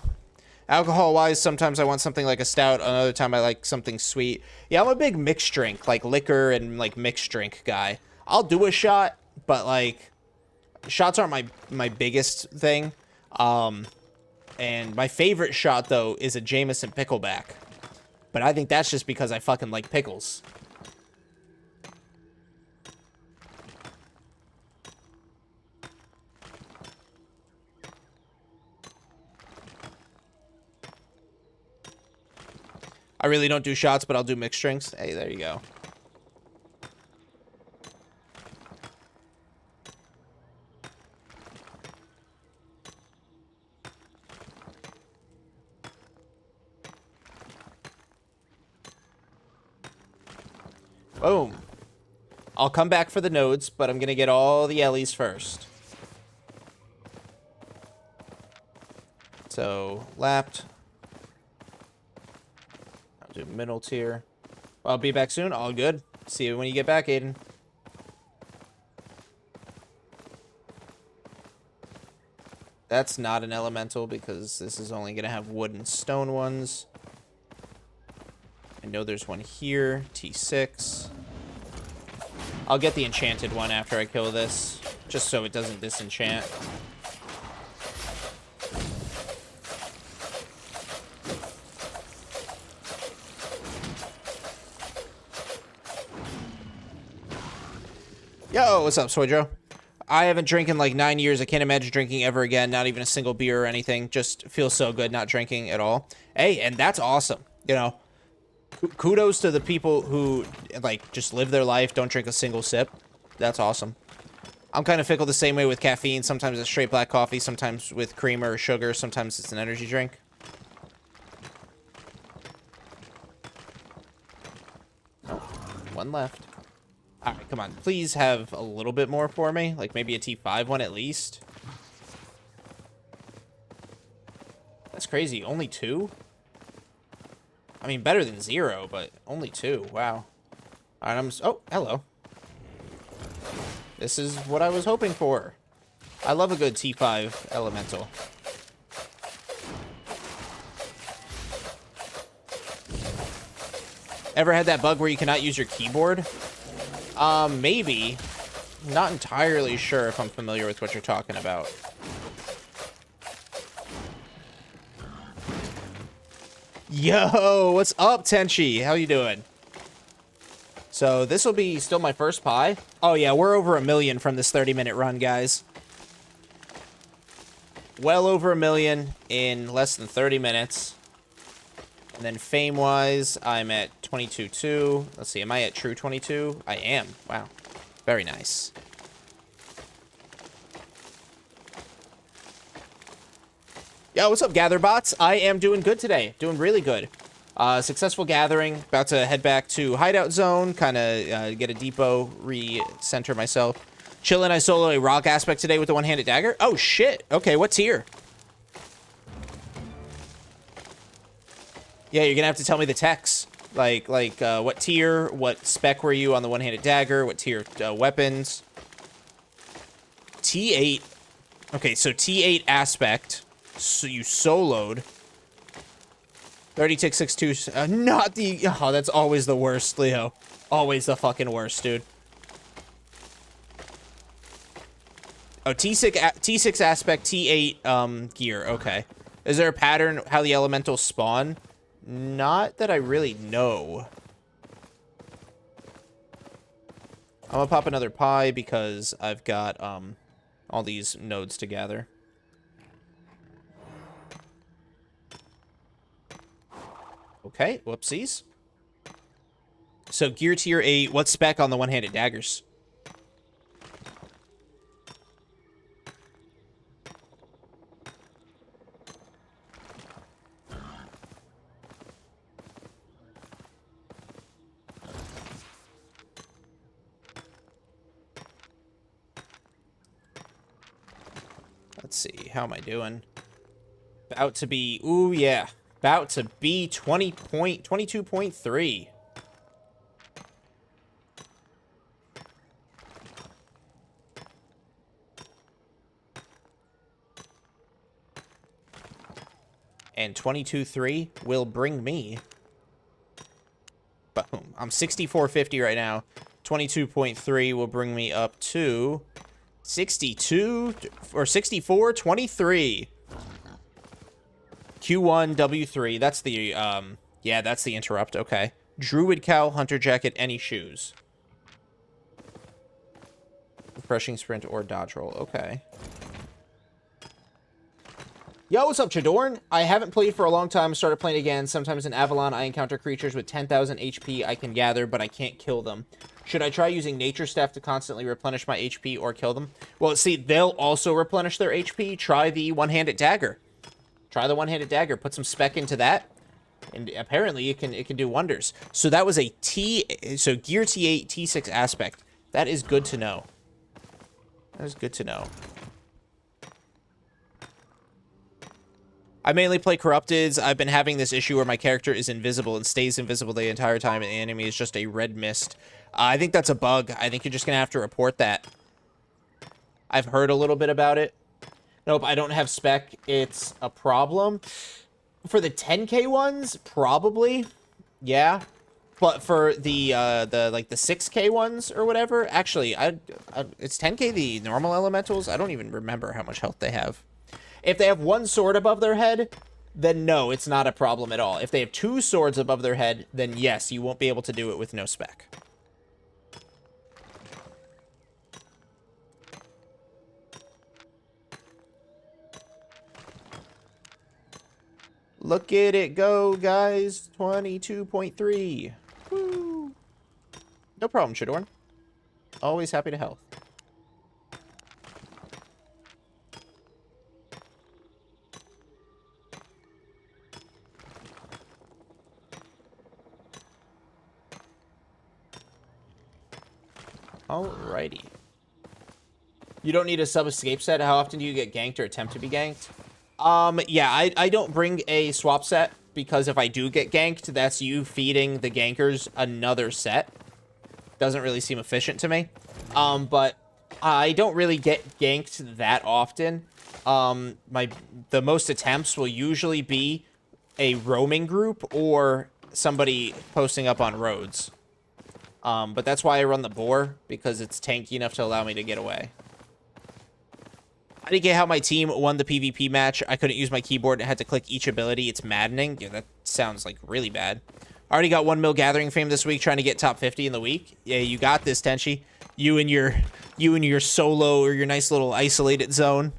Alcohol-wise, sometimes I want something like a stout. Another time I like something sweet. Yeah, I'm a big mixed drink, like liquor and like mixed drink guy. I'll do a shot, but like shots aren't my biggest thing. And my favorite shot though is a Jameson pickleback. But I think that's just because I fucking like pickles. I really don't do shots, but I'll do mixed drinks. Hey, there you go. Boom. I'll come back for the nodes, but I'm going to get all the Ellies first. So, lapped. I'll do middle tier. I'll be back soon. All good. See you when you get back, Aiden. That's not an elemental because this is only going to have wood and stone ones. I know there's one here. T6. I'll get the enchanted one after I kill this, just so it doesn't disenchant. Yo, what's up, Soy Joe? I haven't drank in like 9 years. I can't imagine drinking ever again. Not even a single beer or anything. Just feels so good not drinking at all. Hey, and that's awesome. You know, kudos to the people who like just live their life, don't drink a single sip. That's awesome. I'm kind of fickle the same way with caffeine. Sometimes it's straight black coffee. Sometimes with creamer or sugar. Sometimes it's an energy drink. Oh, one left. All right, come on. Please have a little bit more for me. Like maybe a T5 one at least. That's crazy. Only 2? I mean, better than 0, but only 2. Wow. All right, oh, hello. This is what I was hoping for. I love a good T5 elemental. Ever had that bug where you cannot use your keyboard? Maybe. Not entirely sure if I'm familiar with what you're talking about. Yo, what's up, Tenchi? How you doing? So this will be still my first pie. Oh yeah, we're over 1 million from this 30-minute run, guys. Well over 1 million in less than 30 minutes. And then fame-wise, I'm at 22.2. Let's see, am I at true 22? I am. Wow. Very nice. Yo, what's up, Gatherbots? I am doing good today. Doing really good. Successful gathering. About to head back to Hideout Zone. Kind of get a depot, re-center myself. Chillin', I solo a rock aspect today with the one-handed dagger. Oh, shit. Okay, what's here? Yeah, you're gonna have to tell me the techs. Like what tier, what spec were you on the one-handed dagger, what tier weapons. T8. Okay, so T8 aspect. So you soloed. 30 tick 6-2. Not the... Oh, that's always the worst, Leo. Always the fucking worst, dude. Oh, T6 aspect, T8 gear. Okay. Is there a pattern how the elementals spawn? Not that I really know. I'm gonna pop another pie because I've got all these nodes to gather. Okay, whoopsies. So gear tier 8, what's spec on the one-handed daggers? Let's see, how am I doing? About to be, ooh yeah, about to be 22.3. And 22.3 will bring me, boom, I'm 64.50 right now. 22.3 will bring me up to 62 or 64.23. Q1 W3. That's the yeah, that's the interrupt. Okay. Druid cow, hunter jacket, any shoes. Refreshing sprint or dodge roll. Okay. Yo, what's up, Chadorn? I haven't played for a long time. Started playing again. Sometimes in Avalon, I encounter creatures with 10,000 HP I can gather, but I can't kill them. Should I try using Nature Staff to constantly replenish my HP or kill them? Well, see, they'll also replenish their HP. Try the one-handed dagger. Try the one-handed dagger. Put some spec into that, and apparently it can do wonders. So that was a so gear T8, T6 aspect. That is good to know. That is good to know. I mainly play Corrupteds. I've been having this issue where my character is invisible and stays invisible the entire time, and the enemy is just a red mist. I think that's a bug. I think you're just going to have to report that. I've heard a little bit about it. Nope, I don't have spec. It's a problem. For the 10k ones, probably. Yeah. But for the like the 6k ones or whatever, actually, it's 10k the normal elementals. I don't even remember how much health they have. If they have one sword above their head, then no, it's not a problem at all. If they have two swords above their head, then yes, you won't be able to do it with no spec. Look at it go, guys. 22.3. Woo. No problem, Shadorn. Always happy to help. Alrighty. You don't need a sub-escape set. How often do you get ganked or attempt to be ganked? Yeah, I don't bring a swap set, because if I do get ganked, that's you feeding the gankers another set. Doesn't really seem efficient to me. But I don't really get ganked that often. The most attempts will usually be a roaming group or somebody posting up on roads. But that's why I run the boar, because it's tanky enough to allow me to get away. I didn't get how my team won the PvP match. I couldn't use my keyboard and had to click each ability. It's maddening. Yeah, that sounds like really bad. I already got 1 mil gathering fame this week, trying to get top 50 in the week. Yeah, you got this, Tenchi. You and your solo or your nice little isolated zone.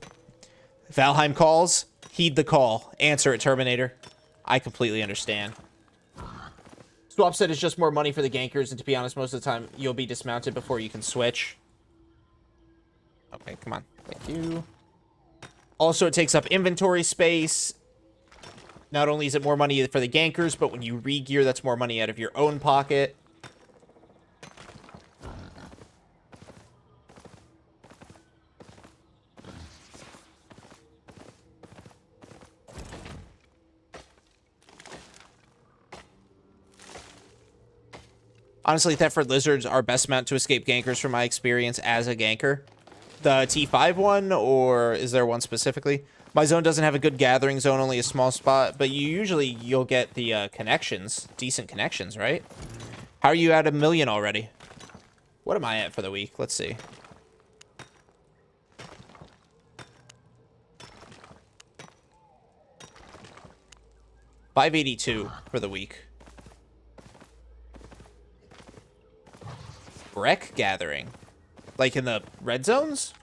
Valheim calls. Heed the call. Answer it, Terminator. I completely understand. Swap set is just more money for the gankers, and to be honest, most of the time, you'll be dismounted before you can switch. Okay, come on. Thank you. Also, it takes up inventory space. Not only is it more money for the gankers, but when you re-gear, that's more money out of your own pocket. Honestly, Thetford Lizards are best mount to escape gankers from my experience as a ganker. The T5 one, or is there one specifically? My zone doesn't have a good gathering zone, only a small spot, but you'll get the connections, decent connections, right? How are you at 1 million already? What am I at for the week? Let's see. $582 for the week. Wreck gathering. Like in the red zones?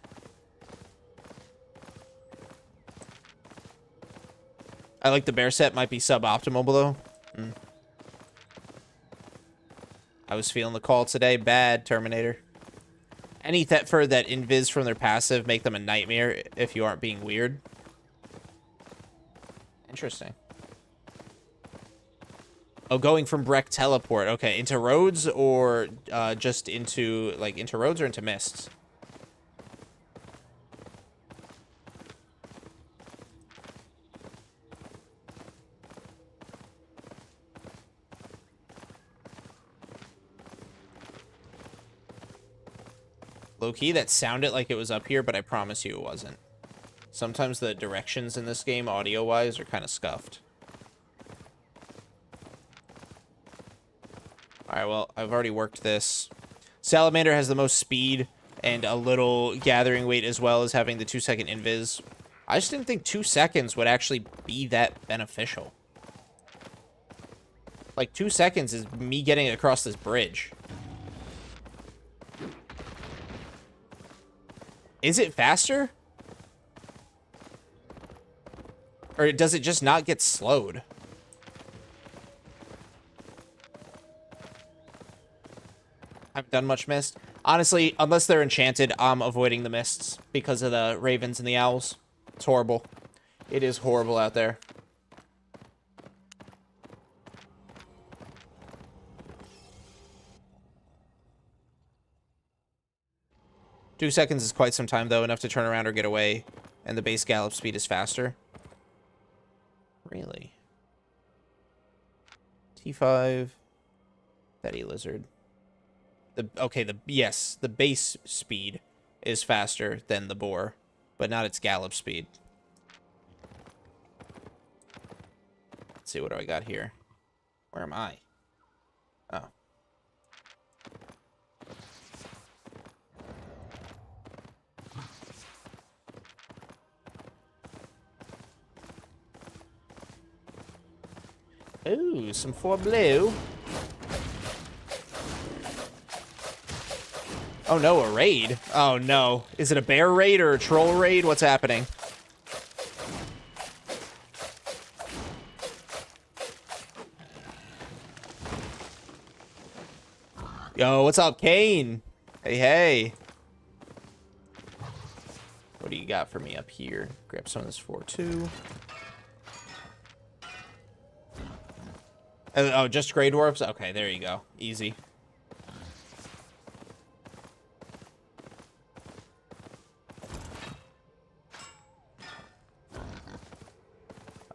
I like the bear set. Might be suboptimal below. I was feeling the call today. Bad, Terminator. Any Thetford that invis from their passive make them a nightmare if you aren't being weird. Interesting. Oh, going from Breck teleport. Okay, into roads or just into, like, into roads or into mists? Low-key, that sounded like it was up here, but I promise you it wasn't. Sometimes the directions in this game, audio-wise, are kind of scuffed. Alright, well, I've already worked this. Salamander has the most speed and a little gathering weight as well as having the 2-second invis. I just didn't think 2 seconds would actually be that beneficial. Like, 2 seconds is me getting across this bridge. Is it faster? Or does it just not get slowed? I've done much mist. Honestly, unless they're enchanted, I'm avoiding the mists because of the ravens and the owls. It's horrible. It is horrible out there. Two seconds is quite some time, though, enough to turn around or get away, and the base gallop speed is faster. Really? T5. Betty Lizard. Yes, the base speed is faster than the boar, but not its gallop speed. Let's see, what do I got here? Where am I? Oh. Ooh, some 4 blue. Oh no, a raid. Oh no. Is it a bear raid or a troll raid? What's happening? Yo, what's up, Kane? Hey, hey. What do you got for me up here? Grab some of this 4-2. Oh, just Grey Dwarfs? Okay, there you go. Easy.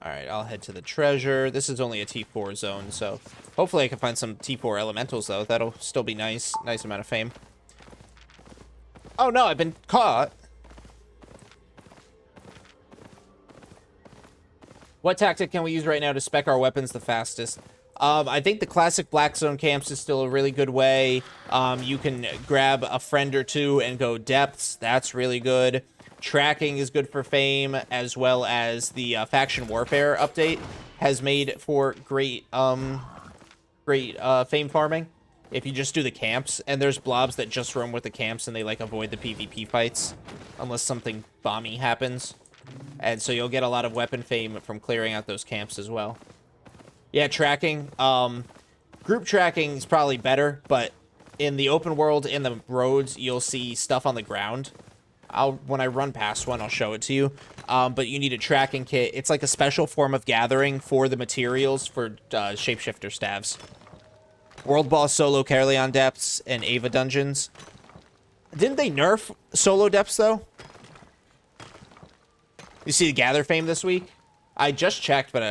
Alright, I'll head to the treasure. This is only a T4 zone, so hopefully I can find some T4 elementals, though. That'll still be nice. Nice amount of fame. Oh, no, I've been caught. What tactic can we use right now to spec our weapons the fastest? I think the classic Black Zone camps is still a really good way. You can grab a friend or two and go depths. That's really good. Tracking is good for fame, as well as the faction warfare update has made for great fame farming. If you just do the camps, and there's blobs that just roam with the camps and they like avoid the PvP fights unless something bomby happens. And so you'll get a lot of weapon fame from clearing out those camps as well. Yeah, tracking. Group tracking is probably better, but in the open world, in the roads, you'll see stuff on the ground. When I run past one, I'll show it to you. But you need a tracking kit. It's like a special form of gathering for the materials for shapeshifter staves. World Boss solo Carleon depths and Ava dungeons. Didn't they nerf solo depths, though? You see the gather fame this week? I just checked, but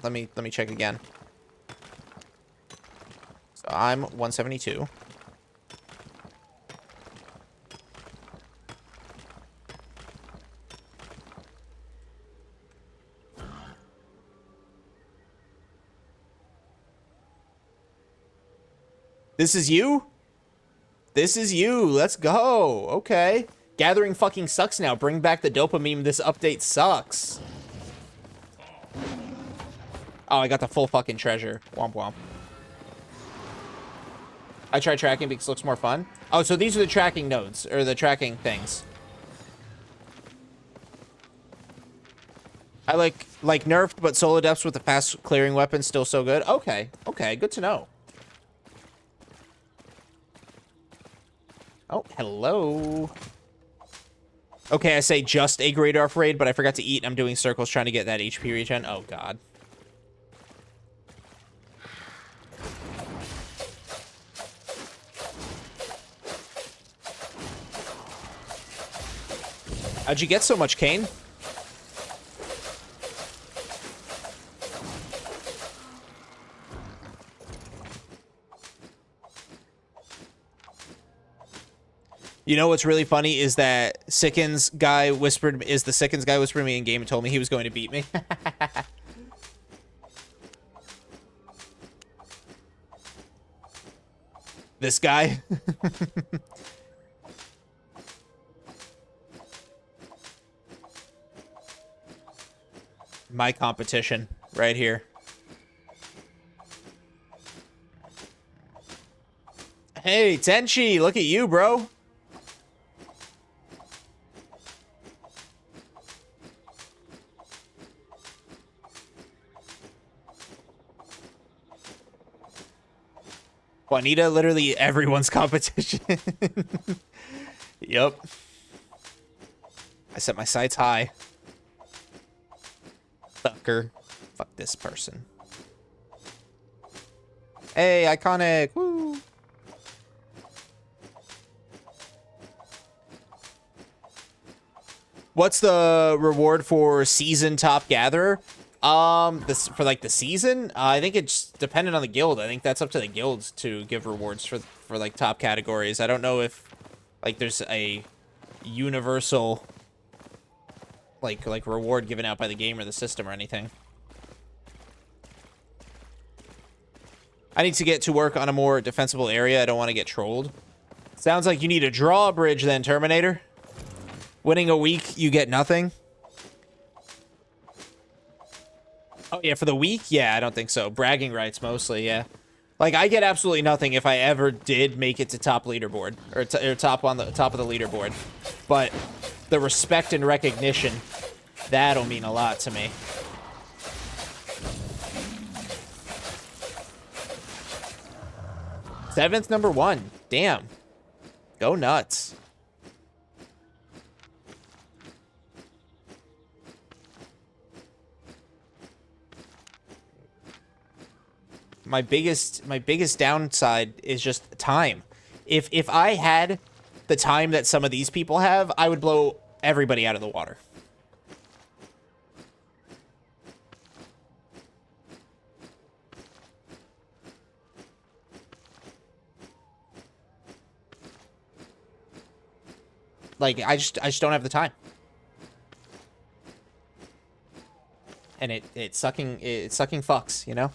let me check again. So I'm 172. This is you? This is you. Let's go. Okay. Gathering fucking sucks now. Bring back the dopamine. This update sucks. Oh, I got the full fucking treasure. Womp womp. I tried tracking because it looks more fun. Oh, so these are the tracking nodes, or the tracking things. I like nerfed, but solo depths with the fast clearing weapon still so good. Okay, okay, good to know. Oh, hello. Okay, I say just a Great Arf raid, but I forgot to eat. I'm doing circles trying to get that HP regen. Oh, God. How'd you get so much, Kane? You know what's really funny is that Sickens guy whispered me in game and told me he was going to beat me. This guy. My competition right here. Hey, Tenchi, look at you, bro. Juanita, literally everyone's competition. Yep. I set my sights high. Fucker. Fuck this person. Hey, iconic. Woo. What's the reward for season top gatherer? For like the season, I think it's dependent on the guild. I think that's up to the guilds to give rewards for like top categories. I don't know if like there's a universal like reward given out by the game or the system or anything. I need to get to work on a more defensible area. I don't want to get trolled. Sounds like you need a drawbridge then, Terminator. Winning a week, you get nothing. Oh, yeah, for the week? Yeah, I don't think so. Bragging rights mostly, yeah. Like, I get absolutely nothing if I ever did make it to top leaderboard. Or top on the top of the leaderboard. But the respect and recognition, that'll mean a lot to me. Seventh #1. Damn. Go nuts. My biggest downside is just time. If I had the time that some of these people have, I would blow everybody out of the water. Like I just don't have the time. And it's sucking fucks, you know?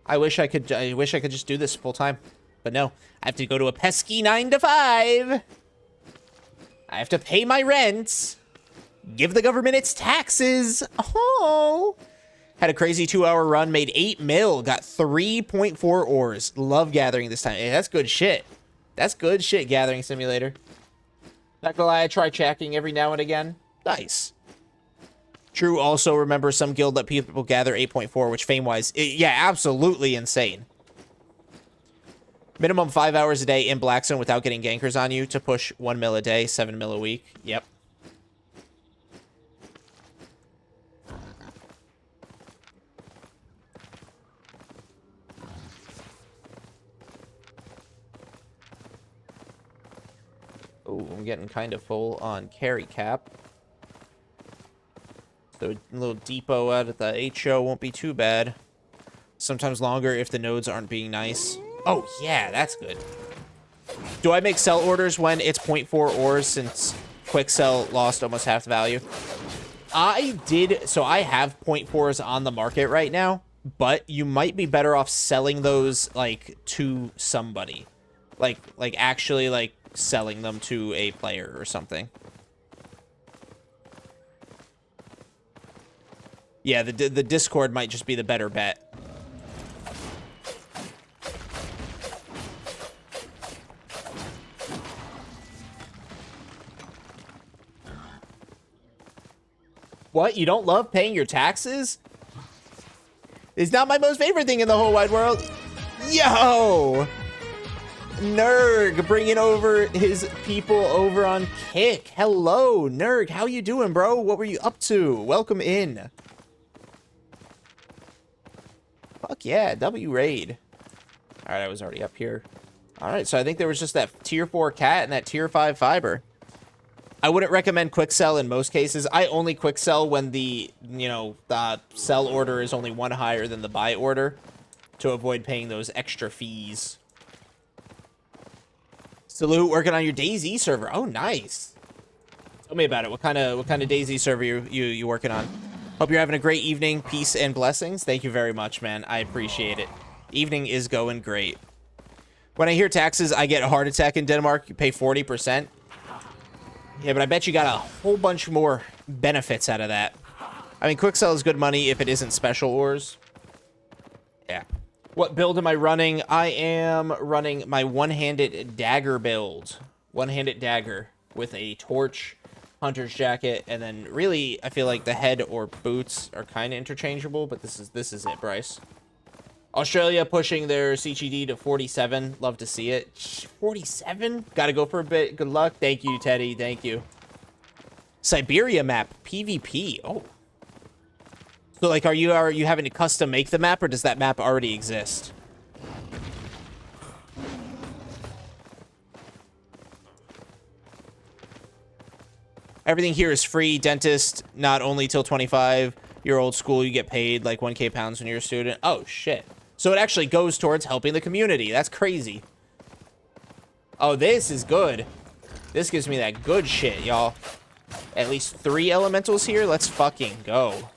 I wish I could just do this full time, but no. I have to go to a pesky 9 to 5. I have to pay my rent, give the government its taxes. Oh, had a crazy 2-hour run, made 8 mil, got 3.4 ores. Love gathering this time. Hey, that's good shit. That's good shit, Gathering Simulator. Not gonna lie, I try checking every now and again. Nice. True, also remember some guild let people gather 8.4, which fame-wise, yeah, absolutely insane. Minimum 5 hours a day in Black Zone without getting gankers on you to push 1 mil a day, 7 mil a week. Yep. Oh, I'm getting kind of full on carry cap. So a little depot out at the HO won't be too bad. Sometimes longer if the nodes aren't being nice. Oh, yeah, that's good. Do I make sell orders when it's 0.4 ores since quick sell lost almost half the value? I did. So I have 0.4s on the market right now, but you might be better off selling those like to somebody. Like actually like selling them to a player or something. Yeah, the Discord might just be the better bet. What? You don't love paying your taxes? It's not my most favorite thing in the whole wide world. Yo! Nerg bringing over his people over on Kick. Hello, Nerg. How you doing, bro? What were you up to? Welcome in. Fuck yeah, W raid. All right, I was already up here. All right, so I think there was just that tier 4 cat and that tier 5 fiber. I wouldn't recommend quick sell in most cases. I only quick sell when the, the sell order is only one higher than the buy order to avoid paying those extra fees. Salute, working on your DayZ server. Oh, nice. Tell me about it. What kind of DayZ server you working on? Hope you're having a great evening. Peace and blessings. Thank you very much, man. I appreciate it. Evening is going great. When I hear taxes, I get a heart attack in Denmark. You pay 40%. Yeah, but I bet you got a whole bunch more benefits out of that. I mean, quick sell is good money if it isn't special ores. Yeah. What build am I running? I am running my one-handed dagger build. One-handed dagger with a torch, hunter's jacket, and then really, I feel like the head or boots are kind of interchangeable, but this is it, Bryce. Australia pushing their CGD to 47. Love to see it. 47? Gotta go for a bit. Good luck. Thank you, Teddy. Thank you. Siberia map. PvP. Oh. So, like, are you having to custom make the map, or does that map already exist? Everything here is free. Dentist, not only till 25. You're old school. You get paid like 1K pounds when you're a student. Oh, shit. So it actually goes towards helping the community. That's crazy. Oh, this is good. This gives me that good shit, y'all. At least 3 elementals here. Let's fucking go.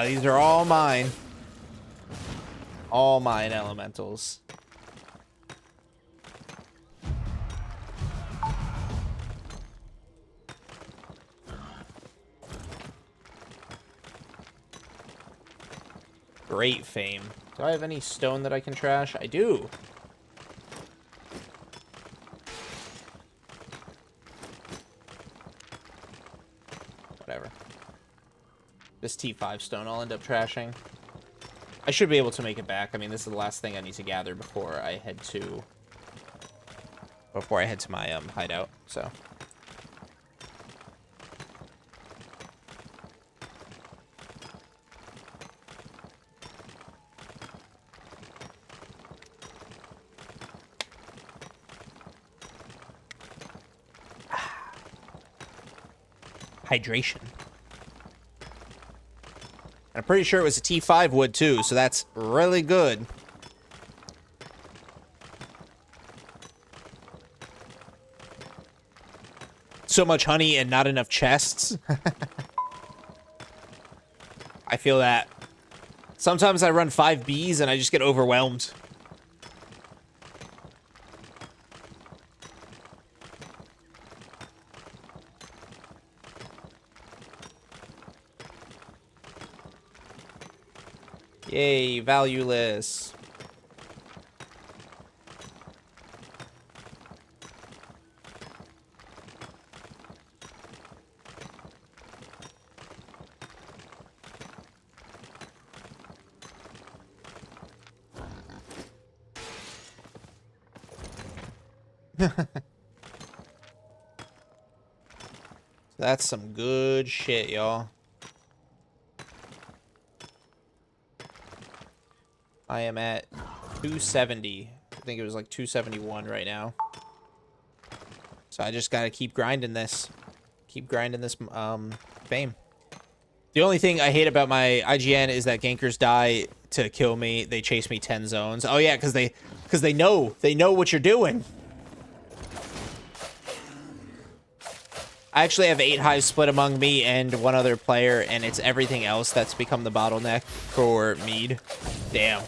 These are all mine. All mine elementals. Great fame. Do I have any stone that I can trash? I do. Whatever. This T5 stone I'll end up trashing. I should be able to make it back. I mean, this is the last thing I need to gather before I head to my hideout. So hydration. I'm pretty sure it was a T5 wood too, so that's really good. So much honey and not enough chests. I feel that. Sometimes I run 5 Bs and I just get overwhelmed. Yay, valueless. That's some good shit, y'all. I am at 270. I think it was like 271 right now. So I just gotta keep grinding this. Keep grinding this fame. The only thing I hate about my IGN is that gankers die to kill me. They chase me 10 zones. Oh yeah, because they know what you're doing. I actually have 8 hives split among me and one other player, and it's everything else that's become the bottleneck for Mead. Damn.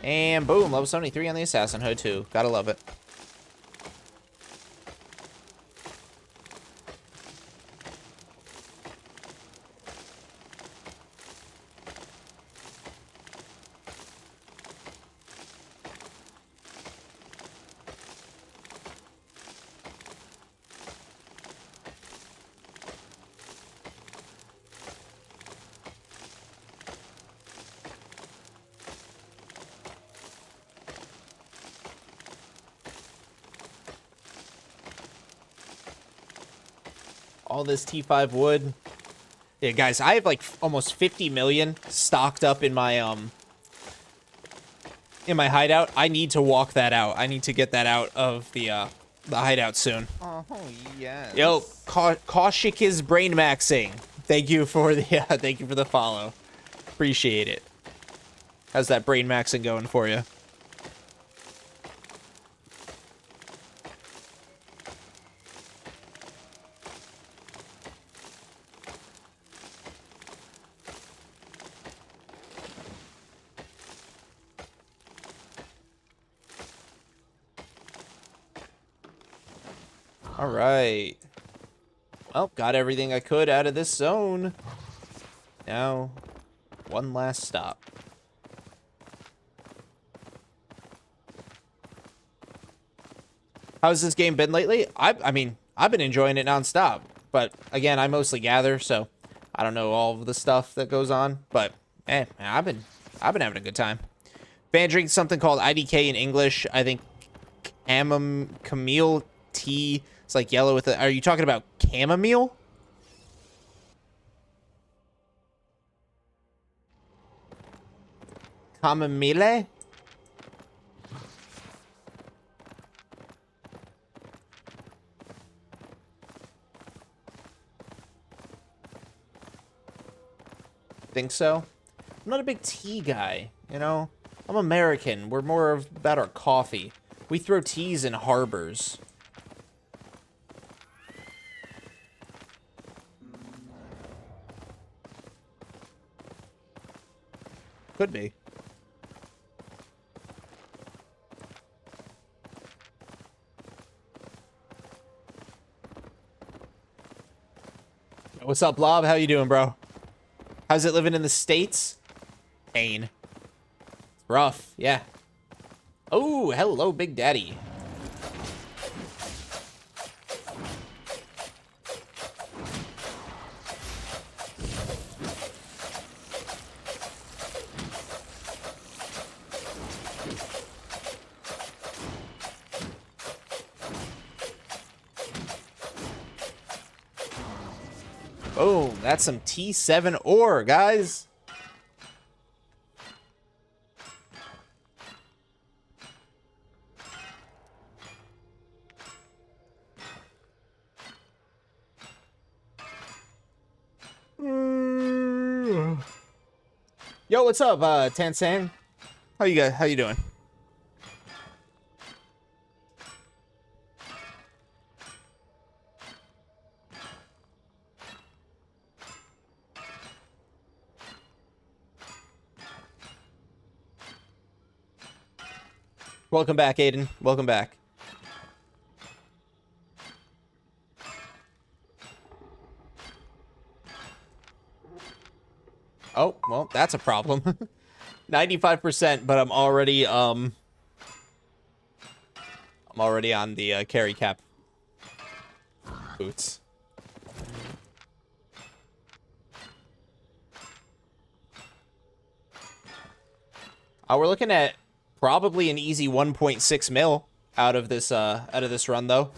And boom, level 73 on the Assassin Hood too. Gotta love it. All this T5 wood. Yeah, guys, I have like almost 50 million stocked up in my hideout. I need to walk that out. I need to get that out of the hideout soon. Oh, yes. Yo, Kaushik is brain maxing. Thank you for the thank you for the follow. Appreciate it. How's that brain maxing going for you? All right. Well, got everything I could out of this zone. Now, one last stop. How's this game been lately? I mean, I've been enjoying it nonstop. But again, I mostly gather, so I don't know all of the stuff that goes on. But I've been having a good time. Been drinking something called IDK in English. I think Camille tea. It's like yellow with it. Are you talking about chamomile? Chamomile? Think so? I'm not a big tea guy, you know? I'm American. We're more about our coffee. We throw teas in harbors. Could be. What's up, Blob? How you doing, bro? How's it living in the States? Pain. It's rough, yeah. Oh, hello, Big Daddy. Boom, that's some T7 ore, guys. Yo, what's up, Tansan? How you doing? Welcome back, Aiden. Welcome back. Oh, well, that's a problem. 95%, but I'm already on the carry cap boots. We're looking at probably an easy 1.6 mil out of this run though.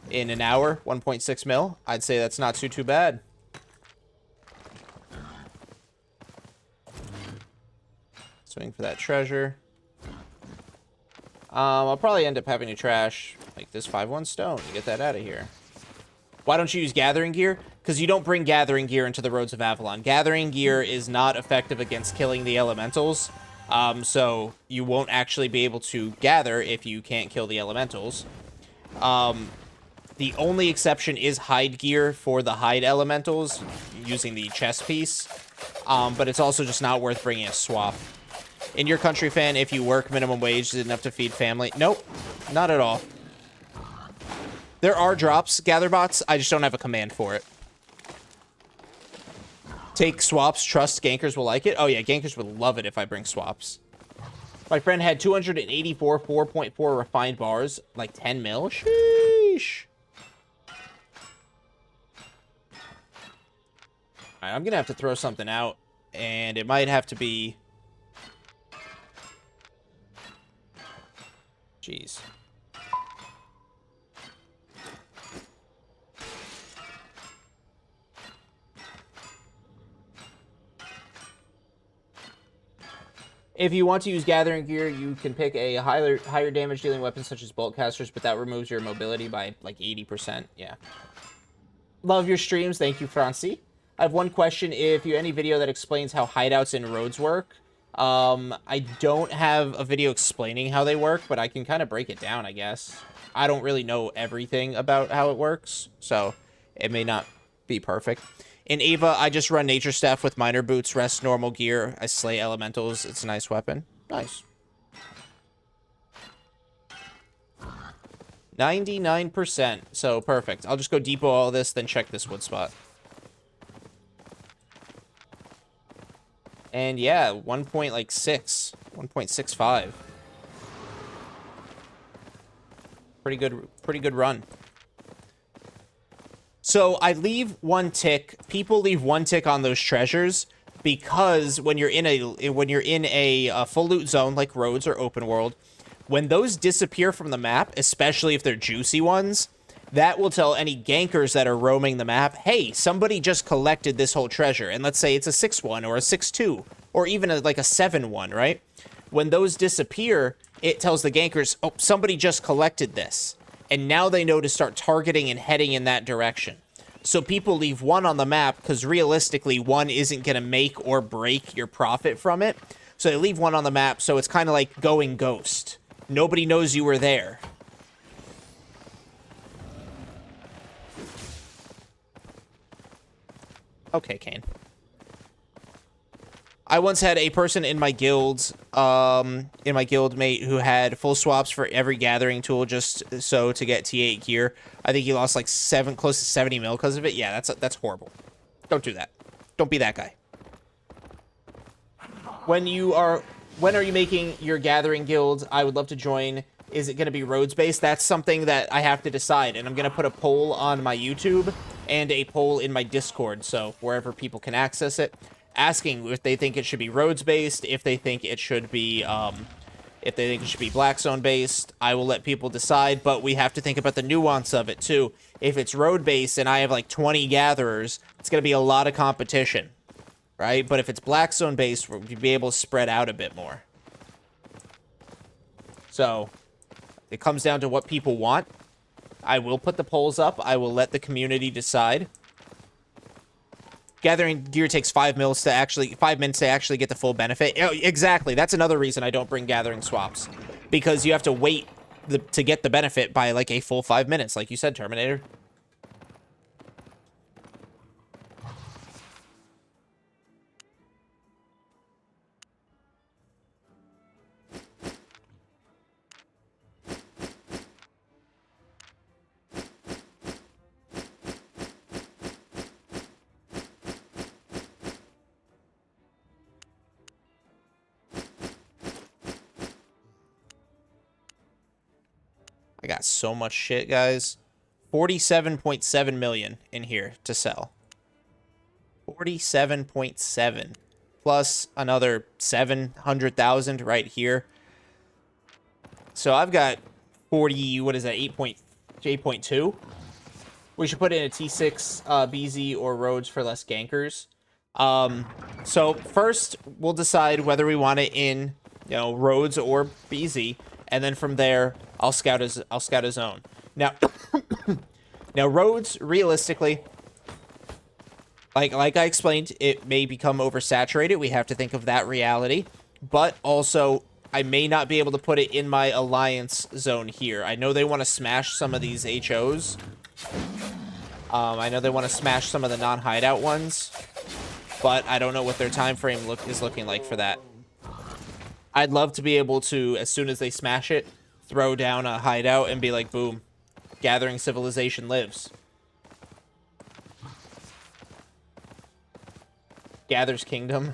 In an hour, 1.6 mil. I'd say that's not too bad. Swing for that treasure. I'll probably end up having to trash like this 5-1 stone to get that out of here. Why don't you use gathering gear? Because you don't bring gathering gear into the roads of Avalon. Gathering gear is not effective against killing the elementals. So you won't actually be able to gather if you can't kill the elementals. The only exception is hide gear for the hide elementals using the chest piece. But it's also just not worth bringing a swap. In your country, Fan, if you work minimum wage, is it enough to feed family? Nope, not at all. There are drops, gather bots. I just don't have a command for it. Take swaps. Trust gankers will like it. Oh, yeah, gankers would love it if I bring swaps. My friend had 284 4.4 refined bars, like 10 mil. Sheesh. All right, I'm going to have to throw something out, and it might have to be... Jeez. If you want to use gathering gear, you can pick a higher damage dealing weapon such as bolt casters, but that removes your mobility by like 80%. Yeah. Love your streams. Thank you, Francie. I have one question. If you any video that explains how hideouts in roads work, I don't have a video explaining how they work, but I can kind of break it down, I guess. I don't really know everything about how it works, so it may not be perfect. In Ava, I just run Nature Staff with Miner Boots, rest normal gear. I slay elementals. It's a nice weapon. Nice. 99%. So, perfect. I'll just go depot all this, then check this wood spot. And yeah, 1.6. 1.65. Pretty good run. So I leave one tick. People leave one tick on those treasures because when you're in a full loot zone like roads or open world, when those disappear from the map, especially if they're juicy ones, that will tell any gankers that are roaming the map, hey, somebody just collected this whole treasure. And let's say it's a 6-1 or a 6-2 or even like a 7-1, right? When those disappear, it tells the gankers, oh, somebody just collected this. And now they know to start targeting and heading in that direction. So people leave one on the map because realistically, one isn't going to make or break your profit from it. So they leave one on the map, so it's kind of like going ghost. Nobody knows you were there. Okay, Kane. I once had a person in my guild, mate, who had full swaps for every gathering tool just so to get T8 gear. I think he lost like close to 70 mil because of it. Yeah, that's horrible. Don't do that. Don't be that guy. When are you making your gathering guild? I would love to join. Is it going to be roads based? That's something that I have to decide, and I'm going to put a poll on my YouTube and a poll in my Discord, so wherever people can access it, asking if they think it should be roads based, if they think it should be black zone based. I will let people decide, but we have to think about the nuance of it too. If it's road based and I have like 20 gatherers, it's going to be a lot of competition, right? But if it's black zone based, we'll be able to spread out a bit more. So it comes down to what people want. I will put the polls up. I will let the community decide. Gathering gear takes 5 minutes to actually get the full benefit. Oh, exactly. That's another reason I don't bring gathering swaps, because you have to wait to get the benefit by like a full 5 minutes, like you said, Terminator. I got so much shit, guys. 47.7 million in here to sell. 47.7 plus another 700,000 right here. So I've got 40, what is that, 8.2? We should put in a T6 BZ or roads for less gankers. So first we'll decide whether we want it in, roads or BZ, and then from there I'll scout a zone. Now, now roads, realistically, like I explained, it may become oversaturated. We have to think of that reality. But also, I may not be able to put it in my alliance zone here. I know they want to smash some of these HOs. I know they want to smash some of the non-hideout ones, but I don't know what their time frame is looking like for that. I'd love to be able to, as soon as they smash it, throw down a hideout and be like, boom, gathering civilization lives. Gathers kingdom.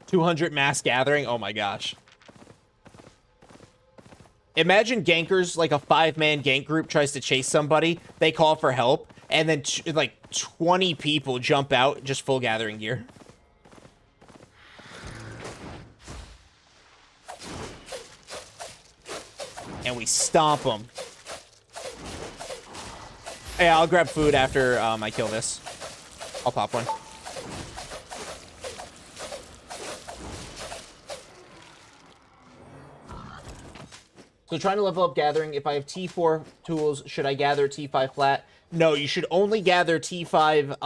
200 mass gathering. Oh my gosh. Imagine gankers, like a 5-man gank group tries to chase somebody. They call for help, and then like 20 people jump out, just full gathering gear. And we stomp them. Hey, I'll grab food after I kill this. I'll pop one. So trying to level up gathering, if I have T4 tools, should I gather T5 flat? No, you should only gather T5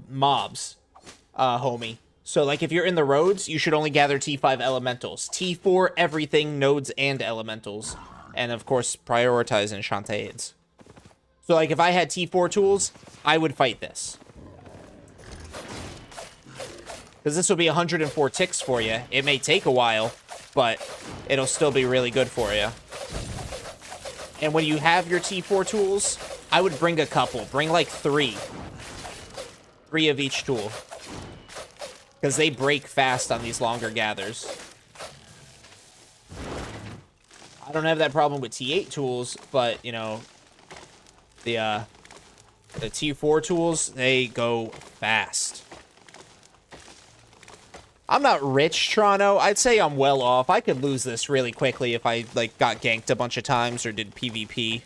mobs, homie. So like if you're in the roads, you should only gather T5 elementals. T4 everything, nodes and elementals. And of course, prioritize enchantades. So like if I had T4 tools, I would fight this. Because this will be 104 ticks for you. It may take a while, but it'll still be really good for you. And when you have your T4 tools, I would bring a couple. Bring like 3. 3 of each tool. Because they break fast on these longer gathers. I don't have that problem with T8 tools, but, you know, the T4 tools, they go fast. I'm not rich, Toronto. I'd say I'm well off. I could lose this really quickly if I, like, got ganked a bunch of times or did PvP.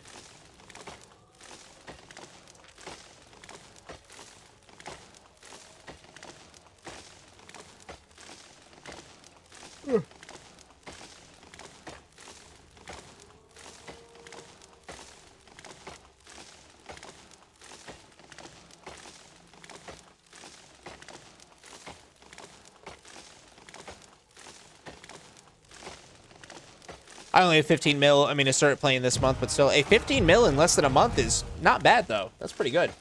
I only have 15 mil. I mean, I started playing this month, but still, a 15 mil in less than a month is not bad, though. That's pretty good.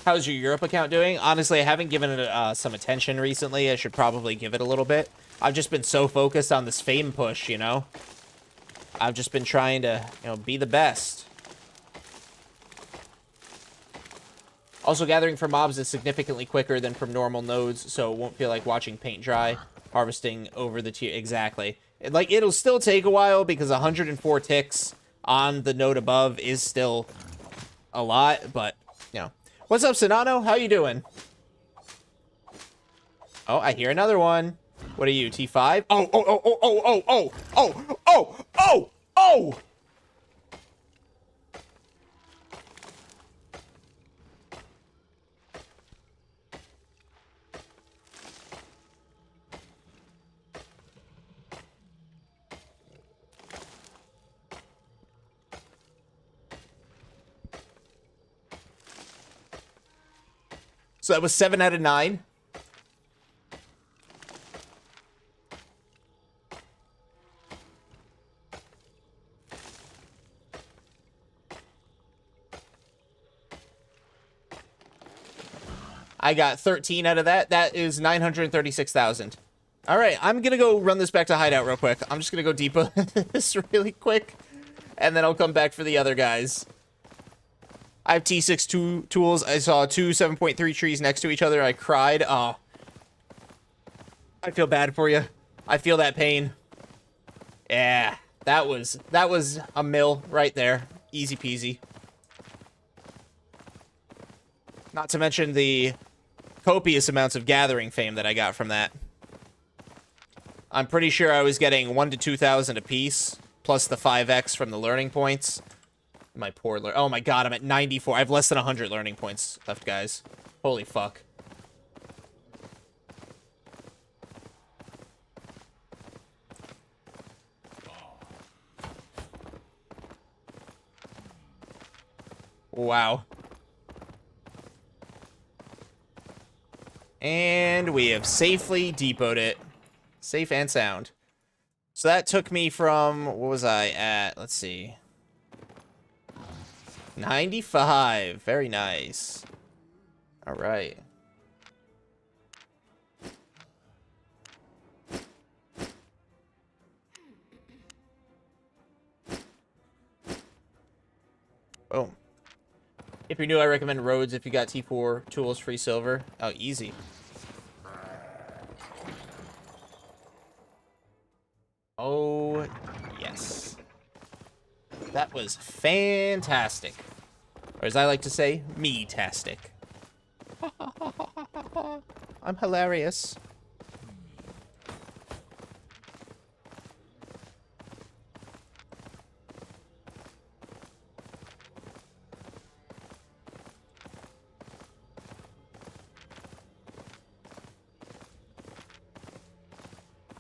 How's your Europe account doing? Honestly, I haven't given it some attention recently. I should probably give it a little bit. I've just been so focused on this fame push, you know? I've just been trying to, you know, be the best. Also, gathering for mobs is significantly quicker than from normal nodes, so it won't feel like watching paint dry. Harvesting over the tier. Exactly. Like, it'll still take a while because 104 ticks on the node above is still a lot, but, you know. What's up, Sonano? How you doing? Oh, I hear another one. What are you, T5? Oh, oh, oh, oh, oh, oh, oh, oh, oh, oh, oh! So that was 7 out of 9. I got 13 out of that. That is 936,000. All right, I'm going to go run this back to hideout real quick. I'm just going to go deeper this really quick, and then I'll come back for the other guys. I have T6 tools. I saw 2 7.3 trees next to each other. I cried. Oh. I feel bad for you. I feel that pain. Yeah, that was a mill right there. Easy peasy. Not to mention the copious amounts of gathering fame that I got from that. I'm pretty sure I was getting 1,000 to 2,000 a piece, plus the 5x from the learning points. My poor oh my god, I'm at 94. I have less than 100 learning points left, guys. Holy fuck. Wow. And we have safely depoted it. Safe and sound. So that took me from, what was I at? Let's see. 95. Very nice. All right. Boom. If you're new, I recommend Rhodes if you got T4 tools, free silver. Oh, easy. Oh, yes. That was fantastic. Or as I like to say, me-tastic. I'm hilarious.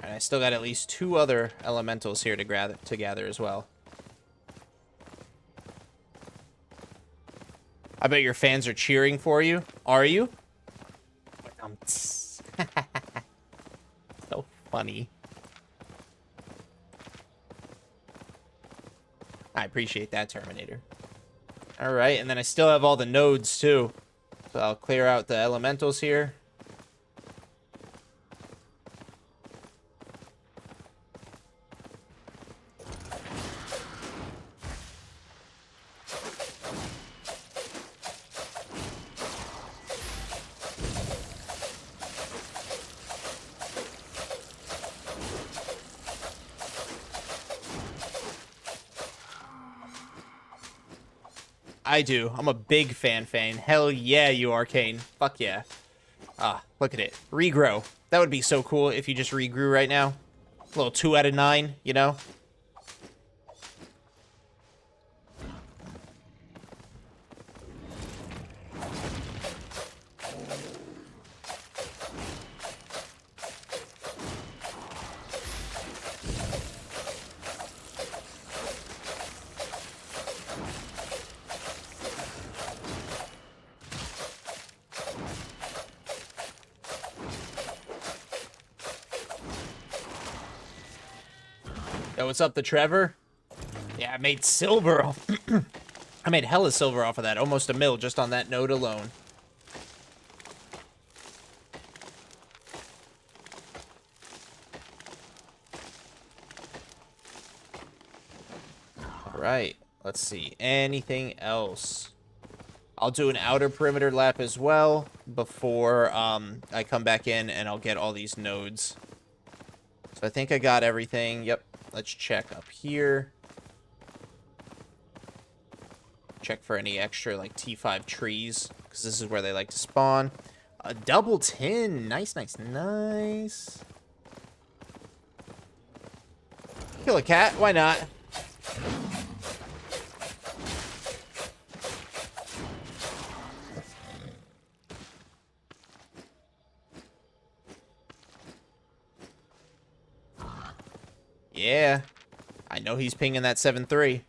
And I still got at least 2 other elementals here to gather as well. I bet your fans are cheering for you. Are you? So funny. I appreciate that, Terminator. All right, and then I still have all the nodes too. So I'll clear out the elementals here. I do. I'm a big fan. Hell yeah, you Arcane. Fuck yeah. Ah, look at it. Regrow. That would be so cool if you just regrew right now. A little 2 out of 9, you know? Yo, what's up, the Trevor? Yeah, I made silver off. I made hella silver off of that. Almost a mil just on that node alone. Alright, let's see. Anything else? I'll do an outer perimeter lap as well before I come back in and I'll get all these nodes. So I think I got everything. Yep. Let's check up here. Check for any extra, like, T5 trees, because this is where they like to spawn. A double tin. Nice, nice, nice. Kill a cat. Why not? Yeah. I know he's pinging that 7-3.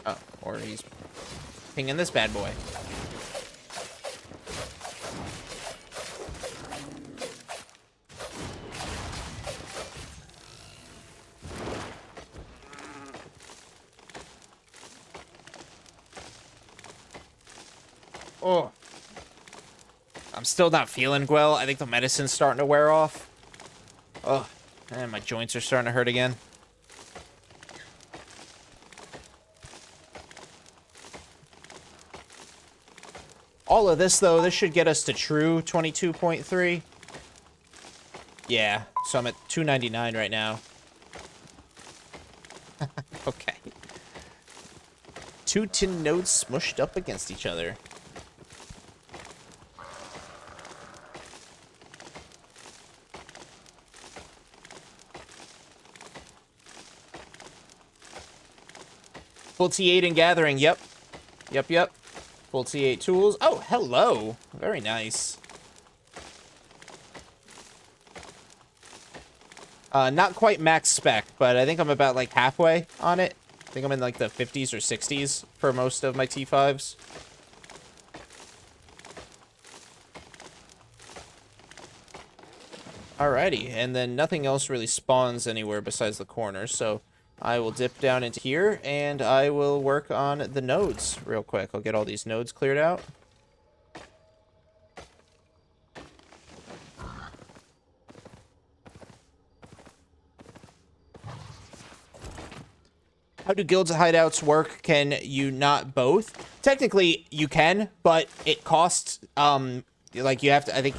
Oh, or he's pinging this bad boy. Oh. I'm still not feeling well. I think the medicine's starting to wear off. Oh, and my joints are starting to hurt again. All of this, though, this should get us to true 22.3. Yeah, so I'm at 299 right now. Okay. 2 tin nodes smushed up against each other. Full T8 and gathering, yep. Yep. Full T8 tools. Oh, hello. Very nice. Not quite max spec, but I think I'm about, like, halfway on it. I think I'm in, like, the 50s or 60s for most of my T5s. Alrighty, and then nothing else really spawns anywhere besides the corner, so I will dip down into here, and I will work on the nodes real quick. I'll get all these nodes cleared out. How do guilds hideouts work? Can you not both? Technically, you can, but it costs, like, you have to, I think,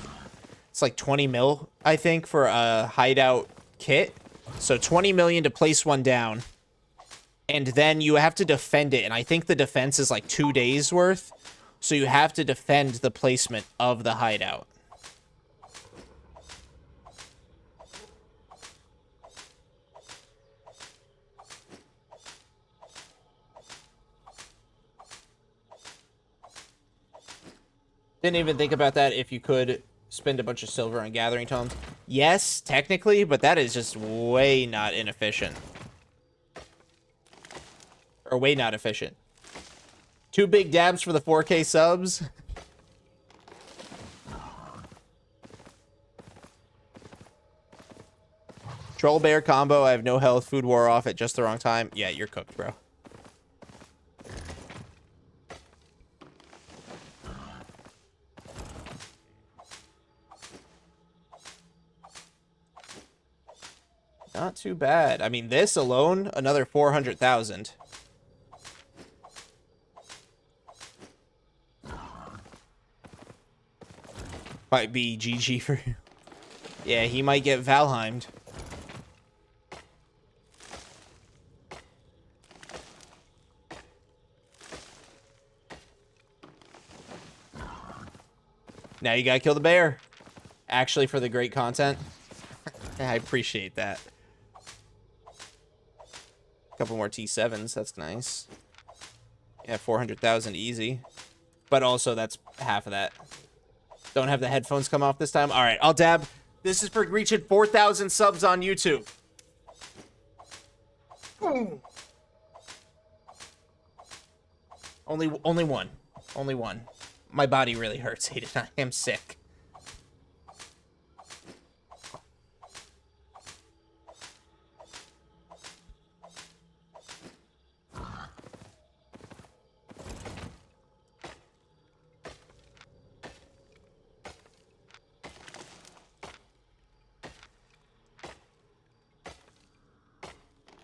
it's like 20 mil, I think, for a hideout kit. So 20 million to place one down. And then you have to defend it. And I think the defense is like 2 days worth. So you have to defend the placement of the hideout. Didn't even think about that if you could spend a bunch of silver on gathering tomes. Yes, technically, but that is just way not inefficient. Or way not efficient. 2 big dabs for the 4K subs. Troll bear combo. I have no health. Food wore off at just the wrong time. Yeah, you're cooked, bro. Not too bad. I mean, this alone, another 400,000. Might be GG for you. Yeah, he might get Valheimed. Now you gotta kill the bear. Actually, for the great content. I appreciate that. Couple more T7s, that's nice. Yeah, 400,000 easy. But also, that's half of that. Don't have the headphones come off this time. All right, I'll dab. This is for reaching 4,000 subs on YouTube. Only one. Only one. My body really hurts, Aiden. I am sick.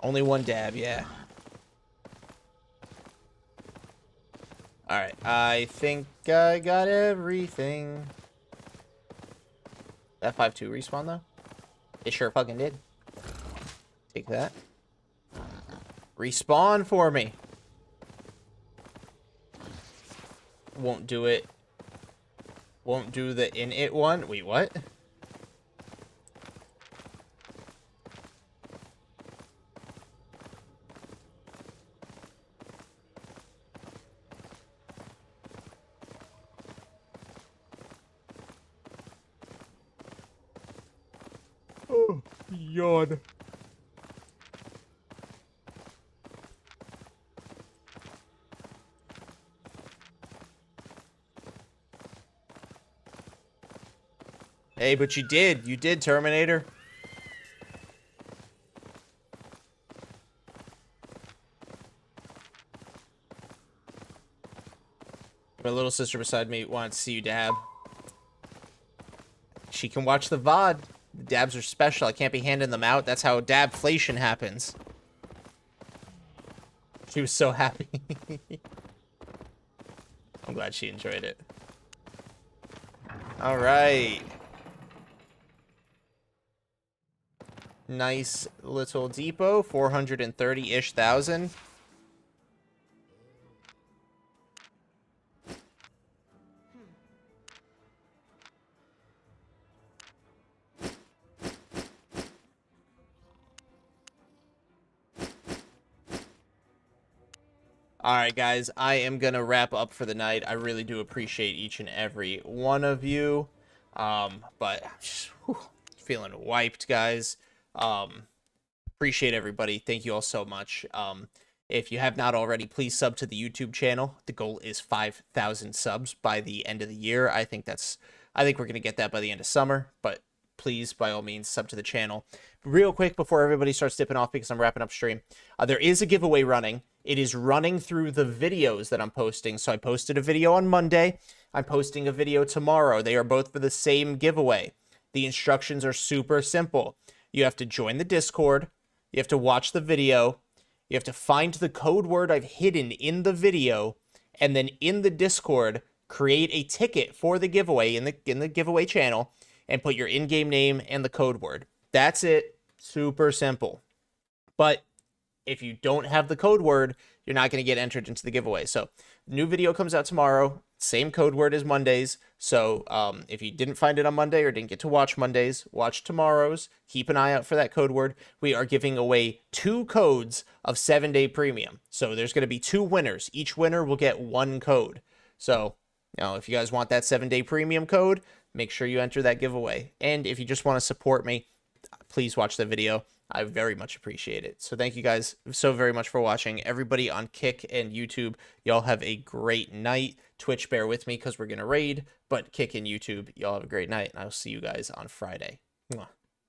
Only one dab, yeah. Alright, I think I got everything. That 5-2 respawn, though? It sure fucking did. Take that. Respawn for me. Won't do it. Won't do the in-it one. Wait, what? Oh, yawn. Hey, but you did. You did, Terminator. My little sister beside me wants to see you dab. She can watch the VOD. The dabs are special. I can't be handing them out. That's how dabflation happens. She was so happy. I'm glad she enjoyed it. All right. Nice little depot. 430-ish thousand. Alright, guys, I am going to wrap up for the night. I really do appreciate each and every one of you. But I'm just feeling wiped, guys. Appreciate everybody. Thank you all so much. If you have not already, please sub to the YouTube channel. The goal is 5,000 subs by the end of the year. I think we're going to get that by the end of summer, but please, by all means, sub to the channel. Real quick before everybody starts dipping off because I'm wrapping up stream, there is a giveaway running. It is running through the videos that I'm posting. So I posted a video on Monday. I'm posting a video tomorrow. They are both for the same giveaway. The instructions are super simple. You have to join the Discord. You have to watch the video. You have to find the code word I've hidden in the video. And then in the Discord, create a ticket for the giveaway in the giveaway channel and put your in-game name and the code word. That's it. Super simple. But if you don't have the code word, you're not going to get entered into the giveaway. So new video comes out tomorrow. Same code word as Mondays. So if you didn't find it on Monday or didn't get to watch Mondays, watch tomorrow's. Keep an eye out for that code word. We are giving away 2 codes of 7-day premium. So there's going to be 2 winners. Each winner will get 1 code. So if you guys want that 7-day premium code, make sure you enter that giveaway. And if you just want to support me, please watch the video. I very much appreciate it. So thank you guys so very much for watching. Everybody on Kick and YouTube, y'all have a great night. Twitch, bear with me because we're going to raid. But Kick and YouTube, y'all have a great night. And I'll see you guys on Friday. Mwah.